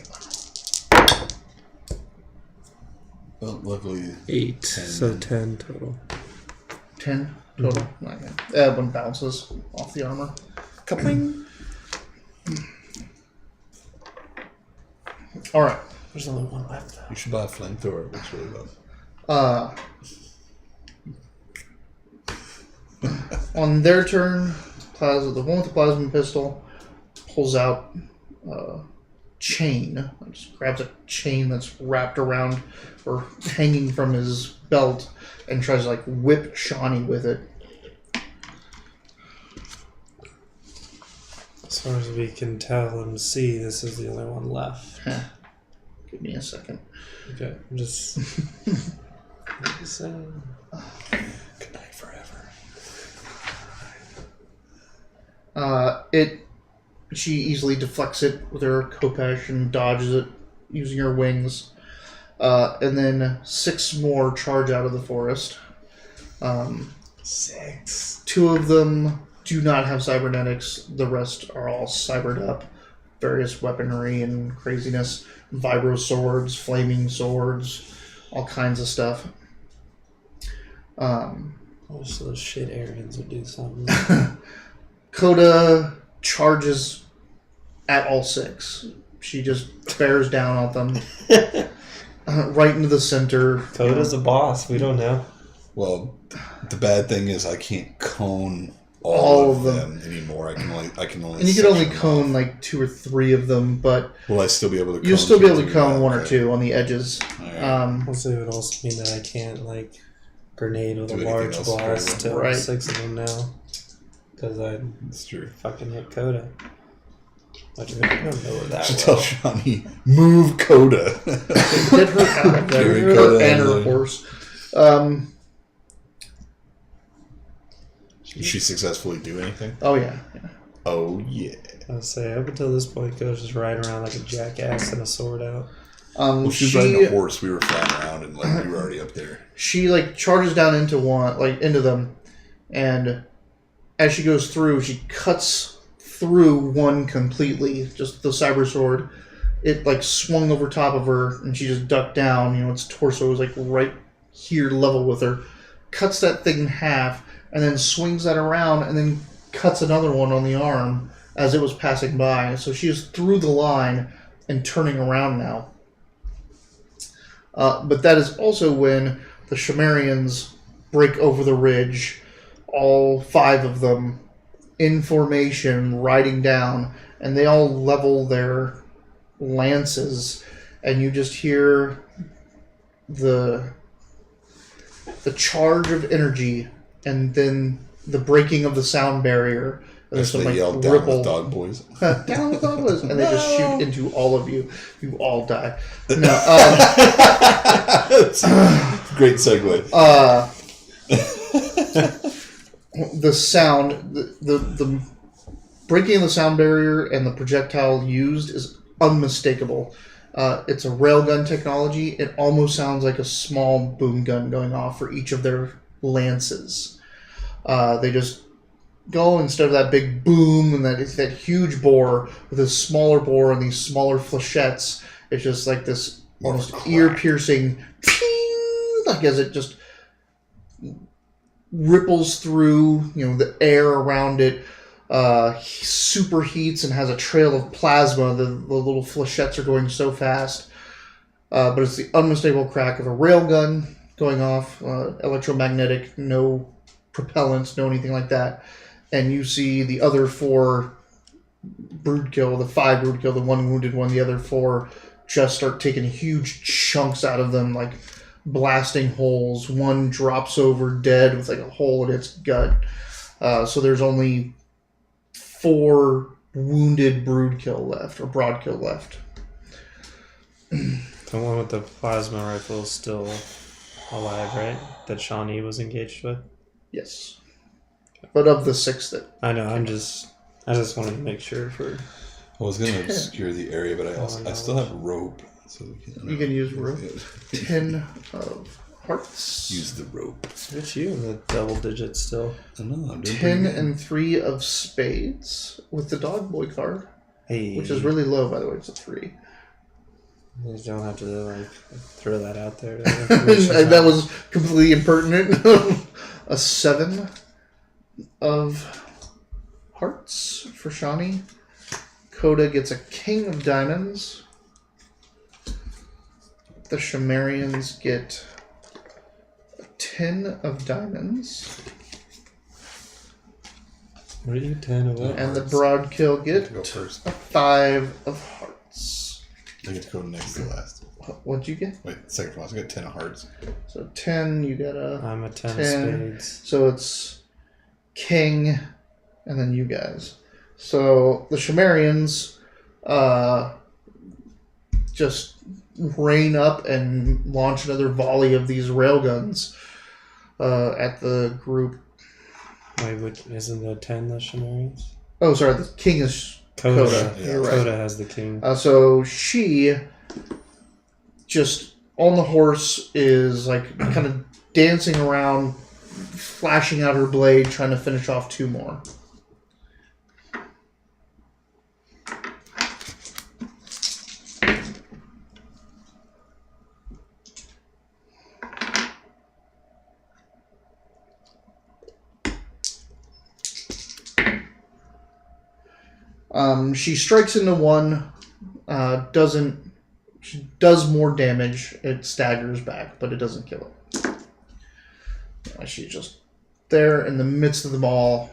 Well, luckily, 8. 10. So 10 total. 10 total. Okay. That one bounces off the armor. Kapling. Alright. There's only one left though. you should buy a flamethrower. It looks really well. On their turn, the one with the plasma pistol pulls out chain. Just grabs a chain that's wrapped around or hanging from his belt and tries to whip Shani with it. As far as we can tell and see, this is the only one left. Give me a second. Okay, I'm just Good night forever. She easily deflects it with her Kopesh and dodges it using her wings. And then 6 more charge out of the forest. 6. 2 of them do not have cybernetics. The rest are all cybered up. Various weaponry and craziness. Vibro swords, flaming swords, all kinds of stuff. Most of those shit Aryans would do something. Coda charges at all 6. She just bears down on them. Right into the center. Coda's a boss. We don't know. Well, the bad thing is I can't cone all of them anymore. I can only. And you can only section them cone off. like 2 or 3 of them, but Will I still be able to? you'll still be able to 2 cone yeah, 1 or okay. 2 on the edges. Alright. Also, it would also mean that I can't, like, grenade with Do a anything large else blast for to Right. 6 of them now. Because I That's true. fucking hit Coda. Which I don't know where that Should was. tell Shani, move Coda. Get her out of there. Carry Her Coda and out her of there. horse. Did she successfully do anything? Oh, yeah. Oh yeah. I would say, up until this point, Coda's just riding around like a jackass and a sword out. Well, she was riding a horse. We were flying around, and like we were already up there. She like charges down into into them, and as she goes through, she cuts through one completely, just the cyber sword. It like swung over top of her, and she just ducked down. You know, its torso was like right here, level with her. Cuts that thing in half, and then swings that around, and then cuts another one on the arm as it was passing by. So she is through the line and turning around now. But that is also when the Shamarians break over the ridge, all 5 of them in formation, riding down, and they all level their lances, and you just hear the charge of energy, and then the breaking of the sound barrier. There's They some like yelled down ripple. with dog boys. Down with dog boys, and they just shoot into all of you. You all die. No. Great segue. The sound, the breaking of the sound barrier and the projectile used is unmistakable. It's a railgun technology. It almost sounds like a small boom gun going off for each of their lances. They just go, instead of that big boom and that huge bore, with this smaller bore and these smaller flechettes, it's just like this almost ear-piercing ting, like as it just ripples through, you know, the air around it, superheats and has a trail of plasma. The little flechettes are going so fast. But it's the unmistakable crack of a railgun going off, electromagnetic, no propellants, no anything like that. And you see the other 4 broodkill, the 5 broodkill, the 1 wounded one, the other 4 just start taking huge chunks out of them, like blasting holes. One drops over dead with like a hole in its gut. So there's only 4 wounded broodkill left, or broadkill left. The one with the plasma rifle is still alive, right? That Shani was engaged with? Yes. But of the 6 that... I know, I just wanted to make sure for... I was going to obscure the area, but I still have rope. So You can use rope. 10 of hearts. Use the rope. It's you in the double digits still. I know, I'm doing 10 pretty good. and 3 of spades with the dog boy card, Hey. which is really low, by the way. It's a 3. You just don't have to, like, throw that out there. And that was completely impertinent. A 7 of hearts for Shani. Coda gets a king of diamonds. The Shamarians get a 10 of diamonds. What are you, 10 of what? And the broadkill I get get to go first. a 5 of hearts. I get to go next to last. What'd you get? Wait, second from last. I got 10 of hearts. So 10, you got a... I'm a 10 of 10. spades. So it's king, and then you guys. So the Shamarians just rain up and launch another volley of these railguns at the group. Wait, isn't the 10 the Shamarians? Oh, sorry, the king is Coda. Yeah. You're right. Coda has the king. So she just on the horse is like kind of dancing around, flashing out her blade, trying to finish off 2 more. She strikes into one, she does more damage. It staggers back, but it doesn't kill it. She's just there in the midst of them all,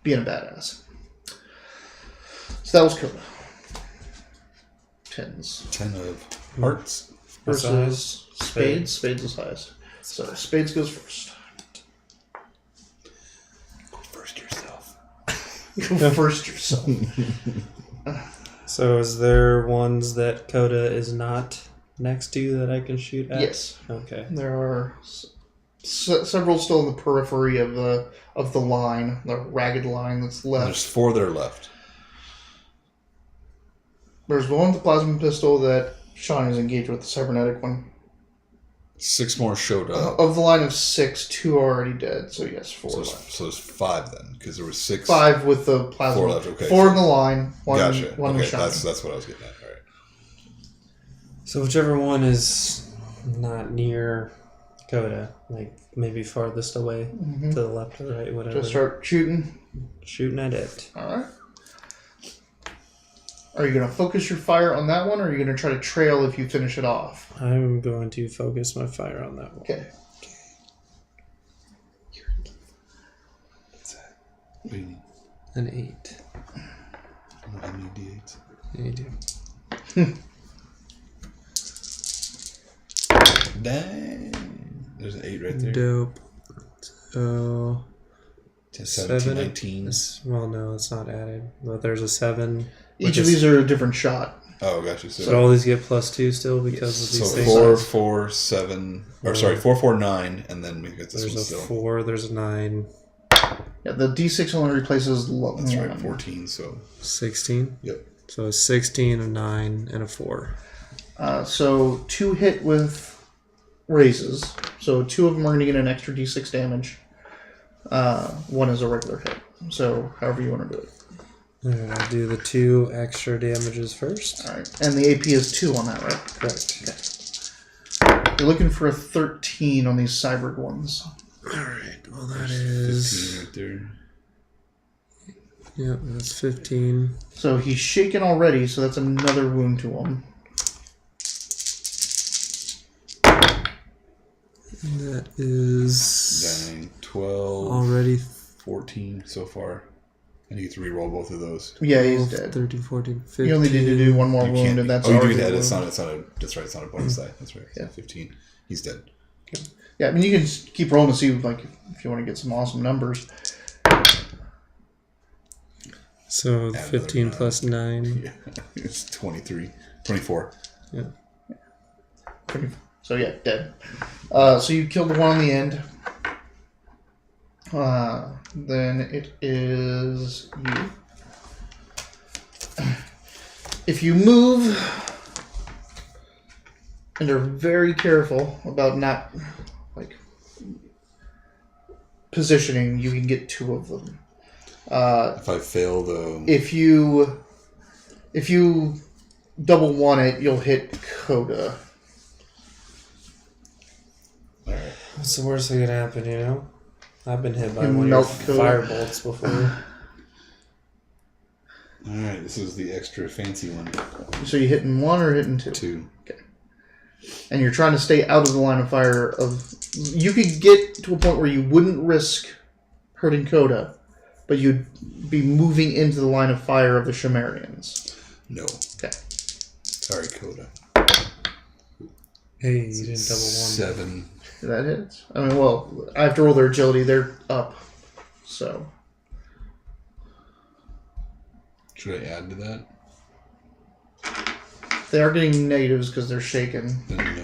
being a badass. So that was Coda. 10s. 10 of hearts. Versus Spades. Spades is highest. So Spades goes first. Go first yourself. Go first yourself. So is there ones that Coda is not next to that I can shoot at? Yes. Okay. There are several still in the periphery of the line, the ragged line that's left. There's 4 that are left. There's one with the plasma pistol that Shani is engaged with, the cybernetic one. 6 more showed up. Of the line of 6, 2 are already dead, so yes, 4 left. So there's 5 then, because there was 6. 5 with the plasma. 4 left. Okay. 4 in the line. One. Gotcha. One Okay, with Shani. that's what I was getting at. All right. So whichever one is not near Coda, like maybe farthest away to the left or right, whatever. Just start shooting. Shooting at it. All right. Are you going to focus your fire on that one, or are you going to try to trail if you finish it off? I'm going to focus my fire on that one. Okay. What's that? What do you need? An 8. I need D8s. Yeah, you do. Dang. There's an 8 right there. Dope. So 17, 7. 19. Well, no, it's not added. But there's a 7. Each of these are a different shot. Oh, gotcha. So all these get +2 still because of these So things. 4, 4, 7. Or sorry, 4, 4, 9, and then we get this There's one a still. 4. There's a 9. Yeah, the D6 only replaces That's right, 14. So 16. yep. So a 16, a 9, and a 4. So 2 hit with raises. So 2 of them are going to get an extra D6 damage. 1 is a regular hit. So however you want to do it. Alright, I'll do the 2 extra damages first. All right, and the AP is 2 on that, right? Correct. Okay. You're looking for a 13 on these cyborg ones. Alright, well that is... 15 right there. Yep, that's 15. So he's shaken already, so that's another wound to him. That is... Dang. 12. Already 14 so far. And you get to reroll both of those. Yeah, he's 12, dead. 13, 14, 15. You only need to do 1 more You wound, can't. and that's you already do that. a It's wound. not. That's right. It's not a bonus die. That's right. Yeah. 15. He's dead. Yeah, I mean, you can just keep rolling to see like if you want to get some awesome numbers. So Add 15 another plus 9. Yeah. It's 23. 24. Yeah. So yeah, dead. So you killed the one on the end. Then it is you. If you move and are very careful about not like positioning, you can get 2 of them. If I fail the... If you double one it, you'll hit Coda. Alright. What's the worst that could happen, you know? I've been hit by You one of your melt Coda. fire bolts before. Alright, this is the extra fancy one. So you hitting 1 or hitting 2? 2. And you're trying to stay out of the line of fire of... You could get to a point where you wouldn't risk hurting Coda, but you'd be moving into the line of fire of the Shamarians. No. Okay. Sorry, Coda. Hey, you didn't double 7. That hits. I mean, well, I have to roll their agility. They're up. So... Should I add to that? They are getting negatives because they're shaken. Then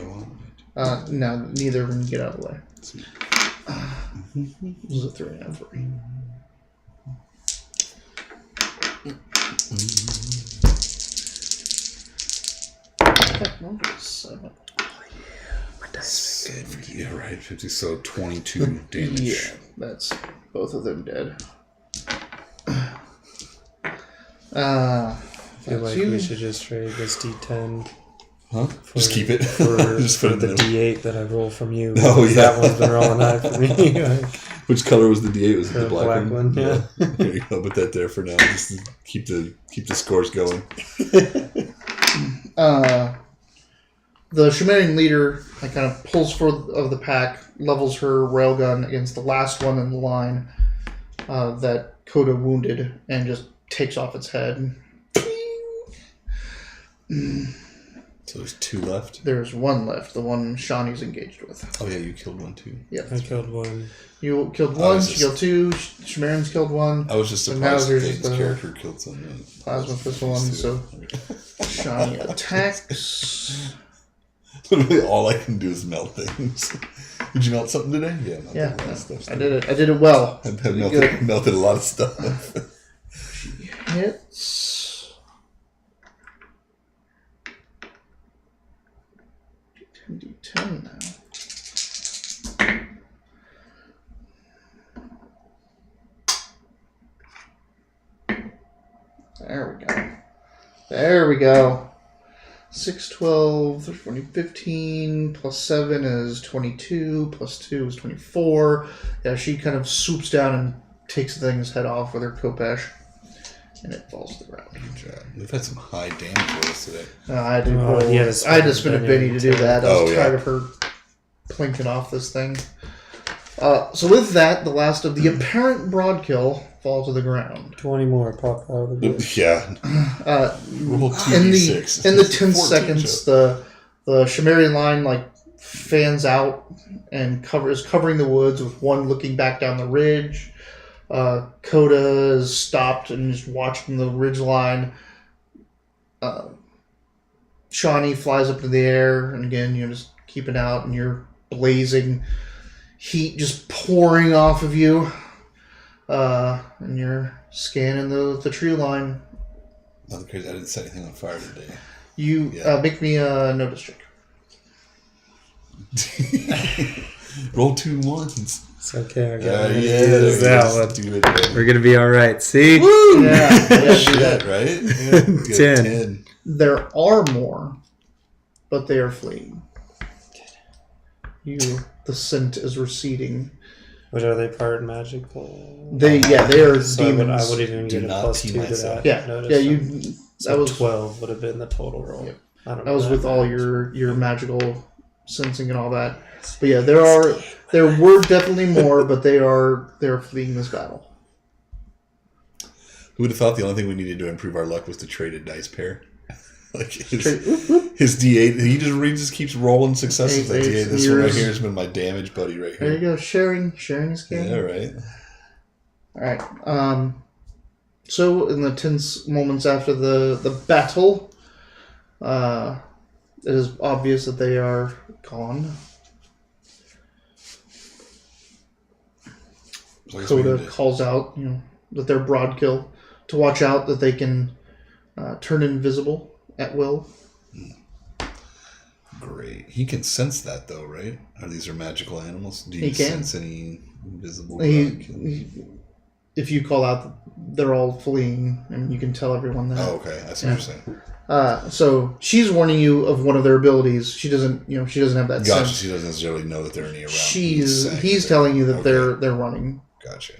no. No, neither of them get out of the way. Sweet. This is a 3 and a 3. Seven. My dice are good for you. Yeah, right. 50. So 22 damage. Yeah, that's both of them dead. I feel like we should just trade this D10. Huh? Just keep it. For, just put for it the in D8 that I roll from you. Oh, yeah. That one's been rolling high for me. Like, Which color was the D8? Was it the The black black one, yeah. There you go. Put that there for now. Just to keep the scores going. The Sumerian leader kind of pulls forth of the pack, levels her railgun against the last one in the line that Coda wounded, and just takes off its head. So there's 2 left? There's 1 left, the one Shani's engaged with. Oh, yeah, you killed 1 too. Yep. I killed one. You killed 1, she killed 2, Sumerian's killed 1. I was just And now surprised there's Deyton's the character killed someone. Plasma pistol one, so Shani attacks. Literally all I can do is melt things. Did you melt something today? Yeah, melted Yeah, a lot of stuff. I did it. I did it well. I melted a lot of stuff. She hits. D10 now. There we go. There we go. 6, 12, 13, 15, plus 7 is 22, plus 2 is 24. Yeah, she kind of swoops down and takes the thing's head off with her Kopesh, and it falls to the ground. Good job. We've had some high damage rolls today. I had to yeah, I had to spin a Benny to do that. I was Oh, tired yeah. of her plinking off this thing. So with that, the last of the apparent broadkill falls to the ground. 20 more pop out of the book. Yeah. Roll 2d6. In the 10 14 seconds, show. the Sumerian line fans out and is covering the woods with one looking back down the ridge. Coda is stopped and is watching the ridge line. Shani flies up into the air, and again, you're just keeping out, and you're blazing heat just pouring off of you. And you're scanning the tree line. Nothing crazy. I didn't set anything on fire today. You make me a notice check. Roll 2 1s. It's okay. I got Yeah, that do it, man. We're gonna be all right. See? Woo! Yeah, do Shit, that. right? Yeah, we got 10. There are more, but they are fleeing. The scent is receding. Which are they part magical? They are So demons. I would even Do get a not plus tee 2 to myself. that. Yeah, notice. yeah. You. So That was 12 would have been the total roll. Yep. I don't know. That was that with all matters. your magical sensing and all that. But yeah, there were definitely more, but they're fleeing this battle. Who would have thought the only thing we needed to improve our luck was to trade a dice pair? Like his D8, he just keeps rolling successes. Like, Hey, D8, this one right yours. here has been my damage buddy right There you here. go, sharing is caring. Yeah, right. All right. So in the tense moments after the battle, it is obvious that they are gone. So I guess we Coda need to- calls out, that they're broadkill, to watch out that they can turn invisible at will. Great. He can sense that though, right? Or these are magical animals? Do you He can. sense any invisible? If you call out, they're all fleeing, and you can tell everyone that. Oh, okay. That's what you're saying. So she's warning you of one of their abilities. She doesn't have that Gotcha. sense. She doesn't necessarily know that there are any around. He's telling you that Okay. they're running. Gotcha.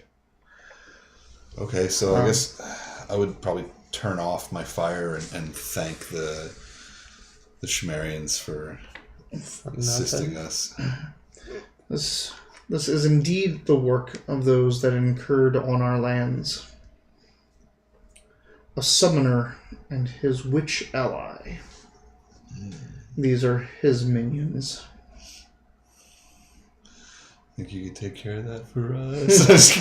Okay, so I guess I would probably turn off my fire and thank the Sumerians for assisting us. This is indeed the work of those that incurred on our lands. A summoner and his witch ally. These are his minions. Think you could take care of that for us?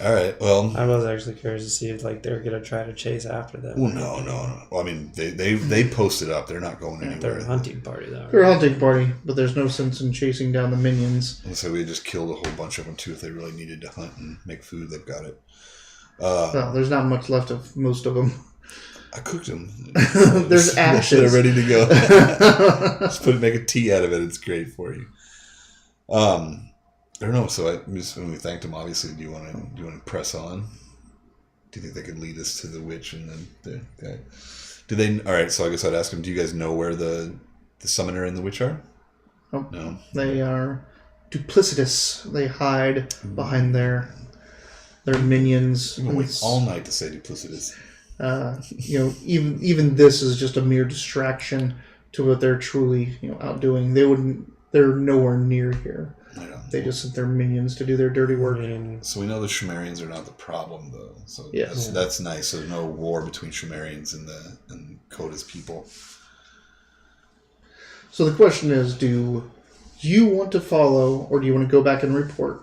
All right. Well, I was actually curious to see if like they're gonna try to chase after them. well, no. Well, I mean, they posted up. They're not going anywhere. They're a hunting party though. They're a hunting party, but there's no sense in chasing down the minions. And so we just killed a whole bunch of them too. If they really needed to hunt and make food, they've got it. Well, there's not much left of most of them. I cooked them. There's ashes. They're ready to go. Just make a tea out of it. It's great for you. I don't know. So when we thanked them, obviously, do you want to press on? Do you think they could lead us to the witch and then the guy? Do they? All right. So I guess I'd ask them. Do you guys know where the summoner and the witch are? Oh, no. They are duplicitous. They hide behind their minions. I'm gonna wait all night to say duplicitous. Even this is just a mere distraction to what they're truly out doing. They're nowhere near here. I know. They just sent their minions to do their dirty work. So we know the Sumerians are not the problem, though. So Yes. that's nice. So there's no war between Sumerians and Coda's people. So the question is, do you want to follow, or do you want to go back and report?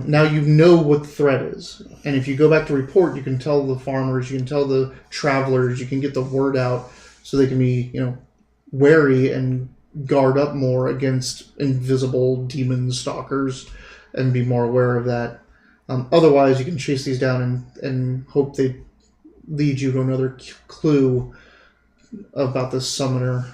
Now you know what the threat is. And if you go back to report, you can tell the farmers, you can tell the travelers, you can get the word out so they can be, wary and guard up more against invisible demon stalkers and be more aware of that. Otherwise, you can chase these down and hope they lead you to another clue about this summoner.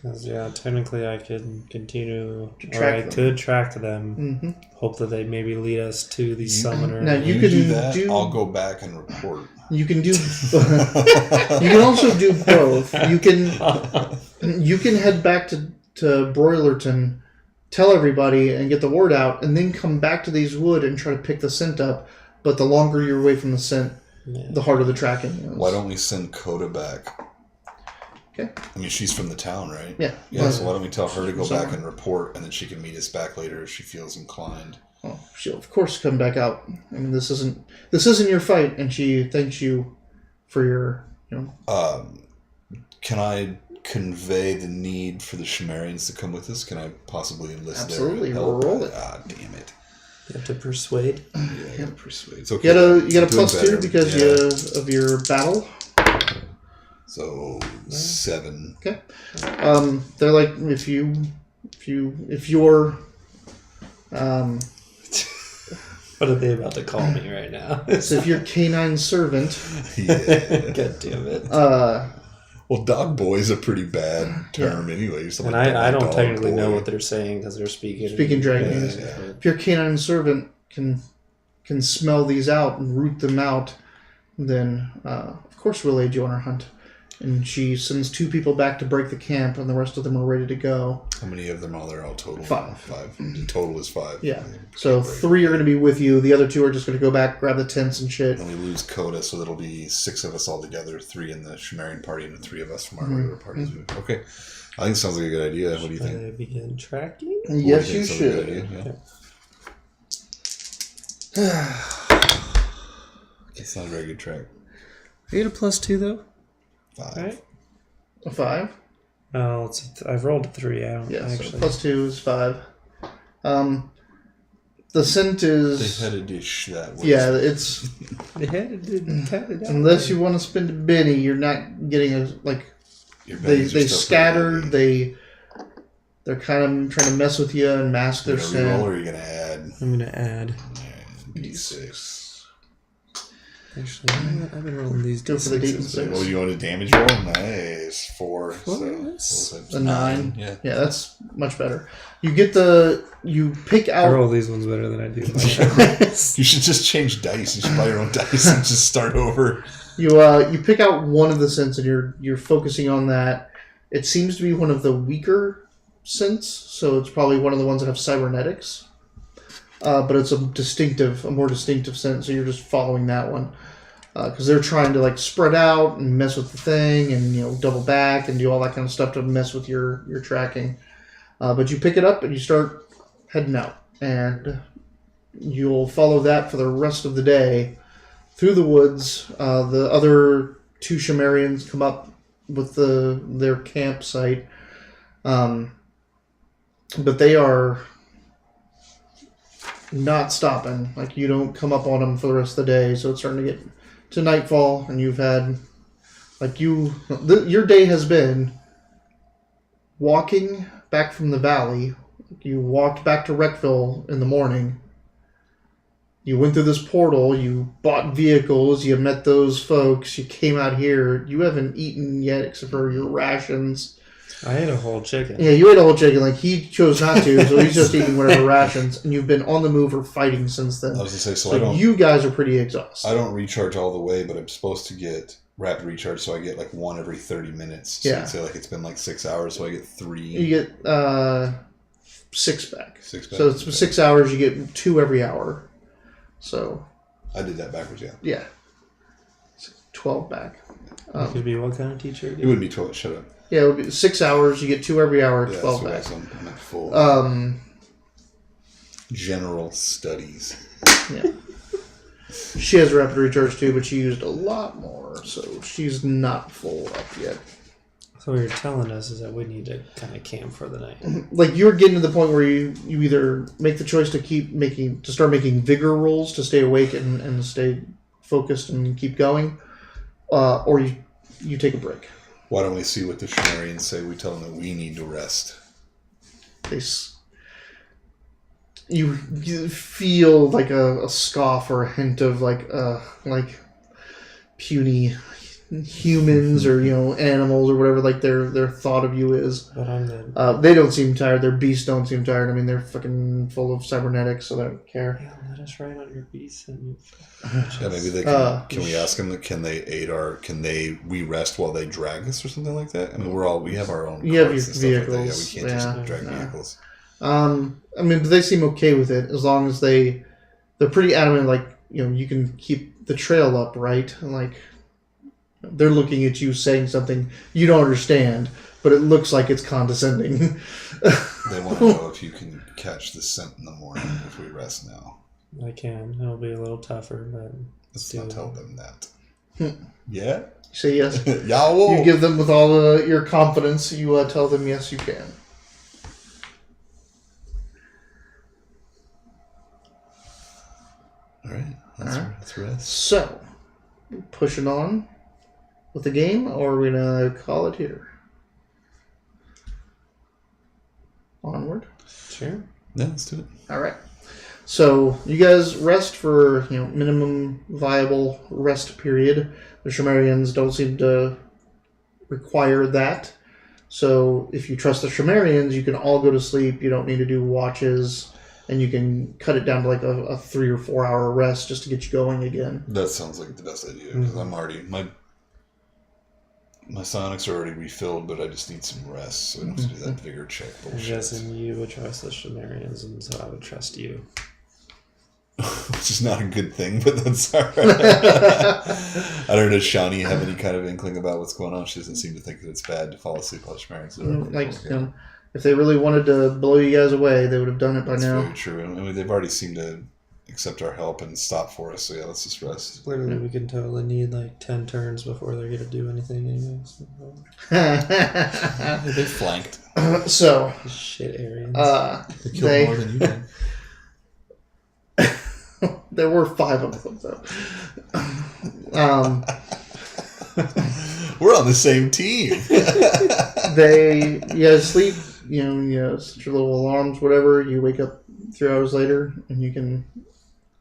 Because, technically I could continue, track them. could track them. Mm-hmm. Hope that they maybe lead us to the summoner. Now You can do that. do- I'll go back and report. You can do. You can also do both. You can head back to Broilerton, tell everybody, and get the word out, and then come back to these wood and try to pick the scent up. But the longer you're away from the scent, the harder the tracking is. Why don't we send Coda back? Okay. I mean, she's from the town, right? Yeah. Yeah, so why don't we tell her to go Somewhere. back and report, and then she can meet us back later if she feels inclined. Well, she'll of course come back out. I mean, this isn't your fight, and she thanks you for your Can I convey the need for the Sumerians to come with us? Can I possibly enlist Absolutely. their help? Roll it. Ah, damn it. You have to persuade. Yeah, I gotta persuade. It's okay. You got a I'm doing +2 better. because of your battle. So 7. Okay. They're like if you're What are they about to call me right now? so if you're canine servant, Yeah. God damn it. Well, dog boy is a pretty bad term anyway. You're And like, I don't dog technically know boy. what they're saying because they're speaking. Dragonese. Yeah. If your canine servant can smell these out and root them out, then of course we'll aid you on our hunt. And she sends 2 people back to break the camp, and the rest of them are ready to go. How many of them are there all total? 5. 5. The total is 5. Yeah. So 3 are going to be with you. The other 2 are just going to go back, grab the tents and shit. And we lose Coda, so that'll be 6 of us all together. 3 in the Sumerian party and 3 of us from our regular parties. Okay. I think it sounds like a good idea. What do you think? I begin tracking? Yes, What do you think sounds like a should. good idea? Yeah. It's not a very good track. Are you at a +2 though? 5. Right? A 5? Oh, I've rolled a 3. I don't Yeah, actually. so +2 is 5. The scent is... They had a dish that way. Yeah, it's... They had it Unless you want to spend a Benny, you're not getting a... Like, Your they bennies are still scattered, pretty they're kind of trying to mess with you and mask their heavy. You're gonna reroll, or scent. are you going to add I'm going to add. D6? Actually, I've been rolling these Go for the Deyton D6s. 6. Oh, you want a damage roll? Nice. 4. So, what was that? A 9. Yeah. Yeah, that's much better. You pick I out... roll these ones better than I do. You should just change dice. You should buy your own dice and just start over. You pick out one of the scents and you're focusing on that. It seems to be one of the weaker scents, so it's probably one of the ones that have cybernetics. But it's a more distinctive scent, so you're just following that one. Because they're trying to like spread out and mess with the thing and double back and do all that kind of stuff to mess with your tracking. But you pick it up and you start heading out. And you'll follow that for the rest of the day through the woods. The other 2 Sumerians come up with their campsite. But they are not stopping. Like, you don't come up on them for the rest of the day, so it's starting to get to nightfall, and you've had, like, your day has been walking back from the valley. You walked back to Wreckville in the morning. You went through this portal, you bought vehicles, you met those folks, you came out here. You haven't eaten yet except for your rations. I ate a whole chicken. Yeah, you ate a whole chicken. Like, he chose not to, so he's just eating whatever rations. And you've been on the move or fighting since then. I was going to say, so you guys are pretty exhausted. I don't recharge all the way, but I'm supposed to get rapid recharge, so I get like one every 30 minutes. So yeah. I'd say like it's been like 6 hours, so I get 3. You get 6 back. 6 back. So it's 6 hours, you get 2 every hour. So I did that backwards, yeah. Yeah. 12 back. It could be what kind of teacher? It wouldn't be 12. Shut up. Yeah, it would be 6 hours. You get 2 every hour. Yeah, 12 back. I'm at full. General studies. Yeah. She has rapid recharge too, but she used a lot more, so she's not full up yet. So what you're telling us is that we need to kind of camp for the night. Like, you're getting to the point where you either make the choice to start making vigor rolls to stay awake and stay focused and keep going, or you take a break. Why don't we see what the Sumerians say? We tell them that we need to rest. You feel like a scoff or a hint of like puny humans or animals or whatever like their thought of you is. But I'm good. They don't seem tired. Their beasts don't seem tired. I mean, they're fucking full of cybernetics, so they don't care. Yeah, let us ride on your beast and Yeah, maybe they can. Can we ask them? Can they aid our? We rest while they drag us or something like that? I mean, we have our own. You have your carts and stuff like that. vehicles. Yeah, we can't just drag vehicles. I mean, but they seem okay with it as long as they're pretty adamant. Like, you can keep the trail up, right? Like, they're looking at you saying something you don't understand, but it looks like it's condescending. They want to know if you can catch the scent in the morning if we rest now. I can. It'll be a little tougher, but Let's not tell them that. Yeah? Say yes. Yeah, You give them with all your confidence. You tell them yes, you can. All right. Let's rest. So, pushing on with the game, or are we going to call it here? Onward? sure. Yeah, let's do it. All right. So, you guys rest for, minimum viable rest period. The Sumerians don't seem to require that. So, if you trust the Sumerians, you can all go to sleep. You don't need to do watches. And you can cut it down to like a 3 or 4 hour rest just to get you going again. That sounds like the best idea because I'm already my sonics are already refilled, but I just need some rest, so I don't have to do that vigor check I'm bullshit. guessing you would trust the Sumerians, and so I would trust you. Which is not a good thing, but that's all right. I don't know. Does Shani have any kind of inkling about what's going on? She doesn't seem to think that it's bad to fall asleep while Sumerians. If they really wanted to blow you guys away, they would have done it by That's now. very true. I mean, they've already seemed to accept our help and stop for us. So yeah, let's just rest. Literally, we can totally need like 10 turns before they're going to do anything anyways. They flanked. So, Shit Aryans. They killed more than you did. There were 5 of them, though. We're on the same team. You guys sleep, set your little alarms, whatever. You wake up 3 hours later, and you can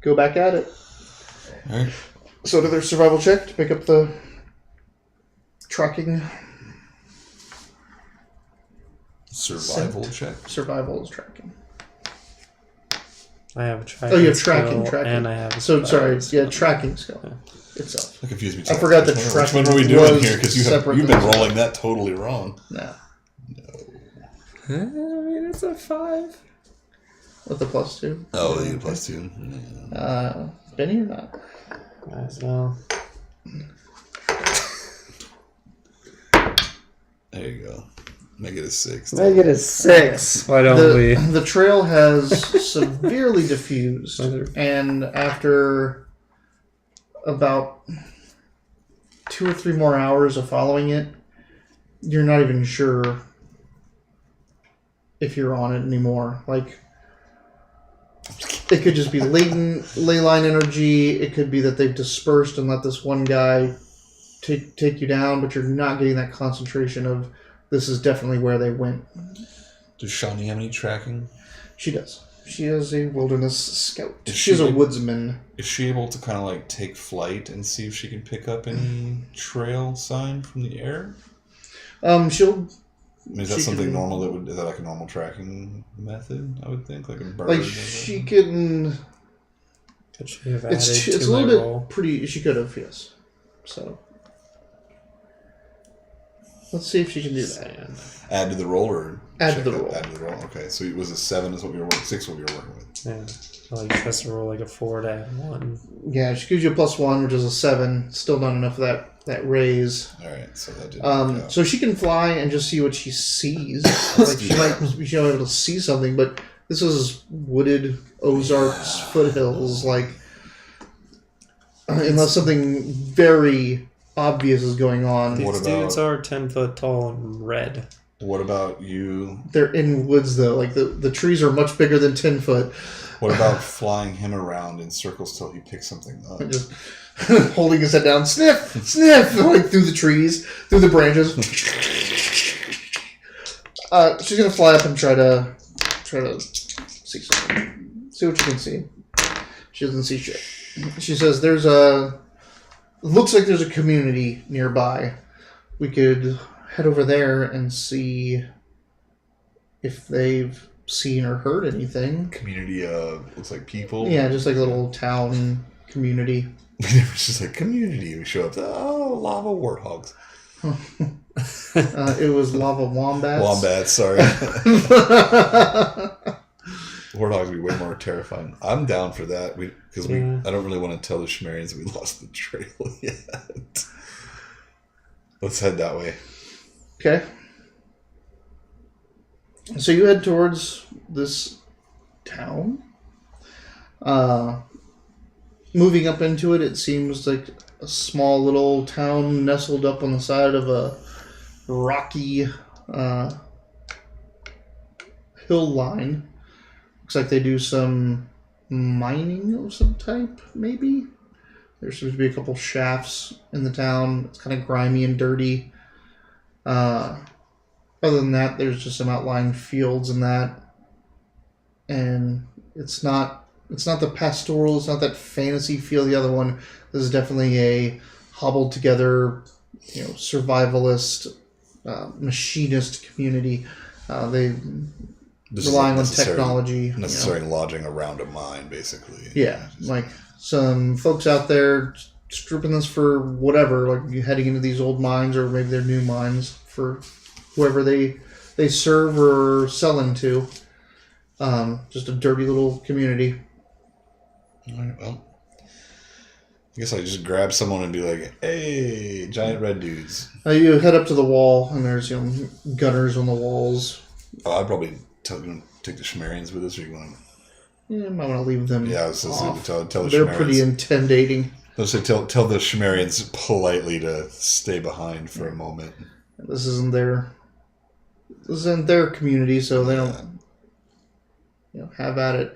go back at it. All right. So, do their survival check to pick up the tracking. Survival check. Survival is tracking. I have a tracking. Oh, you have skill, tracking. and I have a So, sorry, skill. tracking skill itself. That confused me. I forgot that Which tracking one are we doing was here? Because separate you've been than- rolling that totally wrong. No. I mean, it's a 5. With the +2. Oh, you get +2. Yeah. Benny or not? Might as well. There you go. Make it a 6. Make it a 6. Why don't we? The trail has severely diffused, and after about 2 or 3 more hours of following it, you're not even sure if you're on it anymore. Like, It could just be latent ley line energy. It could be that they've dispersed and let this one guy take you down, but you're not getting that concentration of this is definitely where they went. Does Shani have any tracking? She does. She is a wilderness scout. Is She's a woodsman. Is she able to kind of like take flight and see if she can pick up any trail sign from the air? She'll. I mean, is that something normal? Is that like a normal tracking method? I would think, like a bird. Like she can. Could she have added It's to a my little roll? bit pretty. She could have, yes. So let's see if she can do that. Add to the roll or Add to the roll. Add to the roll. Okay, so it was a 7 is what we were working. 6 is what we were working with. Yeah. Well, you has to roll like a 4 to add 1. Yeah, she gives you a +1, which is a 7. Still not enough of that raise. All right, so that didn't. So she can fly and just see what she sees. Like she might be able to see something, but this is wooded Ozarks foothills. Like unless something very obvious is going on. What These about- dudes are 10 foot tall and red. What about you? They're in woods though. Like the trees are much bigger than 10 foot. What about flying him around in circles till he picks something up? Just holding his head down, sniff, sniff, like through the trees, through the branches. She's gonna fly up and try to see something. See what she can see. She doesn't see shit. She says there's looks like there's a community nearby. We could head over there and see if they've seen or heard anything. Community looks like people. Yeah, just like a little town community. It's just like community. We show up. Oh, lava warthogs. It was lava wombats. Wombats, sorry. Warthogs would be way more terrifying. I'm down for that because I don't really want to tell the Shemarians that we lost the trail yet. Let's head that way. Okay. So you head towards this town. Moving up into it, it seems like a small little town nestled up on the side of a rocky hill line. Looks like they do some mining of some type, maybe. There seems to be a couple shafts in the town. It's kind of grimy and dirty. Other than that, there's just some outlying fields and that. And it's not the pastoral, it's not that fantasy feel the other one. This is definitely a hobbled together, survivalist, machinist community. They relying on technology. Necessary lodging around a mine, basically. Yeah, like some folks out there stripping this for whatever, like heading into these old mines or maybe they're new mines for whoever they serve or sell into. Just a dirty little community. All right, well, I guess I just grab someone and be like, "Hey, giant red dudes." You head up to the wall, and there's gunners on the walls. Oh, I'd probably take the Shemarians with us, or you want to? Yeah, I might want to leave them. Yeah, I was off. tell the They're Shemarians. pretty intimidating. Let's say tell the Shemarians politely to stay behind for a moment. This isn't their community, so they don't have at it.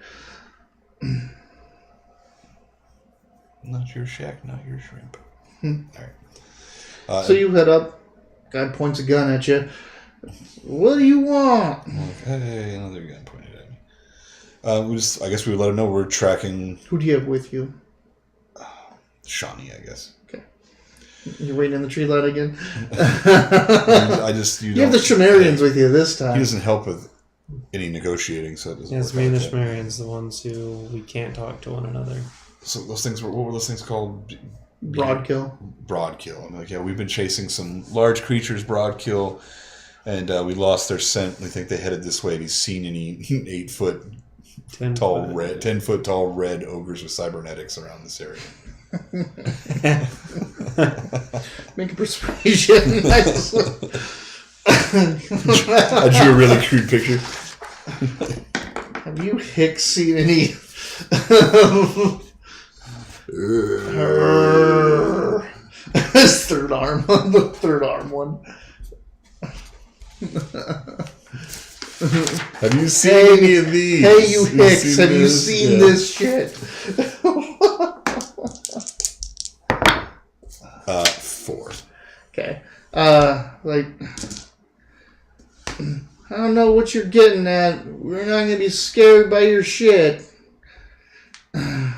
Not your shack, not your shrimp. All right. So you head up. Guy points a gun at you. What do you want? I'm like, hey, another gun pointed at me. I guess we would let them know we're tracking Who do you have with you? Shani, I guess. Okay. You're waiting in the tree line again? You You have the Shemarians with you this He time. doesn't help with any negotiating, so it doesn't It's work me and out the yet. Shemarians, the ones who we can't talk to one another. So those things what were those things called? Broadkill. Broadkill. I'm like, yeah, we've been chasing some large creatures, broadkill, and we lost their scent. We think they headed this way. Have you seen any 10 foot tall red ogres with cybernetics around this area? Make a persuasion. I drew a really crude picture. Have you Hicks seen any? His third arm, the third arm one. Have you seen any of these? Hey, you hicks, have you this? seen Yeah. this shit? 4. Okay. Like, I don't know what you're getting at. We're not gonna be scared by your shit. I'm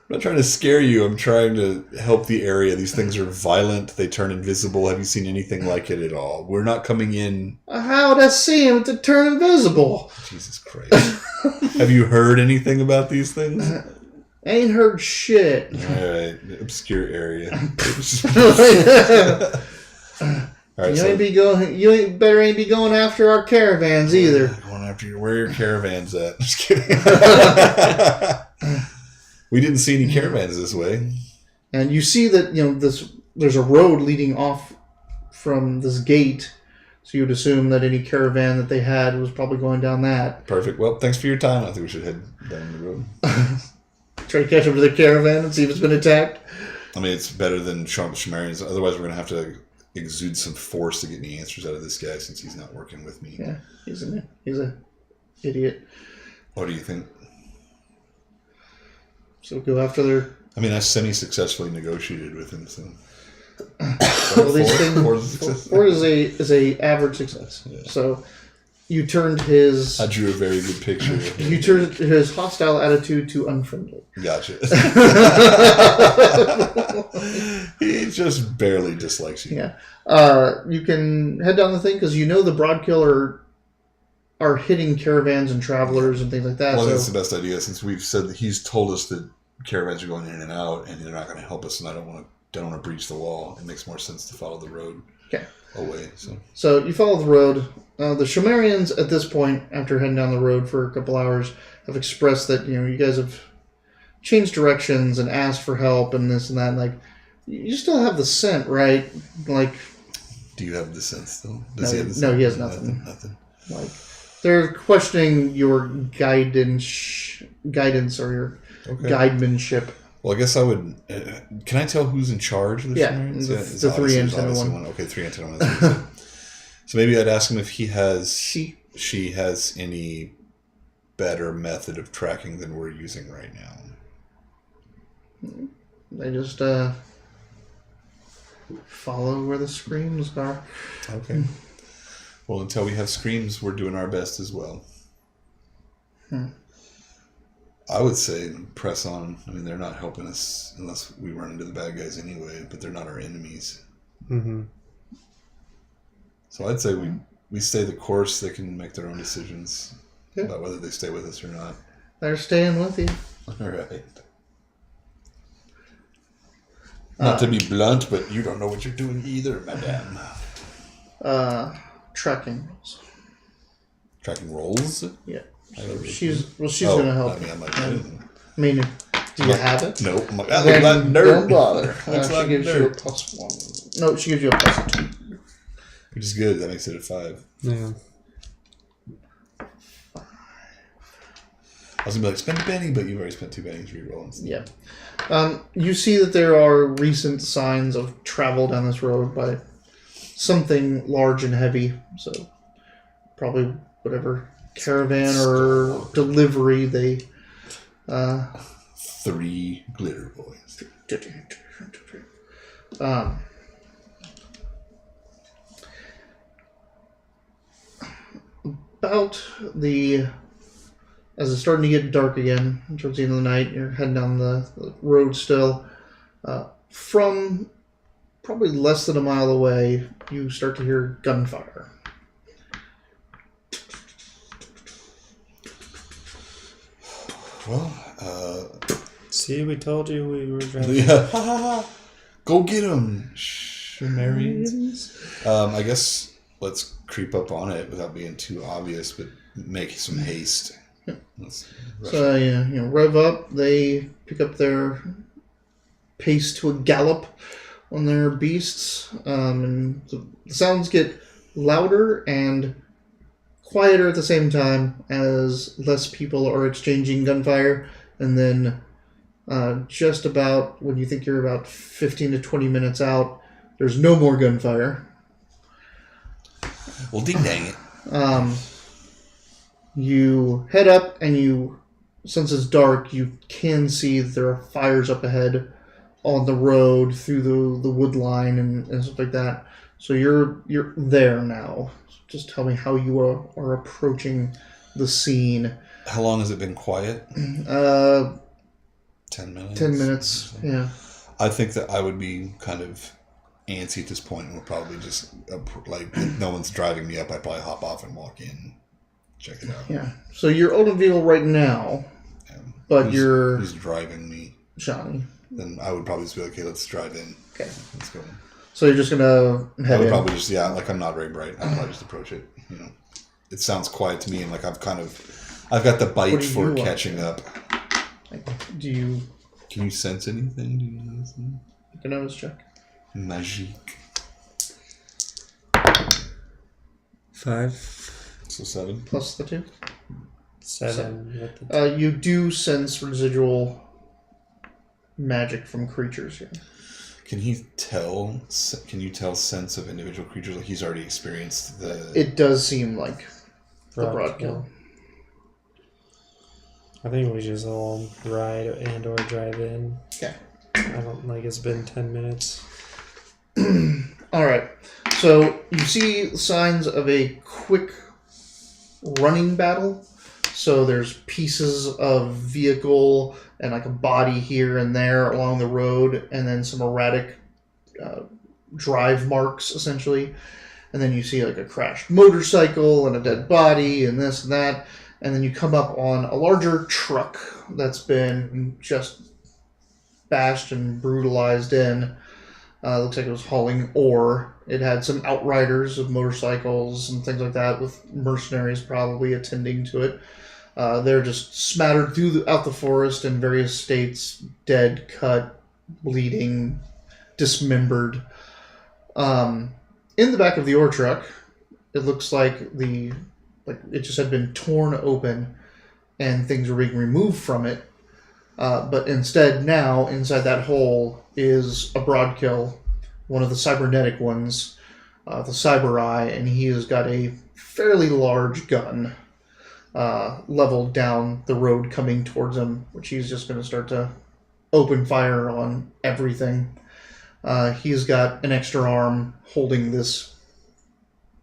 not trying to scare you. I'm trying to help the area. These things are violent. They turn invisible. Have you seen anything like it at all? We're not coming in. How would I see him to turn invisible? Jesus Christ. Have you heard anything about these things? Ain't heard shit. Alright. Obscure area. Alright, You ain't better be going after our caravans either. Going after you. Where are your caravans at? Just kidding. We didn't see any caravans this way. And you see that there's a road leading off from this gate, so you would assume that any caravan that they had was probably going down that. Perfect. Well, thanks for your time. I think we should head down the road. Try to catch up to the caravan and see if it's been attacked. I mean, it's better than Shamarians. Otherwise, we're going to have to exude some force to get any answers out of this guy since he's not working with me. Yeah, he's a idiot. What do you think? So go after their. I mean, I semi-successfully negotiated with him, so. Well, these things, success. 4 is a average success. Yeah. So you turned his. I drew a very good picture. You turned his hostile attitude to unfriendly. Gotcha. He just barely dislikes you. Yeah. You can head down the thing because the Broadkill are hitting caravans and travelers and things like that. Well, so. that's the best idea since we've said that he's told us that caravans are going in and out and they're not going to help us, and I don't want to breach the wall. It makes more sense to follow the road away. So you follow the road. The Shamarians at this point, after heading down the road for a couple hours, have expressed that you guys have changed directions and asked for help and this and that. And, like, you still have the scent, right? Like, do you have the sense though? No, he have the no, sense? he has nothing. Nothing. Like, they're questioning your guidance or your guidemanship. Well, I guess I would. Can I tell who's in charge of the Sumerians? The 3 antenna one. Okay, 3 antenna one. That's what he said. So maybe I'd ask him if he has. She has any better method of tracking than we're using right now. They just follow where the screams are. Okay. Well, until we have screams, we're doing our best as well. I would say press on. I mean, they're not helping us unless we run into the bad guys anyway, but they're not our enemies. Mm-hmm. So I'd say we stay the course. They can make their own decisions about whether they stay with us or not. They're staying with you. All right. Not to be blunt, but you don't know what you're doing either, madame. Tracking rolls. Tracking rolls? Yeah. So she's going to help. I mean, I'm like, I mean, do you have it? Nope. I'm like, that Then looks like nerd. don't bother. Looks She like gives you a nerd. +1. No, she gives you a +2. Which is good. That makes it a 5. Yeah. I was going to be like, spend a penny, but you've already spent 2 pennies re-rolling. Yeah. You see that there are recent signs of travel down this road by something large and heavy. So probably whatever caravan or delivery they... 3 glitter boys. As it's starting to get dark again, towards the end of the night, you're heading down the road still. From probably less than a mile away, you start to hear gunfire. Well, See, we told you we were driving. yeah. Go get them, Sumerians. I guess let's creep up on it without being too obvious, but make some haste. So rev up. They pick up their pace to a gallop on their beasts, and the sounds get louder and quieter at the same time as less people are exchanging gunfire, and then just about when you think you're about 15 to 20 minutes out, There's no more gunfire. Well, dang it. You head up, and since it's dark, you can see that there are fires up ahead on the road through the wood line and stuff like that. So you're there now. Just tell me how you are approaching the scene. How long has it been quiet? 10 minutes? 10 minutes, yeah. I think that I would be kind of antsy at this point, and we'll probably just, if no one's driving me up, I'd probably hop off and walk in, check it out. Yeah. So you're on a vehicle right now, but who's driving me? Shani. Then I would probably just be like, okay, let's drive in. Okay. Let's go. So you're just gonna head I would in. probably just, I'm not very bright. I'd probably just approach it. It sounds quiet to me, and like I've got the bite for catching up. Do you? Can you sense anything? Do you know anything? Make a notice check. Magique. 5. So 7. Plus the 2. 7. With the You do sense residual magic from creatures here. Can you tell sense of individual creatures? Like he's already experienced the... It does seem like the broad kill. I think we just all ride and or drive in. Okay. I don't like it's been 10 minutes. All right. So you see signs of a quick running battle. So there's pieces of vehicle and like a body here and there along the road, and then some erratic drive marks essentially. And then you see like a crashed motorcycle and a dead body and this and that. And then you come up on a larger truck that's been just bashed and brutalized in. Looks like it was hauling ore. It had some outriders of motorcycles and things like that, with mercenaries probably attending to it. They're just smattered throughout the forest in various states, dead, cut, bleeding, dismembered. In the back of the ore truck, it looks like it just had been torn open and things were being removed from it. But instead now, inside that hole is a broadkill, one of the cybernetic ones, the Cyber Eye, and he has got a fairly large gun leveled down the road coming towards him, which he's just going to start to open fire on everything. He's got an extra arm holding this.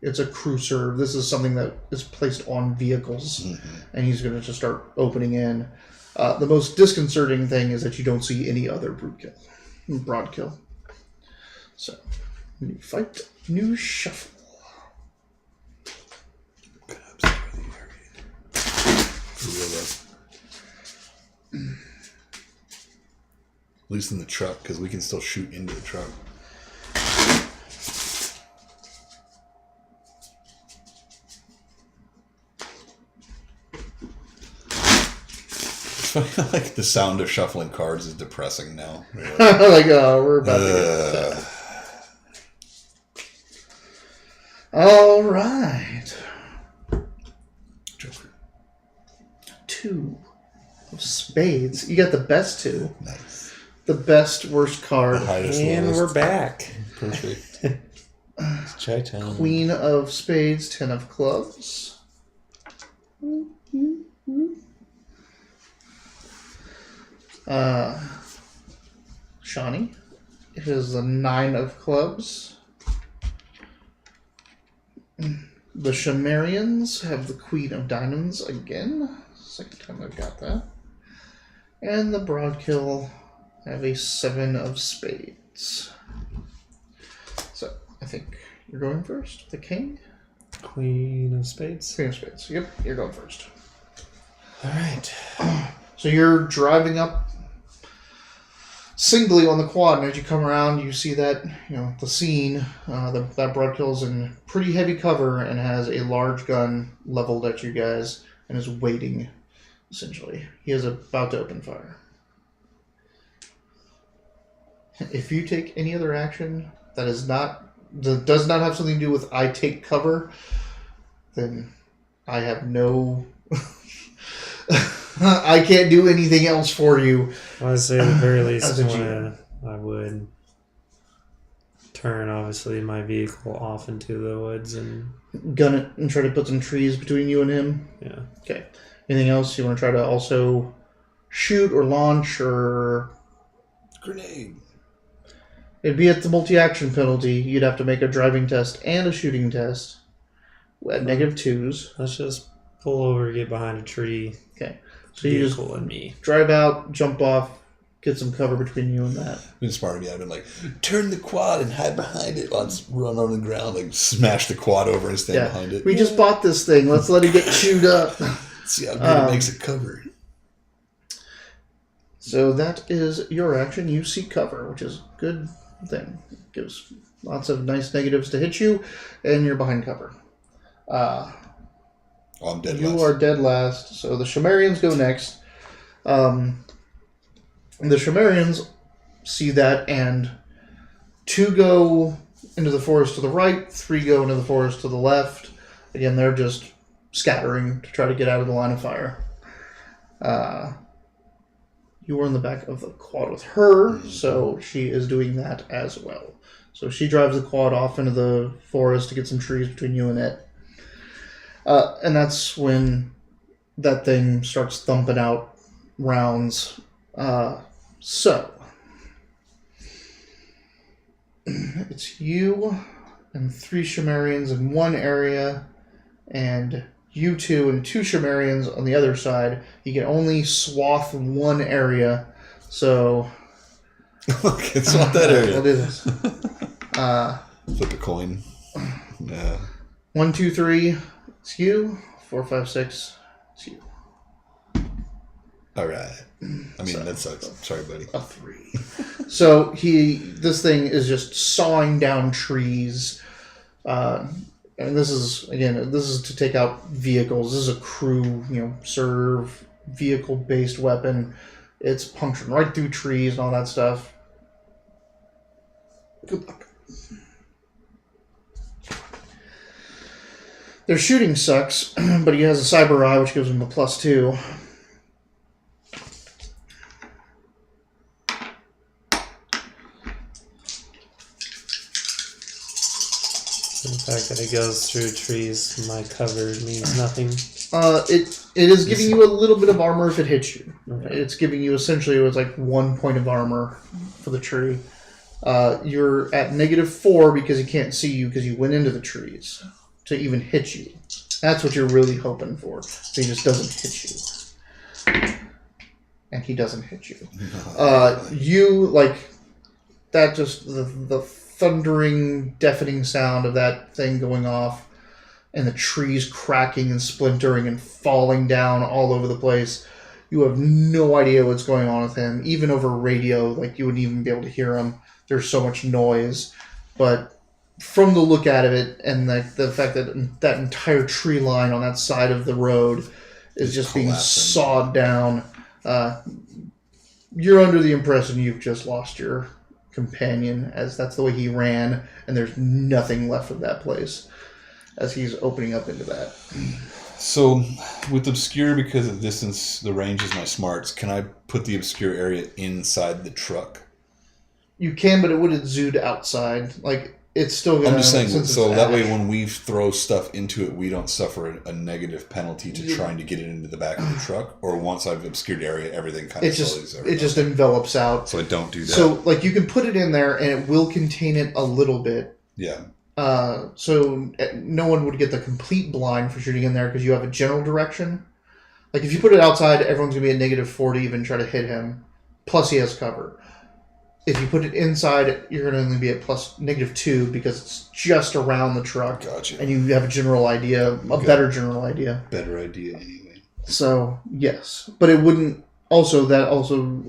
It's a cruiser. This is something that is placed on vehicles, and he's going to just start opening in. The most disconcerting thing is that you don't see any other broadkill. So, new fight, new shuffle. At least in the truck, because we can still shoot into the truck. Like the sound of shuffling cards is depressing now. Like, we're about to get all right. Joker. 2 of spades. You got the best 2. Nice. The best worst card. And we're back. Perfect. It's chai time. Queen of spades, 10 of clubs. Shani. It is the 9 of clubs. The Shamarians have the Queen of diamonds again. Second time I've got that. And the Broadkill have a 7 of spades. So I think you're going first. The King. Queen of spades. Queen of spades. Yep, you're going first. All right. So you're driving up singly on the quad, and as you come around, you see that the scene. That Broadkill's in pretty heavy cover and has a large gun leveled at you guys and is waiting. Essentially, he is about to open fire. If you take any other action that does not have something to do with I take cover, then I have no. I can't do anything else for you. Well, I'd say at the very least, I would turn, obviously, my vehicle off into the woods and gun it and try to put some trees between you and him. yeah. Okay. Anything else you want to try to also shoot or launch or? Grenade. It'd be at the multi-action penalty. You'd have to make a driving test and a shooting test at -2s. Let's just pull over, get behind a tree. Okay. So you just Vehicle and me. drive out, jump off, get some cover between you and that. Been smart, yeah. I've been like, turn the quad and hide behind it. Let's run on the ground, like smash the quad over and stand behind it. We just bought this thing. Let's let it get chewed up. See how good it makes it cover. So that is your action. You seek cover, which is a good thing. It gives lots of nice negatives to hit you, and you're behind cover. I'm dead You last. are dead last, so the Shamarians go next. The Shamarians see that, and 2 go into the forest to the right, 3 go into the forest to the left. Again, they're just scattering to try to get out of the line of fire. You were in the back of the quad with her, so she is doing that as well. So she drives the quad off into the forest to get some trees between you and it. And that's when that thing starts thumping out rounds. So it's you and 3 Shamarians in one area, and you 2 and 2 Shamarians on the other side. You can only swath one area, so Look, it's not that area. what is this? Flip a coin. Yeah. 1, 2, 3. It's you. 4, 5, 6. It's you. All right. I mean, that sucks. Sorry, buddy. A 3. So this thing is just sawing down trees, and this is to take out vehicles. This is a crew, serve vehicle-based weapon. It's puncturing right through trees and all that stuff. Good luck. Their shooting sucks, but he has a cyber eye, which gives him a +2. The fact that it goes through trees, my cover means nothing. It is giving you a little bit of armor if it hits you. Okay. It's giving you essentially it was like 1 point of armor for the tree. You're at -4 because he can't see you because you went into the trees to even hit you. That's what you're really hoping for. So he just doesn't hit you. And he doesn't hit you. You, like, that just, the thundering, deafening sound of that thing going off and the trees cracking and splintering and falling down all over the place. You have no idea what's going on with him. Even over radio, like, you wouldn't even be able to hear him. There's so much noise. But from the look out of it and the fact that that entire tree line on that side of the road is just being sawed down, you're under the impression you've just lost your companion, as that's the way he ran, and there's nothing left of that place as he's opening up into that. So, with obscure, because of distance, the range is my smarts, can I put the obscure area inside the truck? You can, but it would exude outside. Like, it's still going to... I'm just saying, so that way when we throw stuff into it, we don't suffer a negative penalty to trying to get it into the back of the truck? Or once I've obscured area, everything kind of it just envelops out. So I don't do that. So, like, you can put it in there, and it will contain it a little bit. Yeah. So no one would get the complete blind for shooting in there because you have a general direction. Like, if you put it outside, everyone's going to be at -4 to even try to hit him. Plus, he has cover. If you put it inside, you're going to only be at -2 because it's just around the truck. Gotcha. And you have a general idea, better general idea. Better idea anyway. So, yes. But it wouldn't... Also,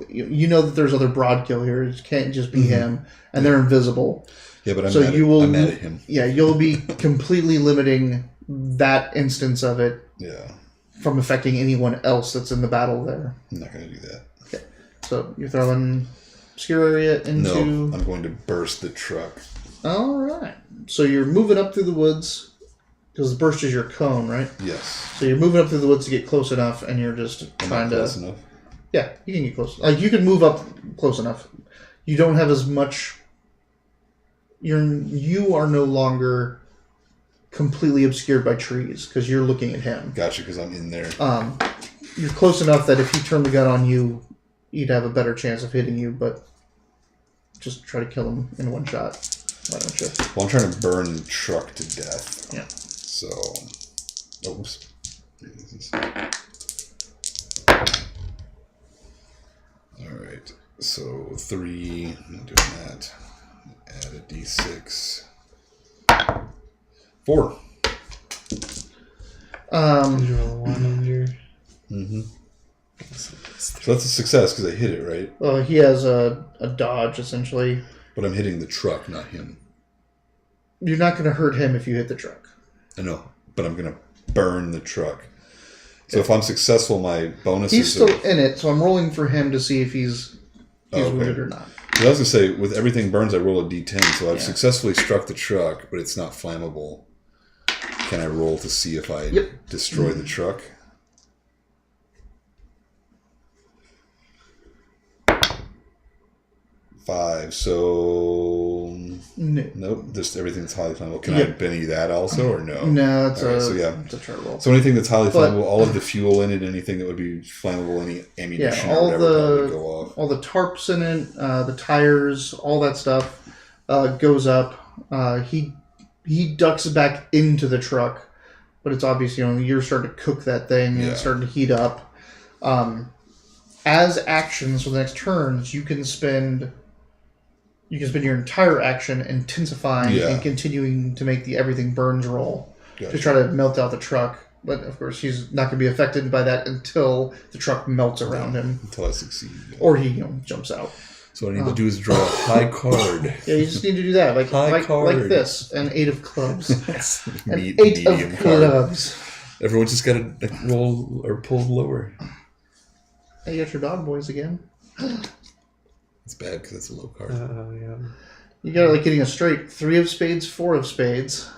you know that there's other broad kill here. It can't just be him. And they're invisible. Yeah, but I'm mad at him. Yeah, you'll be completely limiting that instance of it Yeah. from affecting anyone else that's in the battle there. I'm not going to do that. Okay. So you're throwing obscure area into... No, I'm going to burst the truck. All right. So you're moving up through the woods, because the burst is your cone, right? Yes. So you're moving up through the woods to get close enough, and you're just trying to... Close enough? Yeah, you can get close. Like, you can move up close enough. You don't have as much you are no longer completely obscured by trees because you're looking at him. Gotcha, because I'm in there. You're close enough that if he turned the gun on you, he'd have a better chance of hitting you, but just try to kill him in one shot. Why don't you? Well, I'm trying to burn the truck to death. Yeah. So, oops. All right. So 3. I'm not doing that. Add a d6. 4. You roll a 1 on your. Mm-hmm. So that's a success because I hit it, right? Well, he has a dodge essentially. But I'm hitting the truck, not him. You're not going to hurt him if you hit the truck. I know, but I'm going to burn the truck. So if I'm successful, my bonuses He's still in it, so I'm rolling for him to see if he's wounded or not. I was going to say, with everything burns, I roll a d10, so I've successfully struck the truck, but it's not flammable. Can I roll to see if I destroy the truck? Five, so... No. Nope, just everything that's highly flammable. Can I Benny that also, or no? No, it's it's a try roll. So anything that's highly flammable, all of the fuel in it, anything that would be flammable, any ammunition or whatever, probably go off. All the tarps in it, the tires, all that stuff goes up. He ducks back into the truck, but it's obvious, you're starting to cook that thing and it's starting to heat up. As actions for the next turns, you can spend your entire action intensifying and continuing to make the everything burns roll to try to melt out the truck. But of course, he's not going to be affected by that until the truck melts around him. Until I succeed. Or he jumps out. So what I need to do is draw a high card. Yeah, you just need to do that. Like this. An 8 of clubs. An 8 of clubs. Everyone just got to roll or pull lower. Hey, you got your dog boys again. It's bad because it's a low card. Yeah. You got it getting a straight 3 of spades, 4 of spades,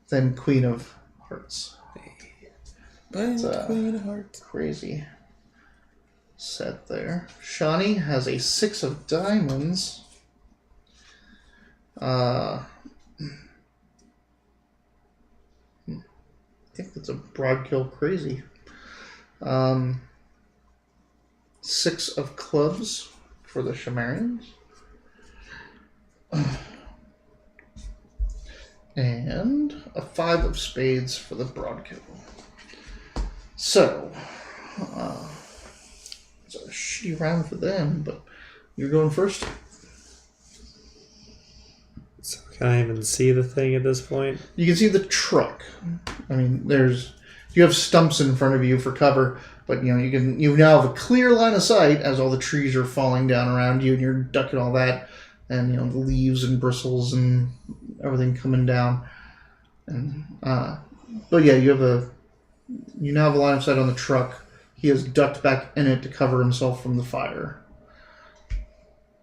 then Queen of Hearts. It's Queen of Hearts. Crazy set there. Shani has a 6 of diamonds. I think that's a broad kill crazy. 6 of clubs for the Shamarians. And a 5 of spades for the broad kill. So, it's a shitty round for them, but you're going first. So can I even see the thing at this point? You can see the truck. I mean, you have stumps in front of you for cover, but you now have a clear line of sight as all the trees are falling down around you, and you're ducking all that, and the leaves and bristles and everything coming down. And but yeah, you now have a line of sight on the truck. He has ducked back in it to cover himself from the fire.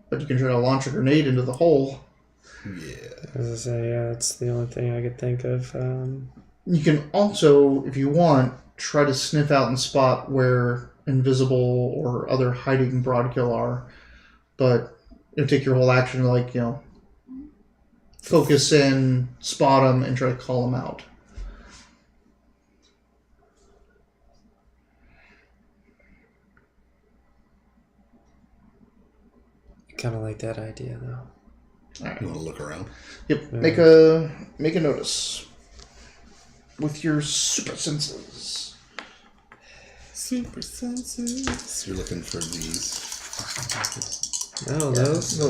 But you can try to launch a grenade into the hole. Yeah. As I say, that's the only thing I could think of. You can also, if you want, try to sniff out and spot where invisible or other hiding broadkill are. But it'll take your whole action to, focus in, spot them, and try to call them out. Kind of like that idea, though. All right. You want to look around? Yep. Yeah. Make a notice with your super senses. Super senses. You're looking for these. No, those.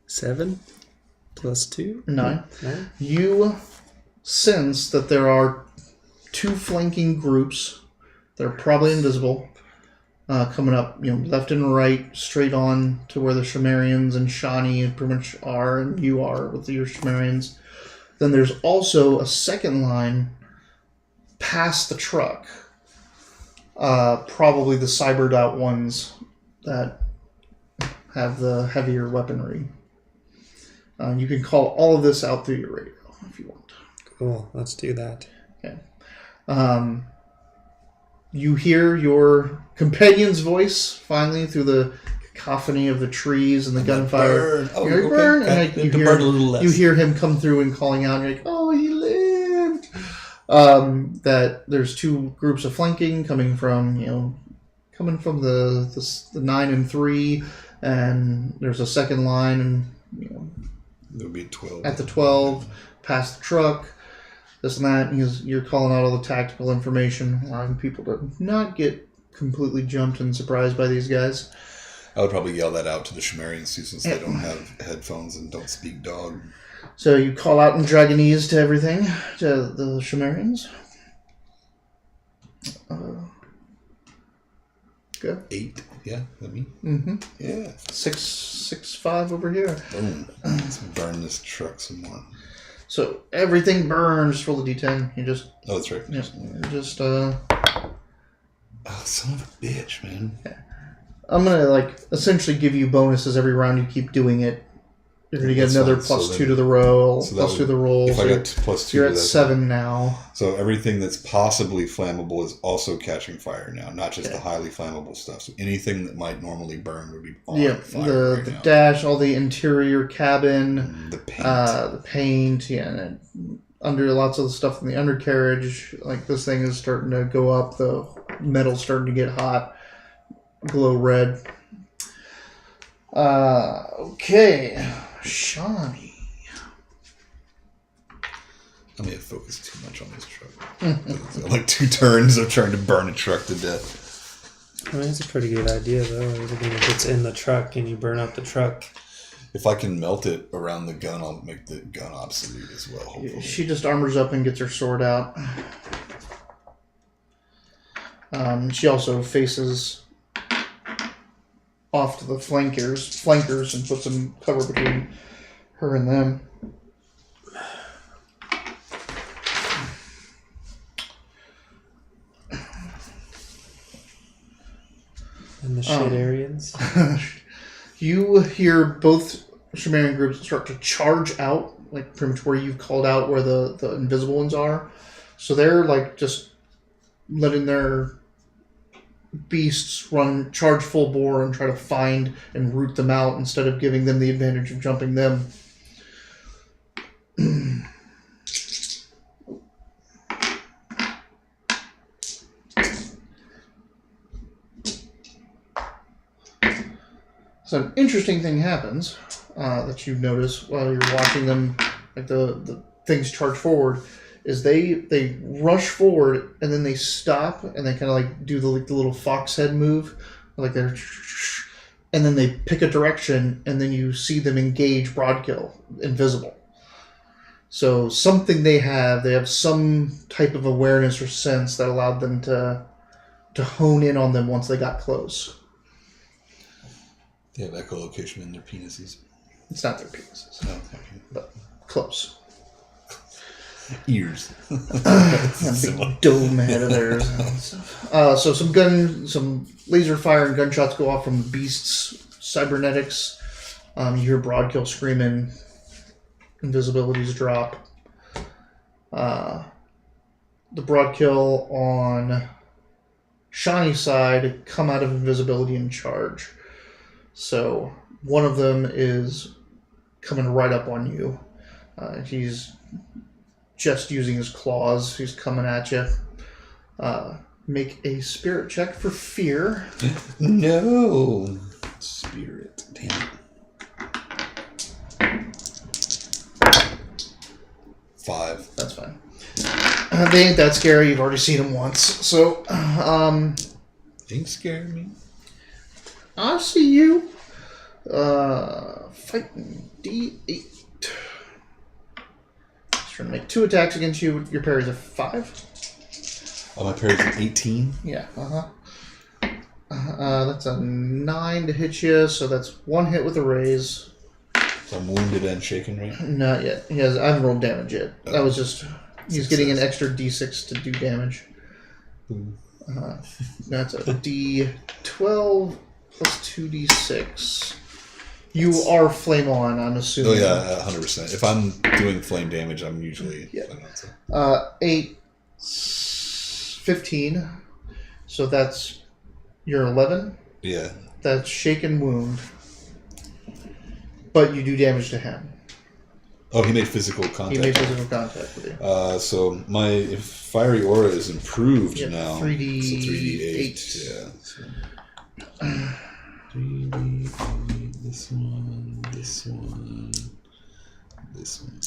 7 plus 2. 9. You sense that there are 2 flanking groups that are probably invisible. Coming up, left and right, straight on to where the Shamarians and Shani pretty much are, and you are with your Shamarians. Then there's also a second line past the truck. Probably the cybered out ones that have the heavier weaponry. You can call all of this out through your radio if you want. Cool, let's do that. Okay. You hear your companion's voice finally through the cacophony of the trees and the gunfire. Burn. Oh, You're like, okay. burn, and like, you burn a little less. you hear him come through and calling out. And you're like, oh, he lived. That there's two groups of flanking coming from the 9 and 3, and there's a second line, and There'll be 12 at the 12 past the truck. This and that. You're calling out all the tactical information, allowing people to not get completely jumped and surprised by these guys. I would probably yell that out to the Sumerians too, since they don't have headphones and don't speak dog. So you call out in Dragonese to everything, to the Sumerians. Good. 8, yeah, that me. Mm-hmm. Yeah. 6-5 over here. Boom. Let's burn this truck some more. So everything burns. Just roll the d10. You just Oh, that's right. Oh, son of a bitch, man. I'm gonna essentially give you bonuses every round you keep doing it. You're gonna get That's another fine. +2 to the roll, so that +2 to the roll. If So I got +2, you're at that's 7 now. So everything that's possibly flammable is also catching fire now, not just the highly flammable stuff. So anything that might normally burn would be on fire right the now. dash, all the interior cabin, The paint. the paint, and under lots of the stuff in the undercarriage. Like this thing is starting to go up. The metal's starting to get hot, glow red. Okay, Shani. I may have focused too much on this truck. Like 2 turns of trying to burn a truck to death. I mean, it's a pretty good idea, though. Everything that gets in the truck and you burn up the truck. If I can melt it around the gun, I'll make the gun obsolete as well, hopefully. She just armors up and gets her sword out. She also faces off to the flankers, and puts some cover between her and them. And the Shadarians. You hear both Sumerian groups start to charge out, like pretty much where you've called out where the invisible ones are. So they're just letting their beasts charge full bore and try to find and root them out instead of giving them the advantage of jumping them. So an interesting thing happens that you notice while you're watching them, like the things charge forward, is they rush forward and then they stop and they kind of do the little fox head move, like they're, and then they pick a direction and then you see them engage broadkill, invisible. So something they have some type of awareness or sense that allowed them to hone in on them once they got close. They have echolocation in their penises. It's not their penises, No, but close. ears. That big dome head of theirs. So some laser fire and gunshots go off from the beast's cybernetics. You hear Broadkill screaming. Invisibilities drop. The Broadkill on Shani's side come out of invisibility and charge. So one of them is coming right up on you. He's just using his claws. He's coming at you. Make a spirit check for fear. No. Spirit. Damn it. 5. That's fine. They ain't that scary. You've already seen them once. So, Ain't scaring me. I see you. Fighting D8. Just trying to make 2 attacks against you. Your parry's a 5. Oh, my parry's an 18? Yeah, that's a 9 to hit you, so that's 1 hit with a raise. So I'm wounded and shaken, right? Not yet. I haven't rolled damage yet. That was just... He's getting an extra D6 to do damage. That's a D12 plus 2D6. You are flame on, I'm assuming. Oh, yeah, 100%. If I'm doing flame damage, I'm usually... Yeah. flame on, so. 8, 15. So that's your 11. Yeah. That's shaken wound. But you do damage to him. Oh, he made physical contact. He made physical contact with you. So my fiery aura is improved now. 3D8. So 3D8. Yeah. So 3D8. This one. This one. This one.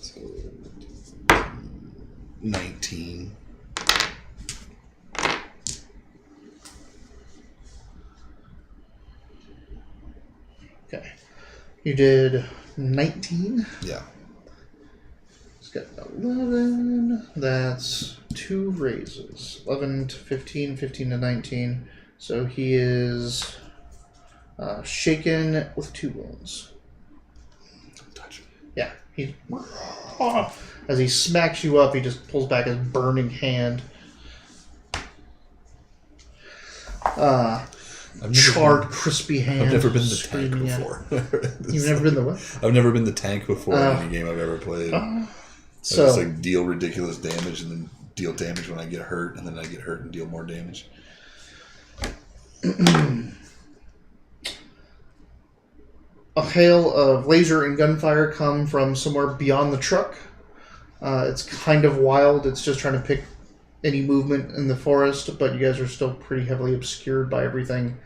So 19. Okay. You did 19. Yeah. He's got 11. That's 2 raises. 11 to 15, 15 to 19. So he is shaken with 2 wounds. Don't touch me. Yeah. As he smacks you up, he just pulls back his burning hand. Charred, crispy hand. I've never been the tank screaming before. You've never been the what? I've never been the tank before in any game I've ever played. I So just like deal ridiculous damage and then deal damage when I get hurt, and then I get hurt and deal more damage. a hail of laser and gunfire come from somewhere beyond the truck. It's kind of wild. It's just trying to pick any movement in the forest, but you guys are still pretty heavily obscured by everything.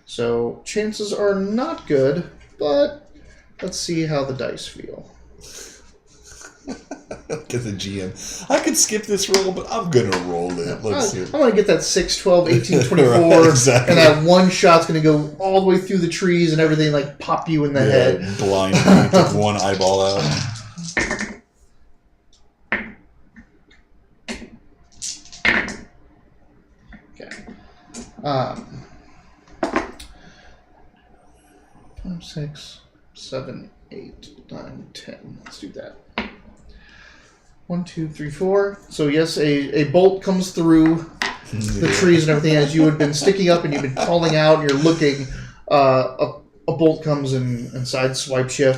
So chances are not good, but let's see how the dice feel. Get the GM. I could skip this roll, but I'm going to roll it. Let's see. I want to get that 6, 12, 18, 24, Right, exactly. and that one shot's going to go all the way through the trees and everything, like pop you in the head. Blind me, took one eyeball out. Okay. 5, 6, 7, 8, 9, 10. Let's do that. 1, 2, 3, 4. So yes, a bolt comes through the trees and everything as you had been sticking up and you've been calling out and you're looking. A bolt comes and sideswipes you.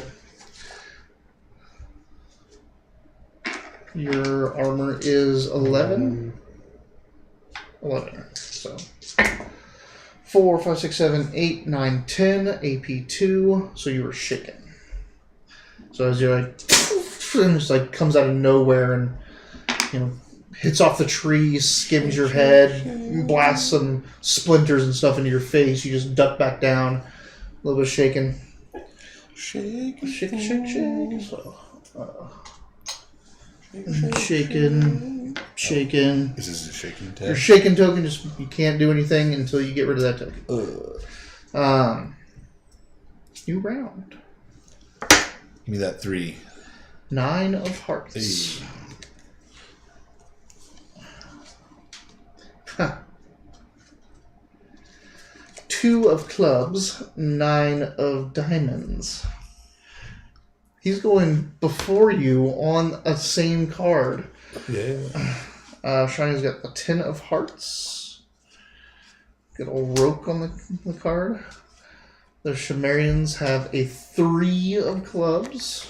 Your armor is 11. 11. So 4, 5, 6, 7, 8, 9, 10. AP 2. So you were shaken. So as you're like, and just like comes out of nowhere and hits off the tree, skims your head, blasts some splinters and stuff into your face. You just duck back down, a little bit shaken. Shake. So, shaken. Is this a shaking tag? Your shaken token, you can't do anything until you get rid of that token. New round. Give me that 3. 9 of hearts. Hey. Huh. 2 of clubs. 9 of diamonds. He's going before you on a same card. Yeah. Shani's got a 10 of hearts. Good old rope on the card. The Shamarians have a 3 of clubs.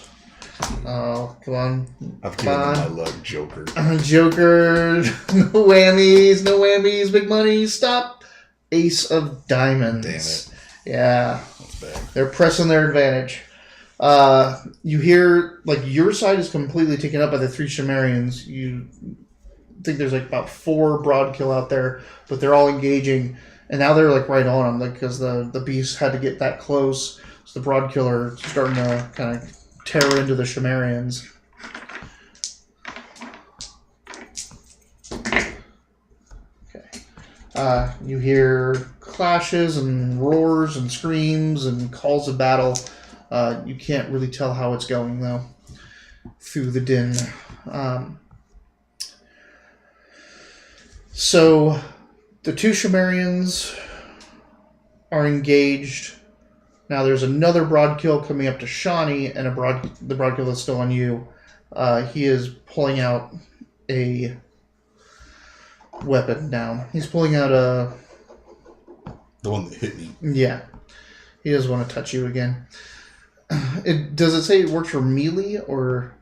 Oh, come on. I've given them my luck, Joker. Joker. No whammies, big money. Stop. Ace of diamonds. Damn it. Yeah. That's bad. They're pressing their advantage. You hear, like, your side is completely taken up by the 3 Shamarians. You think there's, like, about 4 Broadkill out there, but they're all engaging. And now they're, like, right on them, like, because the beast had to get that close. So the Broadkill are starting to kind of tear into the Shamarians. Okay. You hear clashes and roars and screams and calls of battle. You can't really tell how it's going, though, through the din. So the 2 Shamarians are engaged. Now there's another Broadkill coming up to Shani, and the Broadkill that's still on you. He is pulling out a weapon now. He's pulling out a... The one that hit me. Yeah. He doesn't want to touch you again. Does it say it works for melee or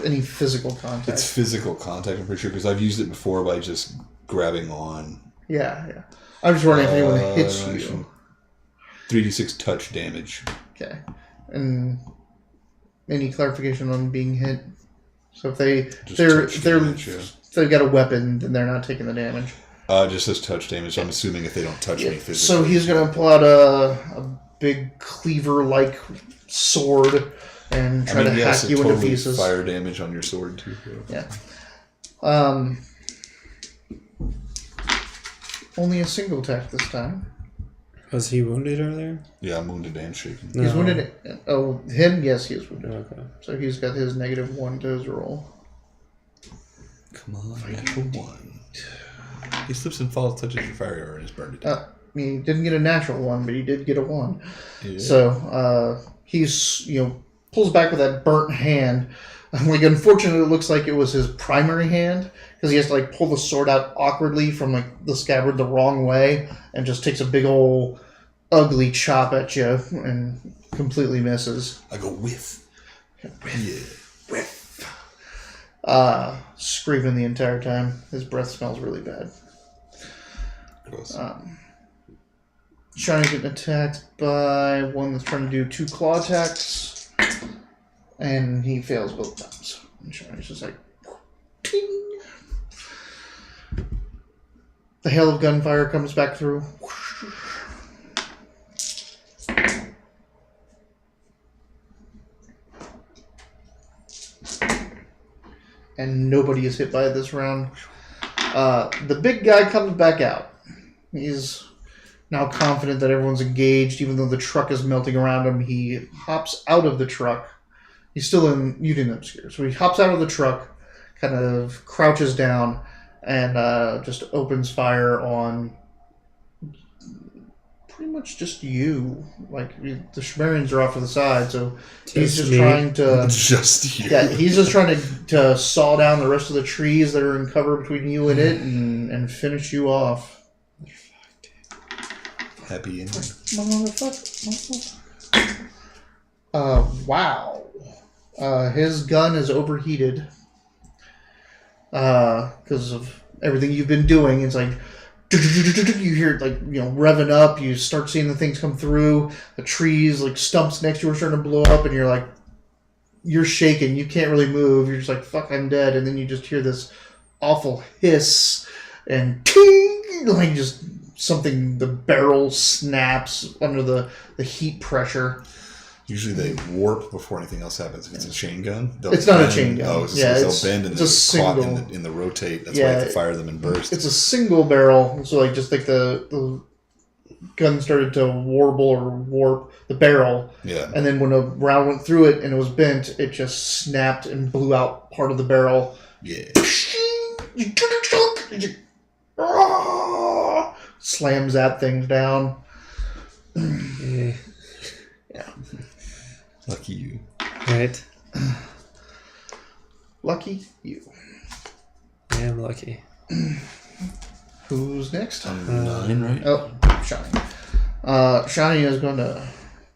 any physical contact. It's physical contact, I'm pretty sure, because I've used it before by just grabbing on. Yeah. I'm just wondering if anyone hits you. 3d6 touch damage. Okay. And any clarification on being hit? So if if they've got a weapon, then they're not taking the damage. It just says touch damage. So I'm assuming if they don't touch me physically. So he's gonna pull out a big cleaver-like sword and try to hack you into pieces. Fire damage on your sword too. Yeah. Only a single attack this time. Was he wounded earlier? Yeah, I'm wounded and shaken. He's wounded. Oh, him? Yes, he is wounded. Okay. So he's got his -1 to his roll. Come on, natural 1. He slips and falls, touches your fire arrow, and is burned to death. He didn't get a natural 1, but he did get a 1. Yeah. So he's pulls back with that burnt hand. Unfortunately, it looks like it was his primary hand because he has to pull the sword out awkwardly from the scabbard the wrong way and just takes a big old ugly chop at you and completely misses. I go whiff. Whiff. Screaming the entire time. His breath smells really bad. Gross. Shani getting attacked by one that's trying to do 2 claw attacks. And he fails both times. And Shani's just like, ting. The hail of gunfire comes back through. And nobody is hit by it this round. The big guy comes back out. He's now confident that everyone's engaged, even though the truck is melting around him. He hops out of the truck. He's still in Udin Obscure. So he hops out of the truck, kind of crouches down, and just opens fire on pretty much just you. The Shmarians are off to the side, so he's just trying to... Just you. Yeah, he's just trying to saw down the rest of the trees that are in cover between you and it and finish you off. Happy ending. Motherfucker. Wow. His gun is overheated because of everything you've been doing. It's like you hear it revving up. You start seeing the things come through. The trees, stumps next to you are starting to blow up, and you're shaking. You can't really move. You're just like, fuck, I'm dead. And then you just hear this awful hiss and ting, just something. The barrel snaps under the heat pressure. Usually they warp before anything else happens. If it's a chain gun, it's not a chain gun. Oh, they'll bend and they're caught in the rotate. That's why you have to fire them in bursts. It's a single barrel, so the gun started to warble or warp the barrel. Yeah. And then when a round went through it and it was bent, it just snapped and blew out part of the barrel. Yeah. Slams that thing down. Yeah. Lucky you. Right. Lucky you. I am lucky. Who's next? 9, right? Oh, Shani. Shani is going to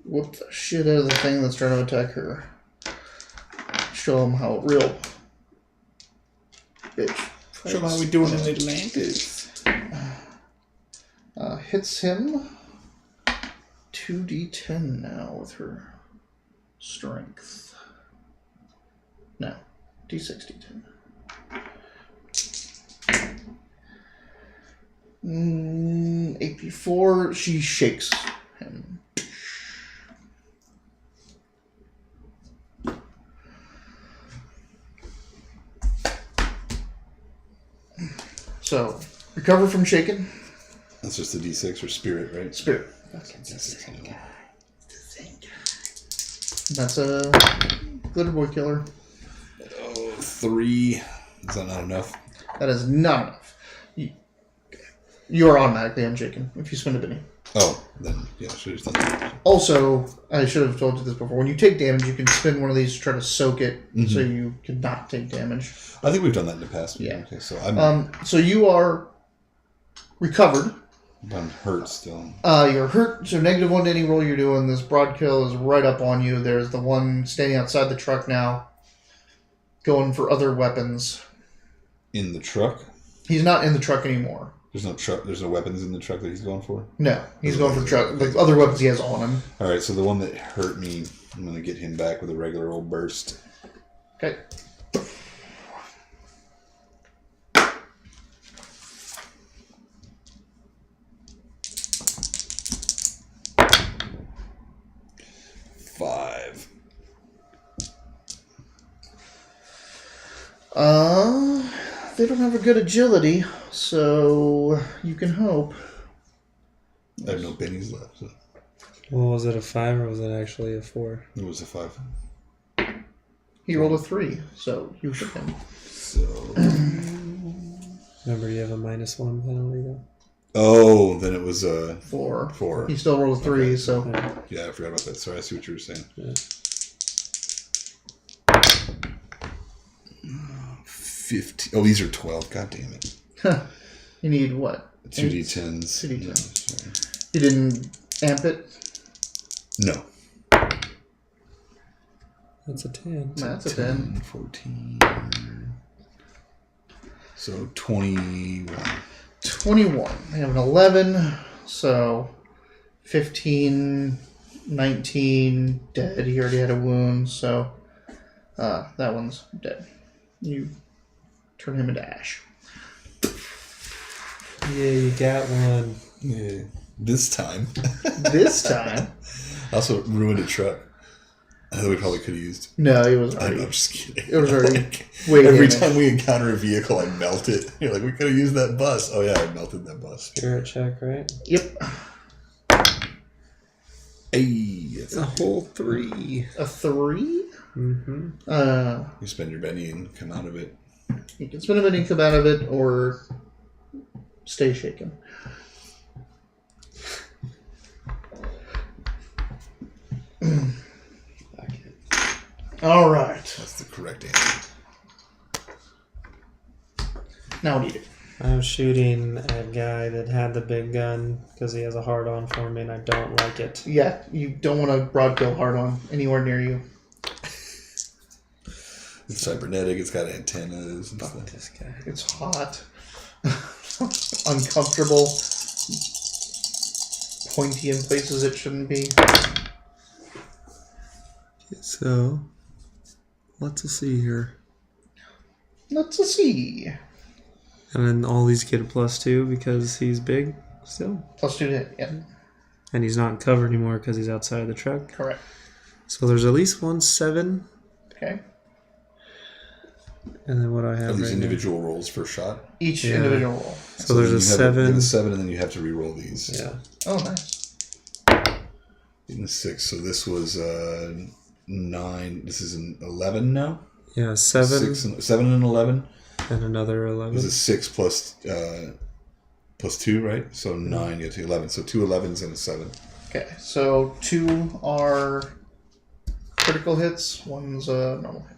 whoop the shit out of the thing that's trying to attack her. Show him how real bitch. Show him how we doing in Atlantis. Hits him 2d10 now with her strength. No, d6, d10. 8d4, she shakes him. So, recover from shaking. That's just a d6 or spirit, right? Spirit. It's the same guy. That's a glitter boy killer. Oh, 3. Is that not enough? That is not enough. You are automatically unshaken if you spend a penny. Oh, then yeah, I should have done that. Also, I should have told you this before. When you take damage, you can spin one of these to try to soak it, so you can not take damage. I think we've done that in the past. Yeah. Okay, so I'm you are recovered. hurt still. You're hurt, so -1 to any roll you're doing. This broad kill is right up on you. There's the one standing outside the truck now. going for other weapons. In the truck? He's not in the truck anymore. There's no truck. There's no weapons in the truck that he's going for? No, he's going for truck. Like other weapons he has on him. Alright, so the one that hurt me, I'm going to get him back with a regular old burst. Okay. Five. They don't have a good agility, so you can hope. I have no pennies left. So. Well, was it a 5 or was it actually a 4? It was a 5. He rolled a 3, so you hit him. So. Remember, you have a -1 penalty though. Oh, then it was a 4. 4. He still rolled a 3, Okay. so. Yeah, I forgot about that. Sorry, I see what you were saying. Yeah. 15. Oh, these are 12. God damn it. You need what? 2d10s. 2d10s. You didn't amp it? No. That's a 10. That's a 10. 14. So 21. 21. They have an 11, so 15, 19, dead. He already had a wound, so that one's dead. You turn him into ash. Yeah, you got one. Yeah. This time. This time? Also ruined a truck. That we probably could have used. No, it was I'm already. just kidding. It was already Like, way every damaged. time we encounter a vehicle, I melt it. You're like, we could have used that bus. Oh yeah, I melted that bus. Spirit check, right? Yep. Hey, that's A whole 3. A 3? Mm-hmm. you spend your Benny and come out of it. You can spin a bit and come out of it, or stay shaken. All right. That's the correct answer. Now what do you do? I'm shooting a guy that had the big gun because he has a hard on for me and I don't like it. Yeah, you don't want a broad kill hard on anywhere near you. It's cybernetic. It's got antennas and Fuck stuff. this guy. It's hot, uncomfortable, pointy in places it shouldn't be. So, let's see here. Let's see. And then all these get a +2 because he's big still. +2 to hit. Yeah, And he's not in cover anymore because he's outside of the truck. correct. So there's at least 1 7. Okay. And then what I Are have these right individual rolls per shot? Each Yeah. individual roll. So there's then a you have 7. You have a 7, and then you have to re-roll these. Yeah. Oh, nice. In the 6. So this was 9. This is an 11 now. Yeah, 7 7 and 11. and another It 11. was a 6 plus 2, right? So 9. You have to 11. So 2 11s and a 7. Okay, so 2 are critical hits. One's a normal hit.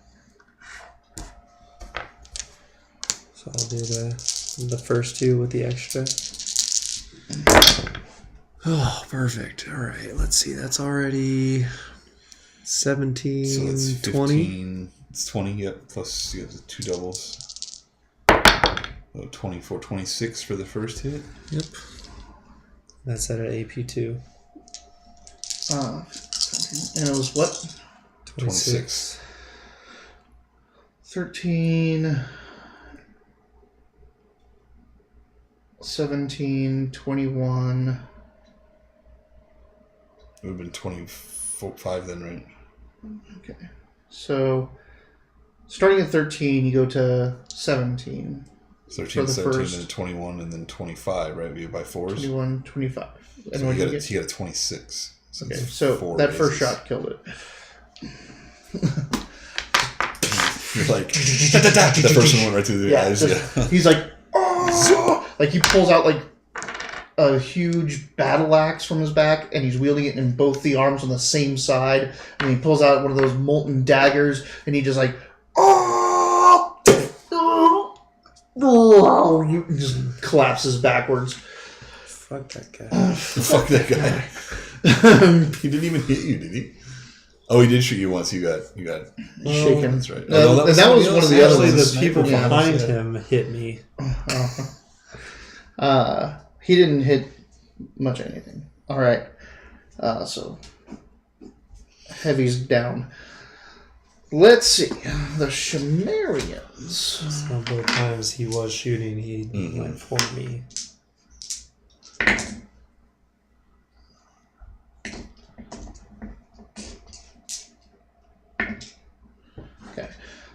So I'll do the first 2 with the extra. Oh, perfect. All right, let's see. That's already 17, So that's 20. 15. It's 20, yep. Plus you have the 2 doubles. So 24, 26 for the first hit. Yep. That's at an AP2. And it was what? 26. 13, 17, 21. It would have been 25 then, right? Okay. So, starting at 13, you go to 17. 13, For the 17, first- then 21, and then 25, right? Be by 4s. 21, 25. And So what you do you got get? a 26. So Okay, it's so 4 that first raises. shot killed it. You're like, the first one went right through the Yeah, eyes. just- Yeah. he's like, oh! Like he pulls out like a huge battle axe from his back, and he's wielding it in both the arms on the same side. And he pulls out one of those molten daggers, and he just like, oh! You just collapses backwards. Fuck that guy. Fuck that guy. He didn't even hit you, did he? Oh, he did shoot you once. You got Shaken. That's right. And that was one of the other Actually, ones. the people Yeah. behind him hit me. He didn't hit much anything. All right. So heavy's down. Let's see. The Shamarians. So both times he was shooting, he went for me. Okay.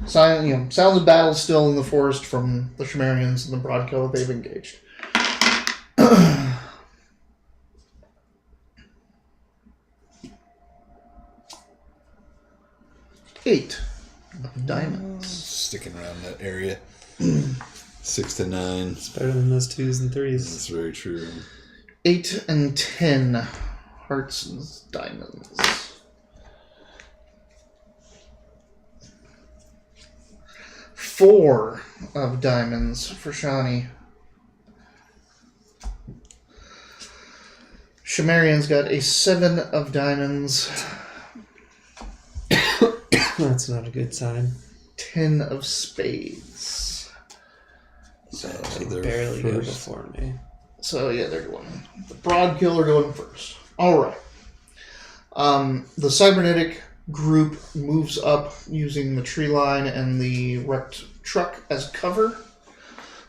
Sounds of battle still in the forest from the Shamarians and the Broadkill that they've engaged. 8 diamonds. Sticking around that area. 6 to 9. It's better than those 2s and 3s. That's very true. 8 and 10 hearts and diamonds. 4 of diamonds for Shani. Shamarian's got a 7 of diamonds. That's not a good sign. 10 of spades. So They they're barely go first. before me. So yeah, they're going. The Broadkill are going first. All right. The cybernetic group moves up using the tree line and the wrecked truck as cover.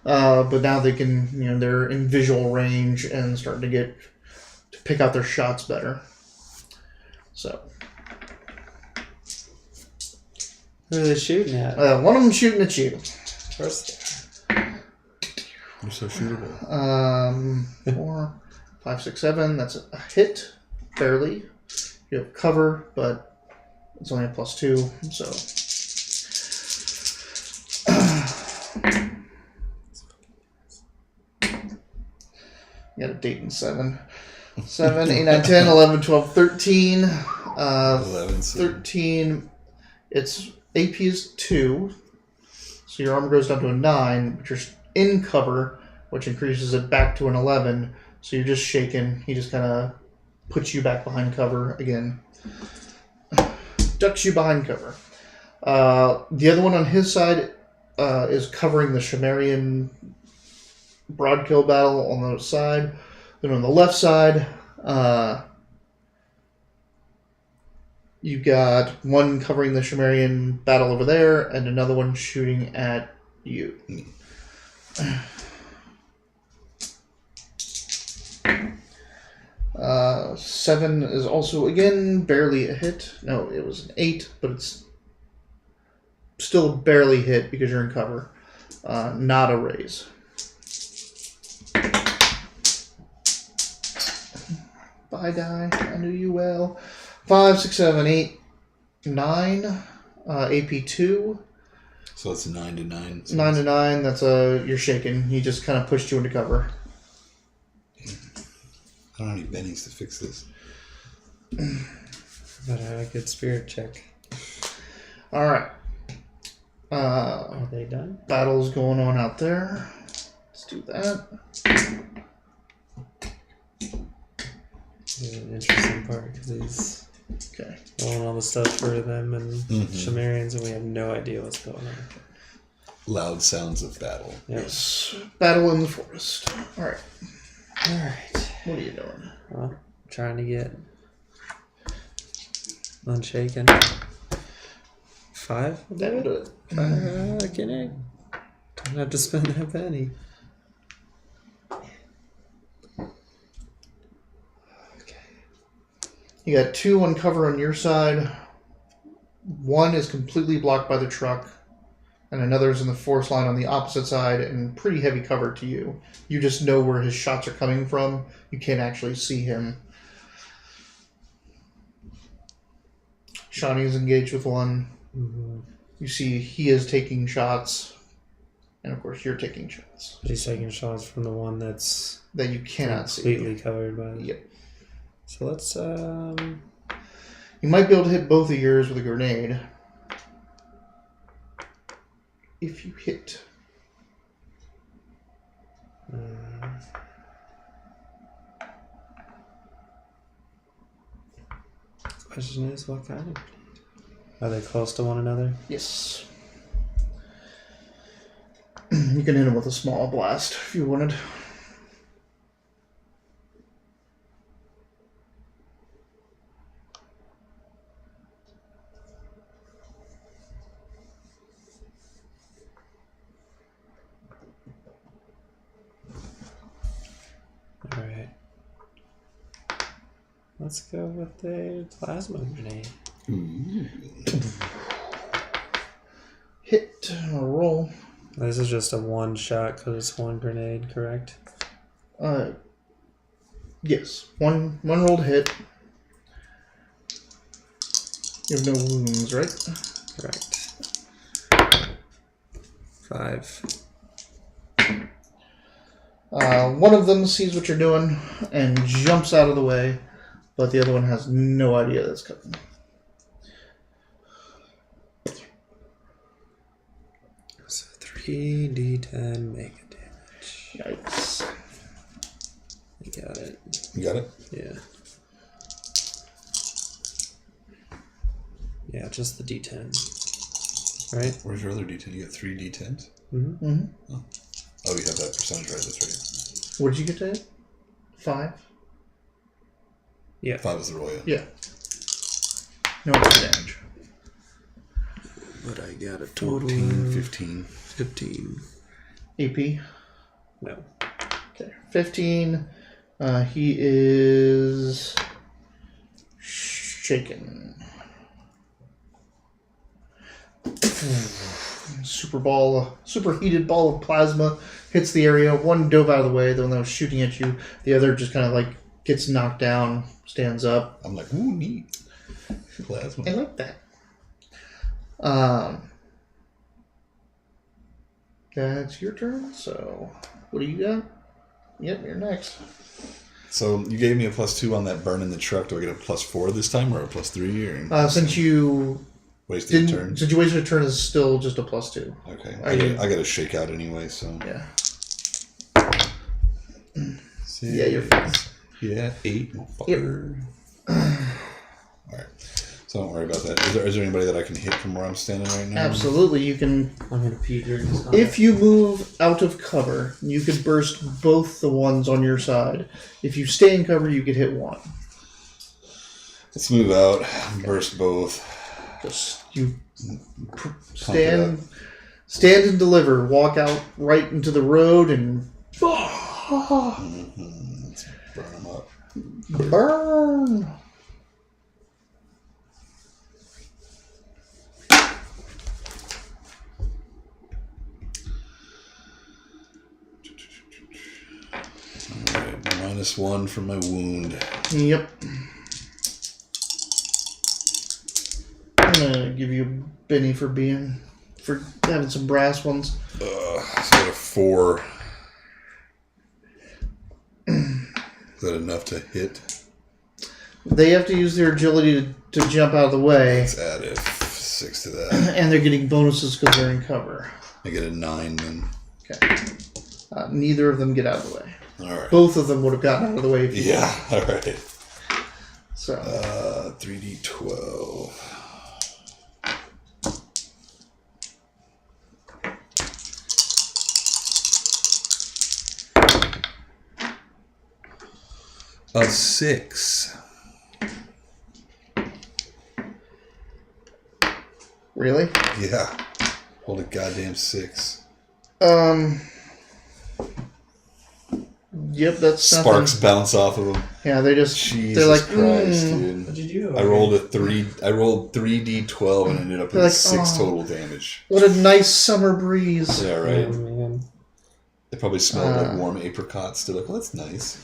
But now they can, they're in visual range and starting to pick out their shots better. So Who are they shooting at? one of them shooting at you. Of course You're so shootable. 4, 5, 6, 7. That's a hit, barely. You have cover, but it's only a +2, so. You got a Deyton 7. 7, 8, 9, 10, 11, 12, 13. 11. 13, its AP is 2, so your armor goes down to a 9, but you're in cover, which increases it back to an 11, so you're just shaken. He just kind of puts you back behind cover again. Ducks you behind cover. The other one on his side is covering the Shamarian Broadkill battle on the side. Then on the left side, you got one covering the Shamarian battle over there, and another one shooting at you. 7 is also, again, barely a hit. No, it was an 8, but it's still barely hit because you're in cover. Not a raise. Bye, die. I knew you well. 5, 6, 7, 8, 9. AP 2. So it's 9 to 9. 9 to 9. That's you're shaken. He just kind of pushed you into cover. I don't have any bennies to fix this. But a good spirit check. All right. Are they done? Battle's going on out there. Let's do that. This is an interesting part because he's Okay. rolling all the stuff for them and Shamarians, and we have no idea what's going on. Loud sounds of battle. Yep. Yes. Battle in the forest. All right. Alright. What are you doing? Well, trying to get unshaken. 5? That'll do it. Can I? Don't have to spend that penny. Okay. You got 2 on cover on your side. 1 is completely blocked by the truck. And another is in the forest line on the opposite side and pretty heavy cover to you. You just know where his shots are coming from. You can't actually see him. Shani is engaged with 1. Mm-hmm. You see he is taking shots. And of course you're taking shots. He's taking shots from the one that's That you cannot see. completely covered by the... Yep. So let's, You might be able to hit both of yours with a grenade. If you hit. question is, what kind of... Are they close to one another? Yes. You can hit him with a small blast if you wanted. Alright. Let's go with a plasma grenade. Hit or roll. This is just a one shot because it's one grenade, correct? Yes. One rolled hit. You have no wounds, right? Correct. 5. One of them sees what you're doing and jumps out of the way, but the other one has no idea that's coming. So 3d10 mega damage. Yikes. You got it. You got it? Yeah. Yeah, just the d10. Right? Where's your other D10? You got 3 D10s? Mm-hmm. Oh, you have that percentage right. That's right. What did you get to hit? 5? Yeah. 5 is the roll, yeah. Yeah. No extra damage. But I got a 14, 15. 15. AP? No. Okay. 15. He is shaken. Superheated ball of plasma hits the area. One dove out of the way, the one that was shooting at you. The other just kind of like gets knocked down, stands up. I'm like, ooh, neat. Plasma. I like that. That's your turn. So, what do you got? Yep, you're next. So you gave me a +2 on that burn in the truck. Do I get a +4 this time or a +3? Or Since you wasted a turn. Since you wasted a turn, is still just a +2. Okay. I got a shakeout anyway, so. Yeah. Six. Yeah, you're fine. Yeah, 8. Yep. Alright. So don't worry about that. Is there anybody that I can hit from where I'm standing right now? Absolutely, you can. I'm going to pee during this combat. If you move out of cover, you could burst both the ones on your side. If you stay in cover, you could hit one. Let's move out. Burst both. Just you stand and deliver. Walk out right into the road and Let's burn them up. burn. Alright, -1 from my wound. Yep. I'm gonna give you a Benny for having some brass ones. So I got a 4. Is that enough to hit? They have to use their agility to jump out of the way, Let's add a 6 to that. and they're getting bonuses because they're in cover. I get a 9 then. Okay. Neither of them get out of the way. Alright. Both of them would have gotten out of the way if you Yeah, alright. So 3d12. A 6. really? Yeah. Hold a goddamn 6. Yep, that's Sparks nothing. bounce off of them. Yeah, they just Jesus they're like Christ, What dude. did you do? I rolled a 3. I rolled 3d12 and ended up They're with like, 6 "Oh." total damage. What a nice summer breeze. Yeah, Oh, right. man. They probably smelled like warm apricots. They're like, oh, that's nice.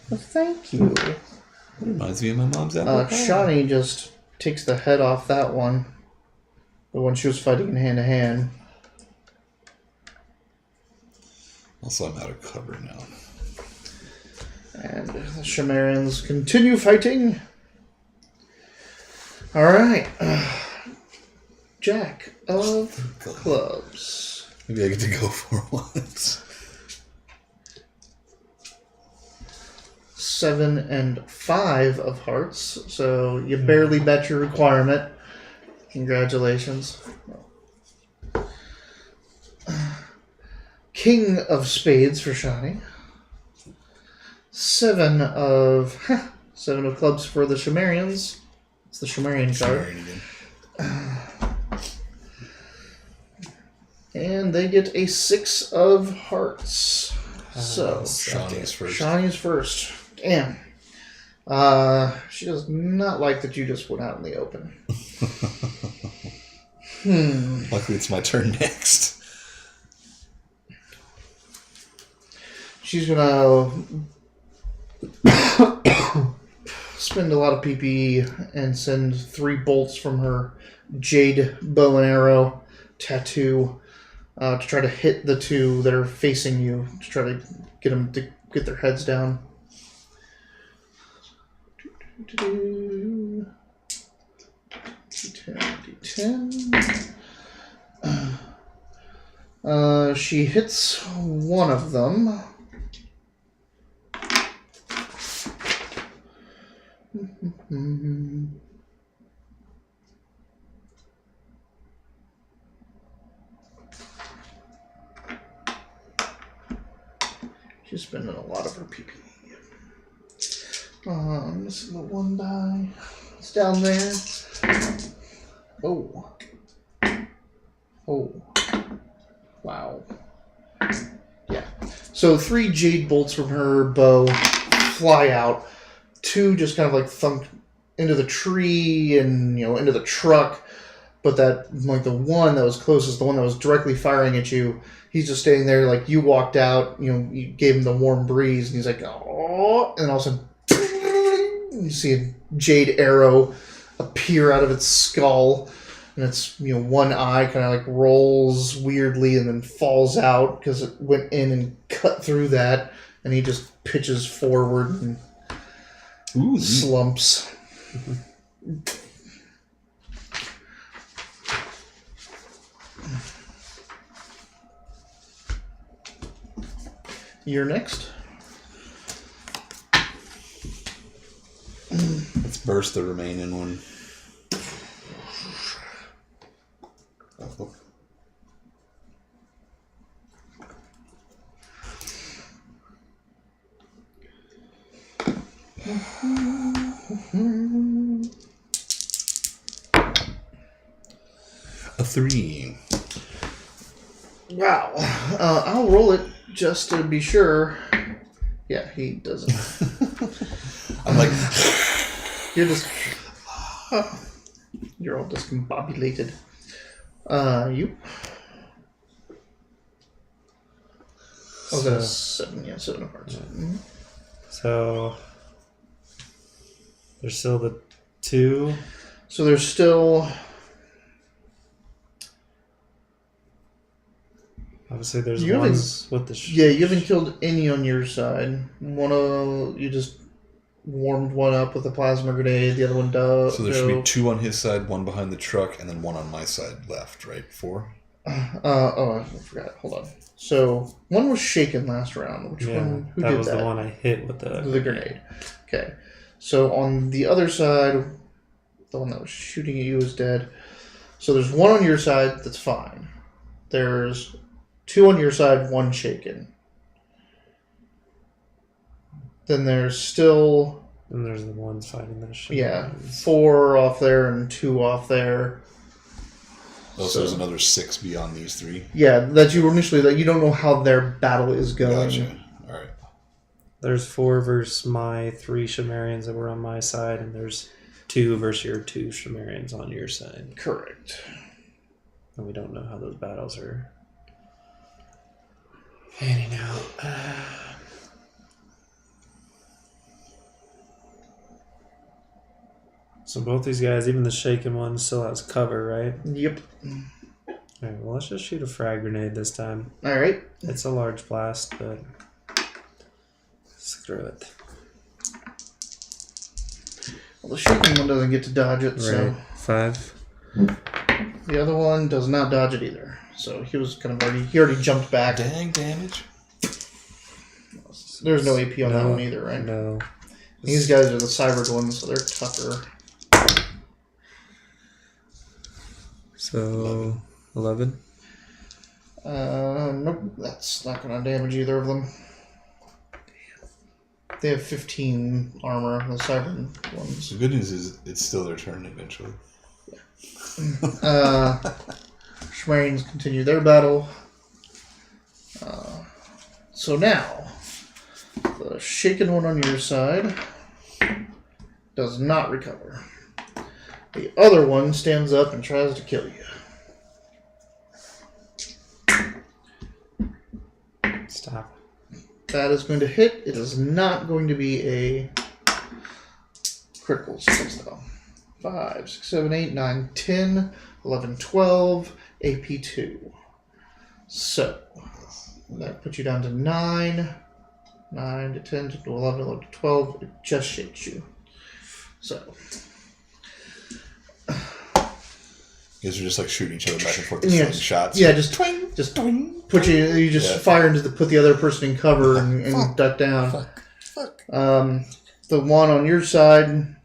Well, thank you. It reminds me of my mom's apple pie. Shani just takes the head off that one. The one she was fighting in hand to hand. Also, I'm out of cover now. And the Shamarians continue fighting. Alright. Jack of clubs. Maybe I get to go for once. 7 and 5 of hearts. So you barely met your requirement. Congratulations. King of spades for Shani. 7 of clubs for the Shamarians. It's the Shamarian card. And they get a 6 of hearts. So Shani's first. Damn. She does not like that you just went out in the open. Luckily, it's my turn next. She's gonna spend a lot of PP and send 3 bolts from her jade bow and arrow tattoo to try to hit the 2 that are facing you, to try to get them to get their heads down. D10. She hits one of them. She's spending a lot of her PP. I'm missing the 1 die. It's down there. Oh. Wow. Yeah. So 3 jade bolts from her bow fly out. 2 just kind of like thunk into the tree and, into the truck. But that, like, the one that was closest, the one that was directly firing at you, he's just standing there like you walked out, you gave him the warm breeze, and he's like, oh, and all of a sudden, you see a jade arrow appear out of its skull, and its, one eye kind of like rolls weirdly and then falls out because it went in and cut through that, and he just pitches forward and slumps. You're next. Let's burst the remaining one. A 3. Wow. I'll roll it just to be sure. Yeah, he doesn't. I'm like... You're just... You're all discombobulated. You? Oh, that's 7. Yeah, 7 of hearts. Mm-hmm. So... There's still the 2. So there's still... Obviously, there's ones with the... Yeah, you haven't killed any on your side. You just warmed one up with a plasma grenade. The other one does. So there should be 2 on his side, 1 behind the truck, and then 1 on my side left, right? 4? I forgot. Hold on. So 1 was shaken last round. Which one? Who did that? That was the one I hit with the grenade. Okay. So on the other side, the one that was shooting at you is dead. So there's 1 on your side that's fine. There's 2 on your side, 1 shaken. Then there's still... And there's the ones fighting that shit. Yeah, 4 off there and 2 off there. Oh, so there's another 6 beyond these 3? Yeah, that you initially... That you don't know how their battle is going. Gotcha. All right. There's 4 versus my 3 Shamarians that were on my side, and there's 2 versus your 2 Shamarians on your side. Correct. And we don't know how those battles are panning out. So both these guys, even the shaken one, still has cover, right? Yep. Alright, well, let's just shoot a frag grenade this time. Alright. It's a large blast, but screw it. Well, the shaken one doesn't get to dodge it, so... Right. 5. The other one does not dodge it either. So he was kind of he already jumped back. Dang damage. There's no AP on that one either, right? No. These guys are the cyber ones, so they're tougher. So 11. Nope, that's not going to damage either of them. They have 15 armor, the Cybern ones. The good news is it's still their turn eventually. Schmarines continue their battle. So now, the shaken one on your side does not recover. The other one stands up and tries to kill you. Stop. That is going to hit. It is not going to be a critical success, though. 5, 6, 7, 8, 9, 10, 11, 12, AP 2. So, that puts you down to 9, 9 to 10 to 11, 11 to 12. It just shakes you. So, You guys are just like shooting each other back and forth with yeah, shots. yeah, just twing, just twing. Put you just fire into put the other person in cover and duck down. Fuck. The one on your side,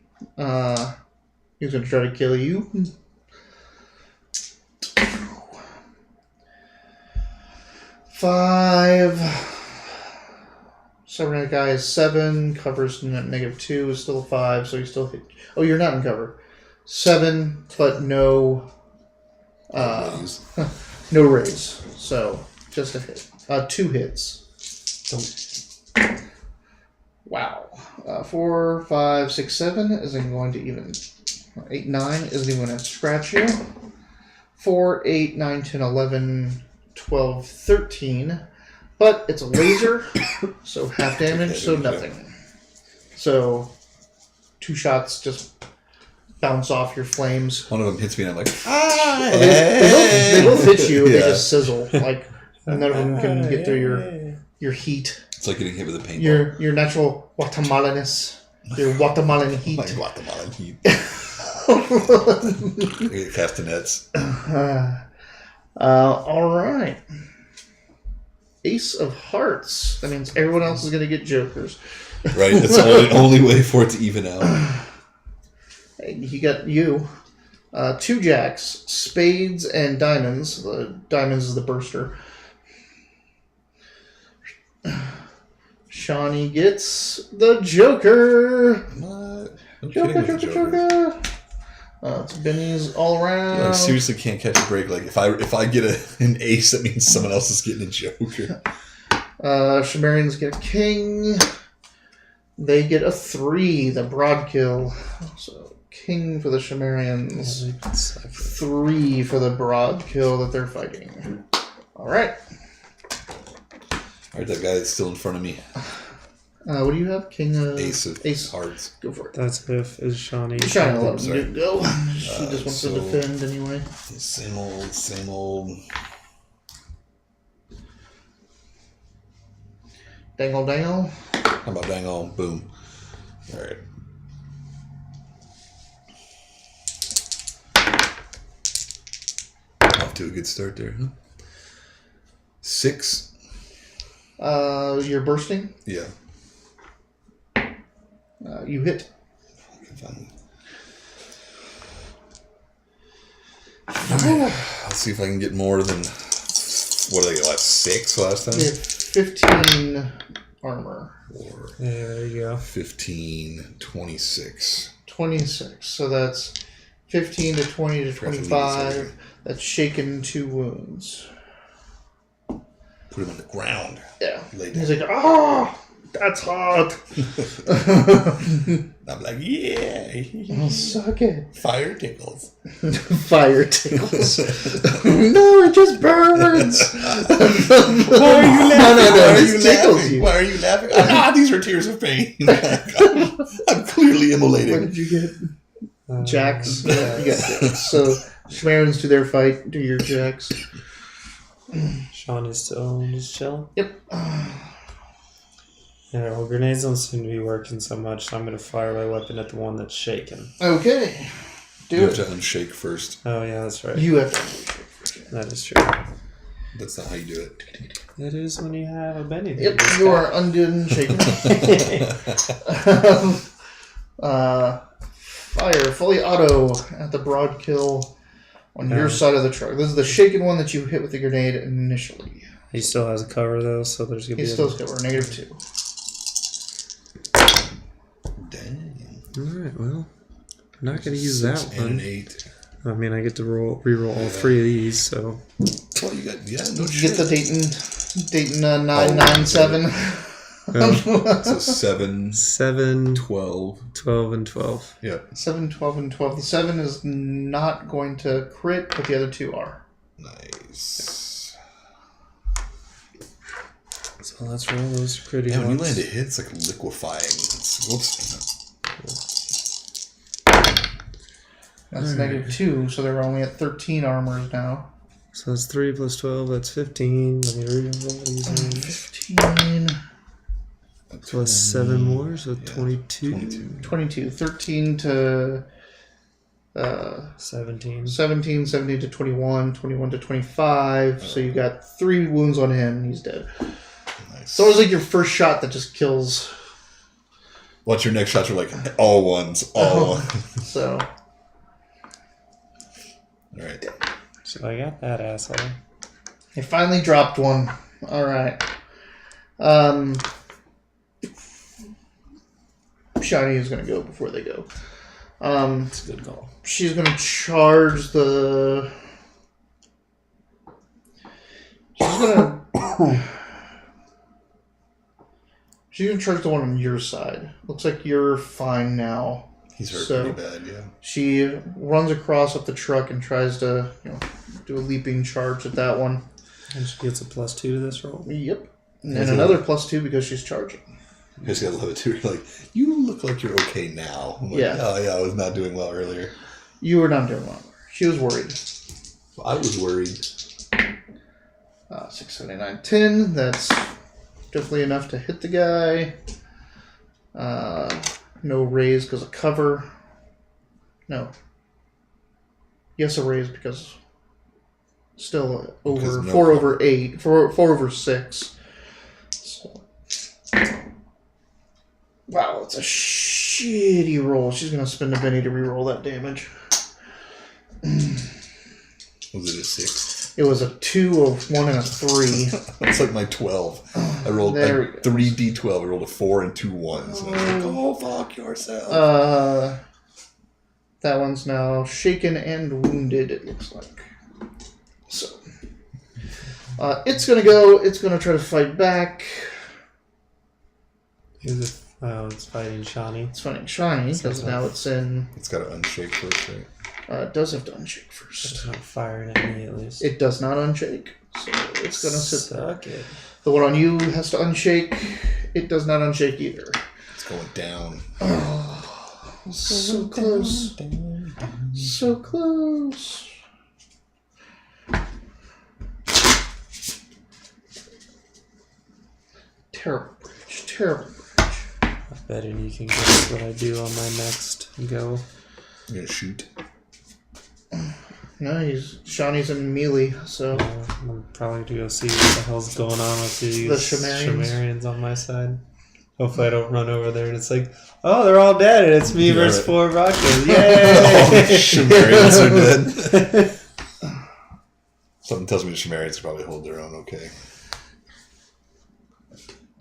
he's going to try to kill you. 5. Cybernetic guy is 7. Covers -2 is still a 5, so you still hit. Oh, you're not in cover. 7, but no. No raise. So just a hit. 2 hits. Wow. 4, 5, 6, 7 isn't going to even. 8, 9 isn't even going to scratch you. 4, 8, 9, 10, 11, 12, 13. But it's a laser, so half damage, so nothing. So 2 shots just bounce off your flames. One of them hits me and I'm like, They both hit you. They just sizzle. Like none of them can get through your heat. It's like getting hit with a paintball. Your natural Guatemalaness. Your Guatemalan heat. My Guatemalan heat. Get castanets. All right. Ace of Hearts. That means everyone else is going to get jokers. Right? That's the only way for it to even out. He got you. 2 jacks, spades, and diamonds. The diamonds is the burster. Shani gets the Joker. What? I'm Joker, kidding with the Joker. It's Benny's all around. I seriously can't catch a break. Like if I get an ace, that means someone else is getting a Joker. Shamarians get a king. They get a 3, the broad kill. So king for the Shamarians. 3 for the broad kill that they're fighting. All right. All right, that guy that's still in front of me. What do you have? King of Ace of Hearts. Go for it. That's with is Shani. Shani, let sorry. him go. She just wants to defend anyway. Same old. Dangle. How about dangle? Boom. All right. Off to a good start there, huh? 6. You're bursting. Yeah. You hit. Let's see if I can get more than what did I get? 6 last time. You have 15 armor. There you go. 15, 26. 26. So that's 15 to 20 to 25. That's shaken 2 wounds. Put him on the ground. Yeah. Lay down. He's like, oh, that's hot. I'm like, yeah. I'll suck it. Fire tickles. Fire tickles. No, it just burns. Why are you laughing? No, it just tickles you. Why are you laughing? These are tears of pain. I'm clearly immolating. What did you get? Jacks? Yeah, you got jacks. So, Schmarins do their fight. Do your jacks. Sean is still just chilling. Yep. Yeah, well, grenades don't seem to be working so much, so I'm going to fire my weapon at the one that's shaken. Okay. You have to unshake first. Oh, yeah, that's right. You have to. That is true. That's not how you do it. It is when you have a Benny. Yep, you are undid and shaken. Fire, fully auto at the broad kill. On your side of the truck. This is the shaken one that you hit with the grenade initially. He still has a cover though, so there's gonna He be still has cover, -2. Dang. Alright, well. I'm not gonna use that 6 one. and an 8. I mean, I get to re-roll all 3 of these, so. Well, you got no You shit. get the Deyton 997. So 7, 7, 12. 12, and 12. Yeah. 7, 12, and 12. The 7 is not going to crit, but the other 2 are. Nice. So let's roll those critical Yeah, when you ones. land a hit, it's like liquefying. Whoops. That's -2, so they're only at 13 armors now. So that's 3 plus 12, that's 15. Let me re-roll these ones. 15. Plus 7 more, so 22. 22. 13 to 17. 17, 17 to 21, 21 to 25. So you got 3 wounds on him. He's dead. Nice. So it was like your first shot that just kills. Watch your next shots are like all ones. All ones. So. Alright. So I got that asshole. He finally dropped one. Alright. Shani is going to go before they go. It's a good call. She's going to charge the... She's going to charge the one on your side. Looks like you're fine now. He's hurt So- pretty bad, yeah. She runs across up the truck and tries to, do a leaping charge at that one. And she gets a +2 to this roll. Yep. And another +2 because she's charging. You just gotta love it too. You're like, you look like you're okay now. I'm like, Yeah. Oh, yeah, I was not doing well earlier. You were not doing well. She was worried. I was worried. 679, 10. That's definitely enough to hit the guy. No raise because of cover. No. Yes, a raise because still over Because no 4 cover. over 8, 4 over 6. So. Wow, it's a shitty roll. She's gonna spend a penny to re-roll that damage. Was it a 6? It was a 2, a 1, and a 3. That's like my 12. I rolled There we like go. 3 D12. I rolled a 4 and 2 1s. And I was like, oh, fuck yourself. That one's now shaken and wounded, it looks like. So. It's gonna go. It's gonna try to fight back. It's fighting Shani. It's fighting Shani, because now it's in... It's got to unshake first, right? it does have to unshake first. It's not firing at me, at least. It does not unshake, so it's gonna sit there. Suck it. The one on you has to unshake. It does not unshake either. It's going down. So close. So close. Terrible bridge. Terrible bridge. I bet you can guess what I do on my next go. You're going to shoot. No, Shawnee's in melee, so I'm probably going to go see what the hell's going on with these The Shamarians. Shamarians on my side. Hopefully I don't run over there and it's like, oh, they're all dead and it's me Yeah, versus right. 4 Broncos. All Yay! the Shamarians are dead. Something tells me the Shamarians probably hold their own okay.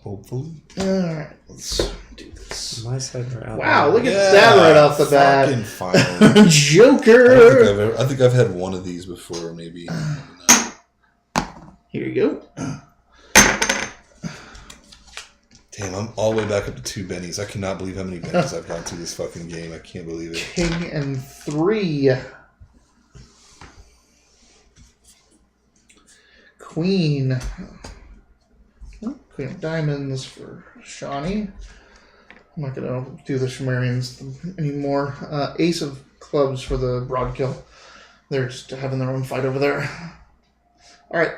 Hopefully. alright, let's do this. My side are out. Wow, look at Yeah, that right off the fucking bat. finally. Joker! I think I've had one of these before, maybe. Here you go. Damn, I'm all the way back up to 2 bennies. I cannot believe how many bennies I've gone through this fucking game. I can't believe it. King and 3. Queen. Oh, Queen of Diamonds for Shani. I'm not going to do the Shamarians anymore. Ace of Clubs for the Broadkill. They're just having their own fight over there. Alright.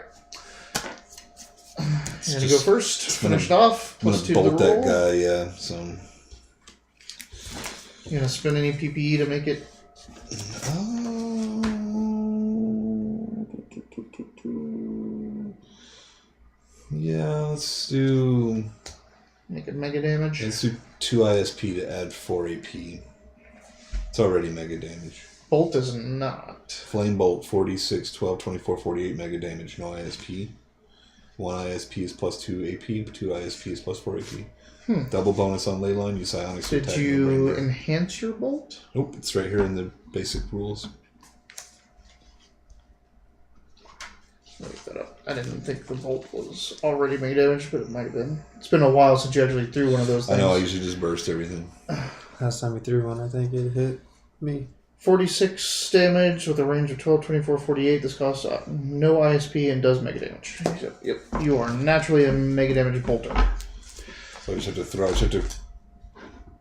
You're going to go first. Finish it off. I'm going Plus to 2 to the bolt that roll. guy, yeah. So. You going to spend any PPE to make it? Yeah, let's do. Make it mega damage? Let's do 2 ISP to add 4 AP. It's already mega damage. Bolt is not. Flame Bolt, 46, 12, 24, 48 mega damage, no ISP. 1 ISP is plus 2 AP, 2 ISP is plus 4 AP. Double bonus on Leyline, use Psionics to Did attack. you enhance your bolt? Nope, it's right here in the basic rules. Look that up. I didn't think the bolt was already made damage, but it might have been. It's been a while since you actually threw one of those things. I know, I usually just burst everything. Last time we threw one, I think it hit me. 46 damage with a range of 12, 24, 48. This costs no ISP and does mega damage. Yep. You are naturally a mega damage bolter. So I just have to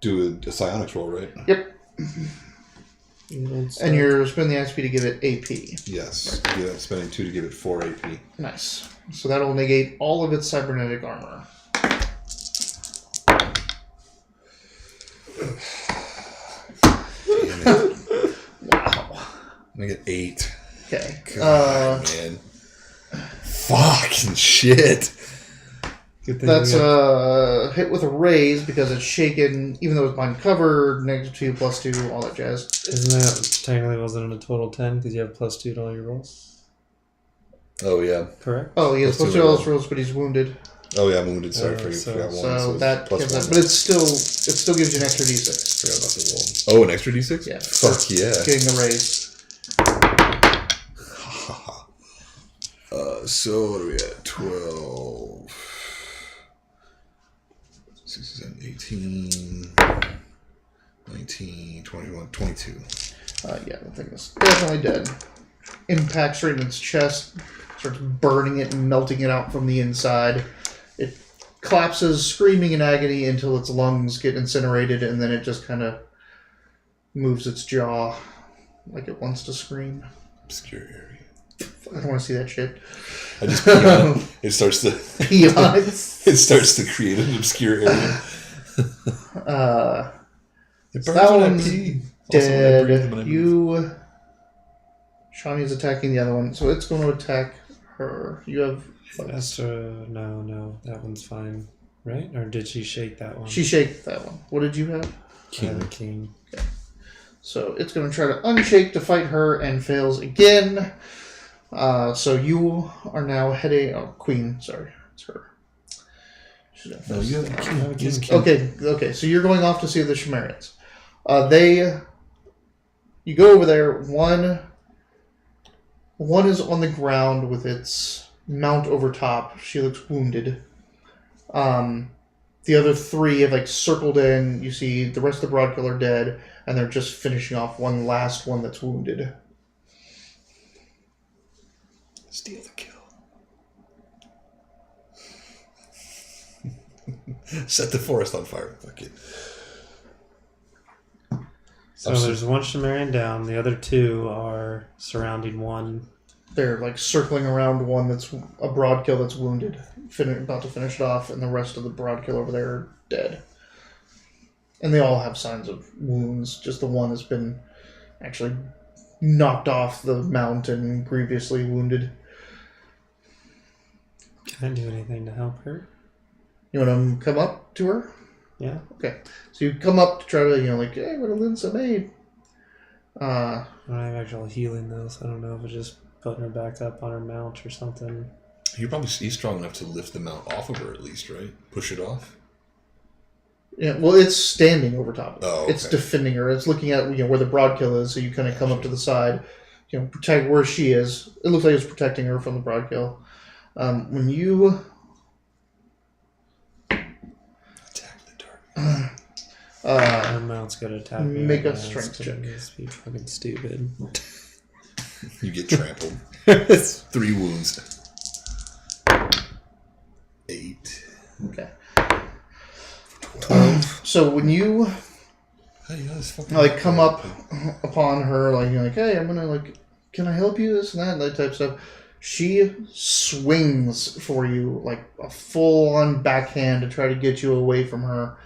do a psionics roll, right? Yep. And you're spending the ISP to give it AP. Yes. Yeah, I'm spending 2 to give it 4 AP. Nice. So that'll negate all of its cybernetic armor. Damn it. Wow. I get 8. Okay. God, man. Fucking shit. Good thing That's we got- hit with a raise because it's shaken, even though it's blind covered, -2, +2, all that jazz. Isn't that technically wasn't it a total 10 because you have +2 to all your rolls? Oh, yeah. Correct. Oh, he has Plus +2 two all rolls. his rolls, but he's wounded. Oh, yeah, I'm wounded. Sorry, so- forgot one. So that plus gives 1. that, but it still gives you an extra d6. Forgot about the roll. Oh, an extra d6? Yeah. Fuck yeah. Getting the raise. So what are we at? 12. 16, 18, 19, 21, 22. Yeah, the thing is definitely dead. Impacts right in its chest, starts burning it and melting it out from the inside. It collapses, screaming in agony until its lungs get incinerated, and then it just kind of moves its jaw like it wants to scream. Obscure area. I don't want to see that shit. I just pee on it. It starts to Pee on it. it starts to create an obscure area. It burns that when I one's pee. Also, when I breathe, when I dead. move. Shani's attacking the other one, so it's going to attack her. You have. No, that one's fine, right? Or did she shake that one? She shaked that one. What did you have? King. King. So it's going to try to unshake to fight her and fails again. So you are now heading. Oh, Queen. Sorry, it's her. No, you have a king. Okay. So you're going off to see the Chimerians. You go over there. One is on the ground with its mount over top. She looks wounded. The other 3 have circled in. You see the rest of the Broadkill are dead, and they're just finishing off one last one that's wounded. Steal the kill. Set the forest on fire. Fuck it. So there's one Cimmerian down. The other 2 are surrounding one. They're circling around one that's a Broadkill that's wounded, about to finish it off, and the rest of the Broadkill over there are dead. And they all have signs of wounds. Just the one has been actually knocked off the mount and grievously wounded. Can I do anything to help her? You want to come up to her? Yeah. Okay. So you come up to try to, hey, what a Linsa made. I don't have actual healing though, so I don't know if it's just putting her back up on her mount or something. He's strong enough to lift the mount off of her at least, right? Push it off. Yeah, well, it's standing over top of her. Oh, okay. It's defending her. It's looking at where the Broadkill is, so you kind of come up to the side, protect where she is. It looks like it's protecting her from the Broadkill. When you Attack the dark. Her mount's gonna attack me. make a right now. strength It's gonna check. Be fucking stupid. You get trampled. 3 wounds. 8. Okay. 12. So when you Hey, yeah, this fucking come up upon her, hey, I'm gonna can I help you? This and that type of stuff. She swings for you like a full-on backhand to try to get you away from her,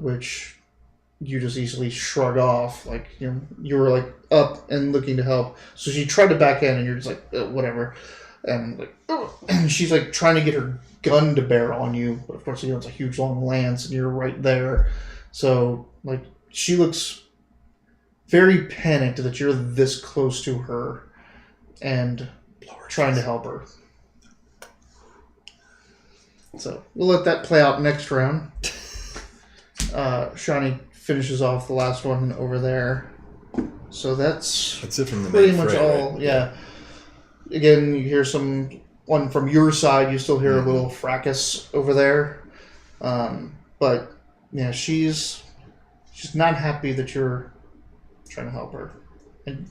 which you just easily shrug off. You were up and looking to help, so she tried to backhand, and you're just whatever, and and she's trying to get her gun to bear on you, but of course it's a huge long lance, and you're right there, so she looks very panicked that you're this close to her and trying to help her. So we'll let that play out next round. Shani finishes off the last one over there. So that's it from the pretty main much fray, all. right? Yeah. Again, you hear one from your side. You still hear a little fracas over there, but yeah, she's not happy that you're trying to help her, and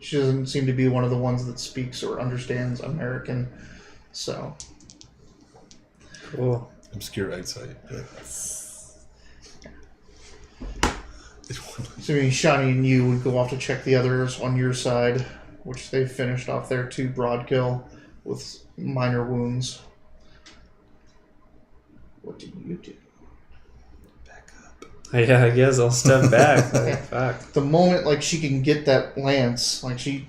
she doesn't seem to be one of the ones that speaks or understands American. So Cool. Obscure eyesight. So I mean, Shani and you would go off to check the others on your side, which they finished off their 2 broad kill with minor wounds. What do you do? Back up. Yeah, I guess I'll step back. Like, fuck. The moment she can get that lance, she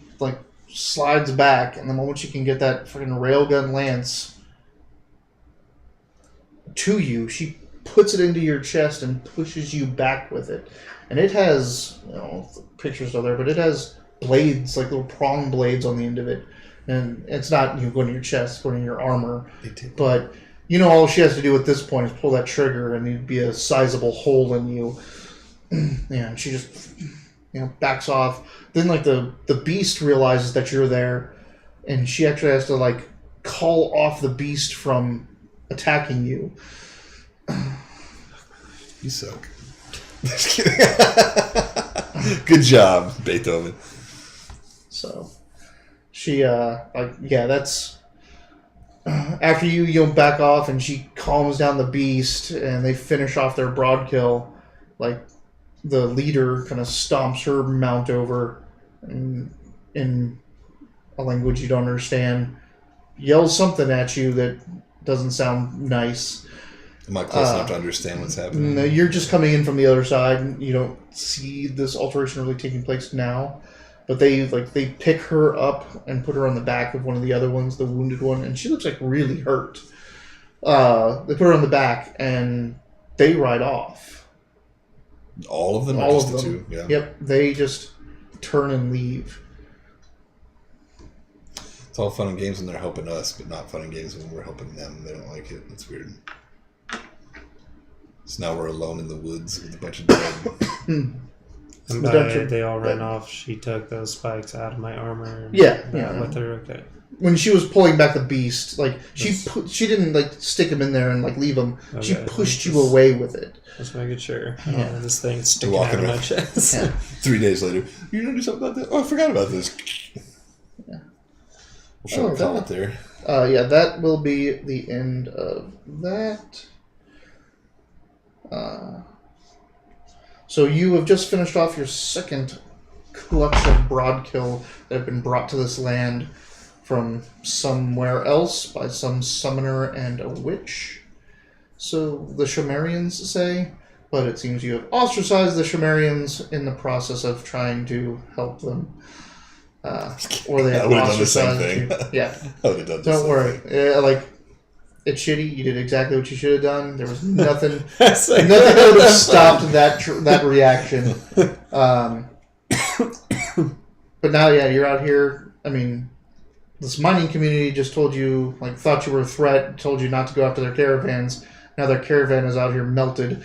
slides back, and the moment she can get that freaking railgun lance to you, she puts it into your chest and pushes you back with it. And it has, pictures are there, but it has blades, little prong blades on the end of it. And it's not going to your chest, going to your armor. But, all she has to do at this point is pull that trigger and it'd be a sizable hole in you. Yeah, and she just, backs off. Then, the beast realizes that you're there, and she actually has to, call off the beast from attacking you. You suck. Just kidding. Good job, Beethoven. So, she, that's... after you back off and she calms down the beast and they finish off their broad kill, the leader kind of stomps her mount over and in a language you don't understand, yells something at you that doesn't sound nice. Am I close enough to understand what's happening? No, you're just coming in from the other side, and you don't see this alteration really taking place now. But they pick her up and put her on the back of one of the other ones, the wounded one, and she looks really hurt. They put her on the back and they ride off. All of them? All or just of the them. 2? Yeah. Yep, they just turn and leave. It's all fun and games when they're helping us, but not fun and games when we're helping them. They don't like it. It's weird. So now we're alone in the woods with a bunch of dead. And by they all ran off, she took those spikes out of my armor. Yeah. With her, okay. When she was pulling back the beast, she didn't stick him in there and leave him. Okay. She pushed you away with it. Just making sure. Yeah. This thing sticking out of my chest. Yeah. 3 days later, you gonna do something about that? Oh, I forgot about this. Yeah. We'll show a comment there. That will be the end of that. So you have just finished off your second clutch of broadkill that have been brought to this land from somewhere else by some summoner and a witch. So the Shamarians say, but it seems you have ostracized the Shamarians in the process of trying to help them. Or they have ostracized you. Yeah. I would have done the Don't same worry. thing. Yeah, it's shitty. You did exactly what you should have done. There was nothing. Nothing that would have stopped that reaction. But now, you're out here. I mean, this mining community just told you, thought you were a threat, told you not to go after their caravans. Now their caravan is out here melted.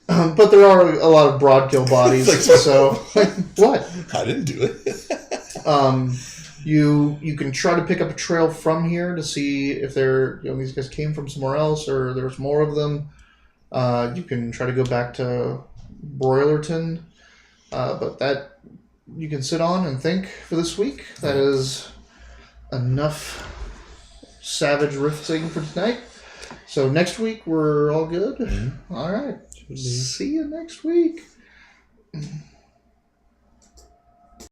But there are a lot of broadkill bodies. So, what? I didn't do it. You can try to pick up a trail from here to see if these guys came from somewhere else or there's more of them. You can try to go back to Broilerton, but that you can sit on and think for this week. That is enough savage riffing for tonight. So next week we're all good. Mm-hmm. All right. See you next week.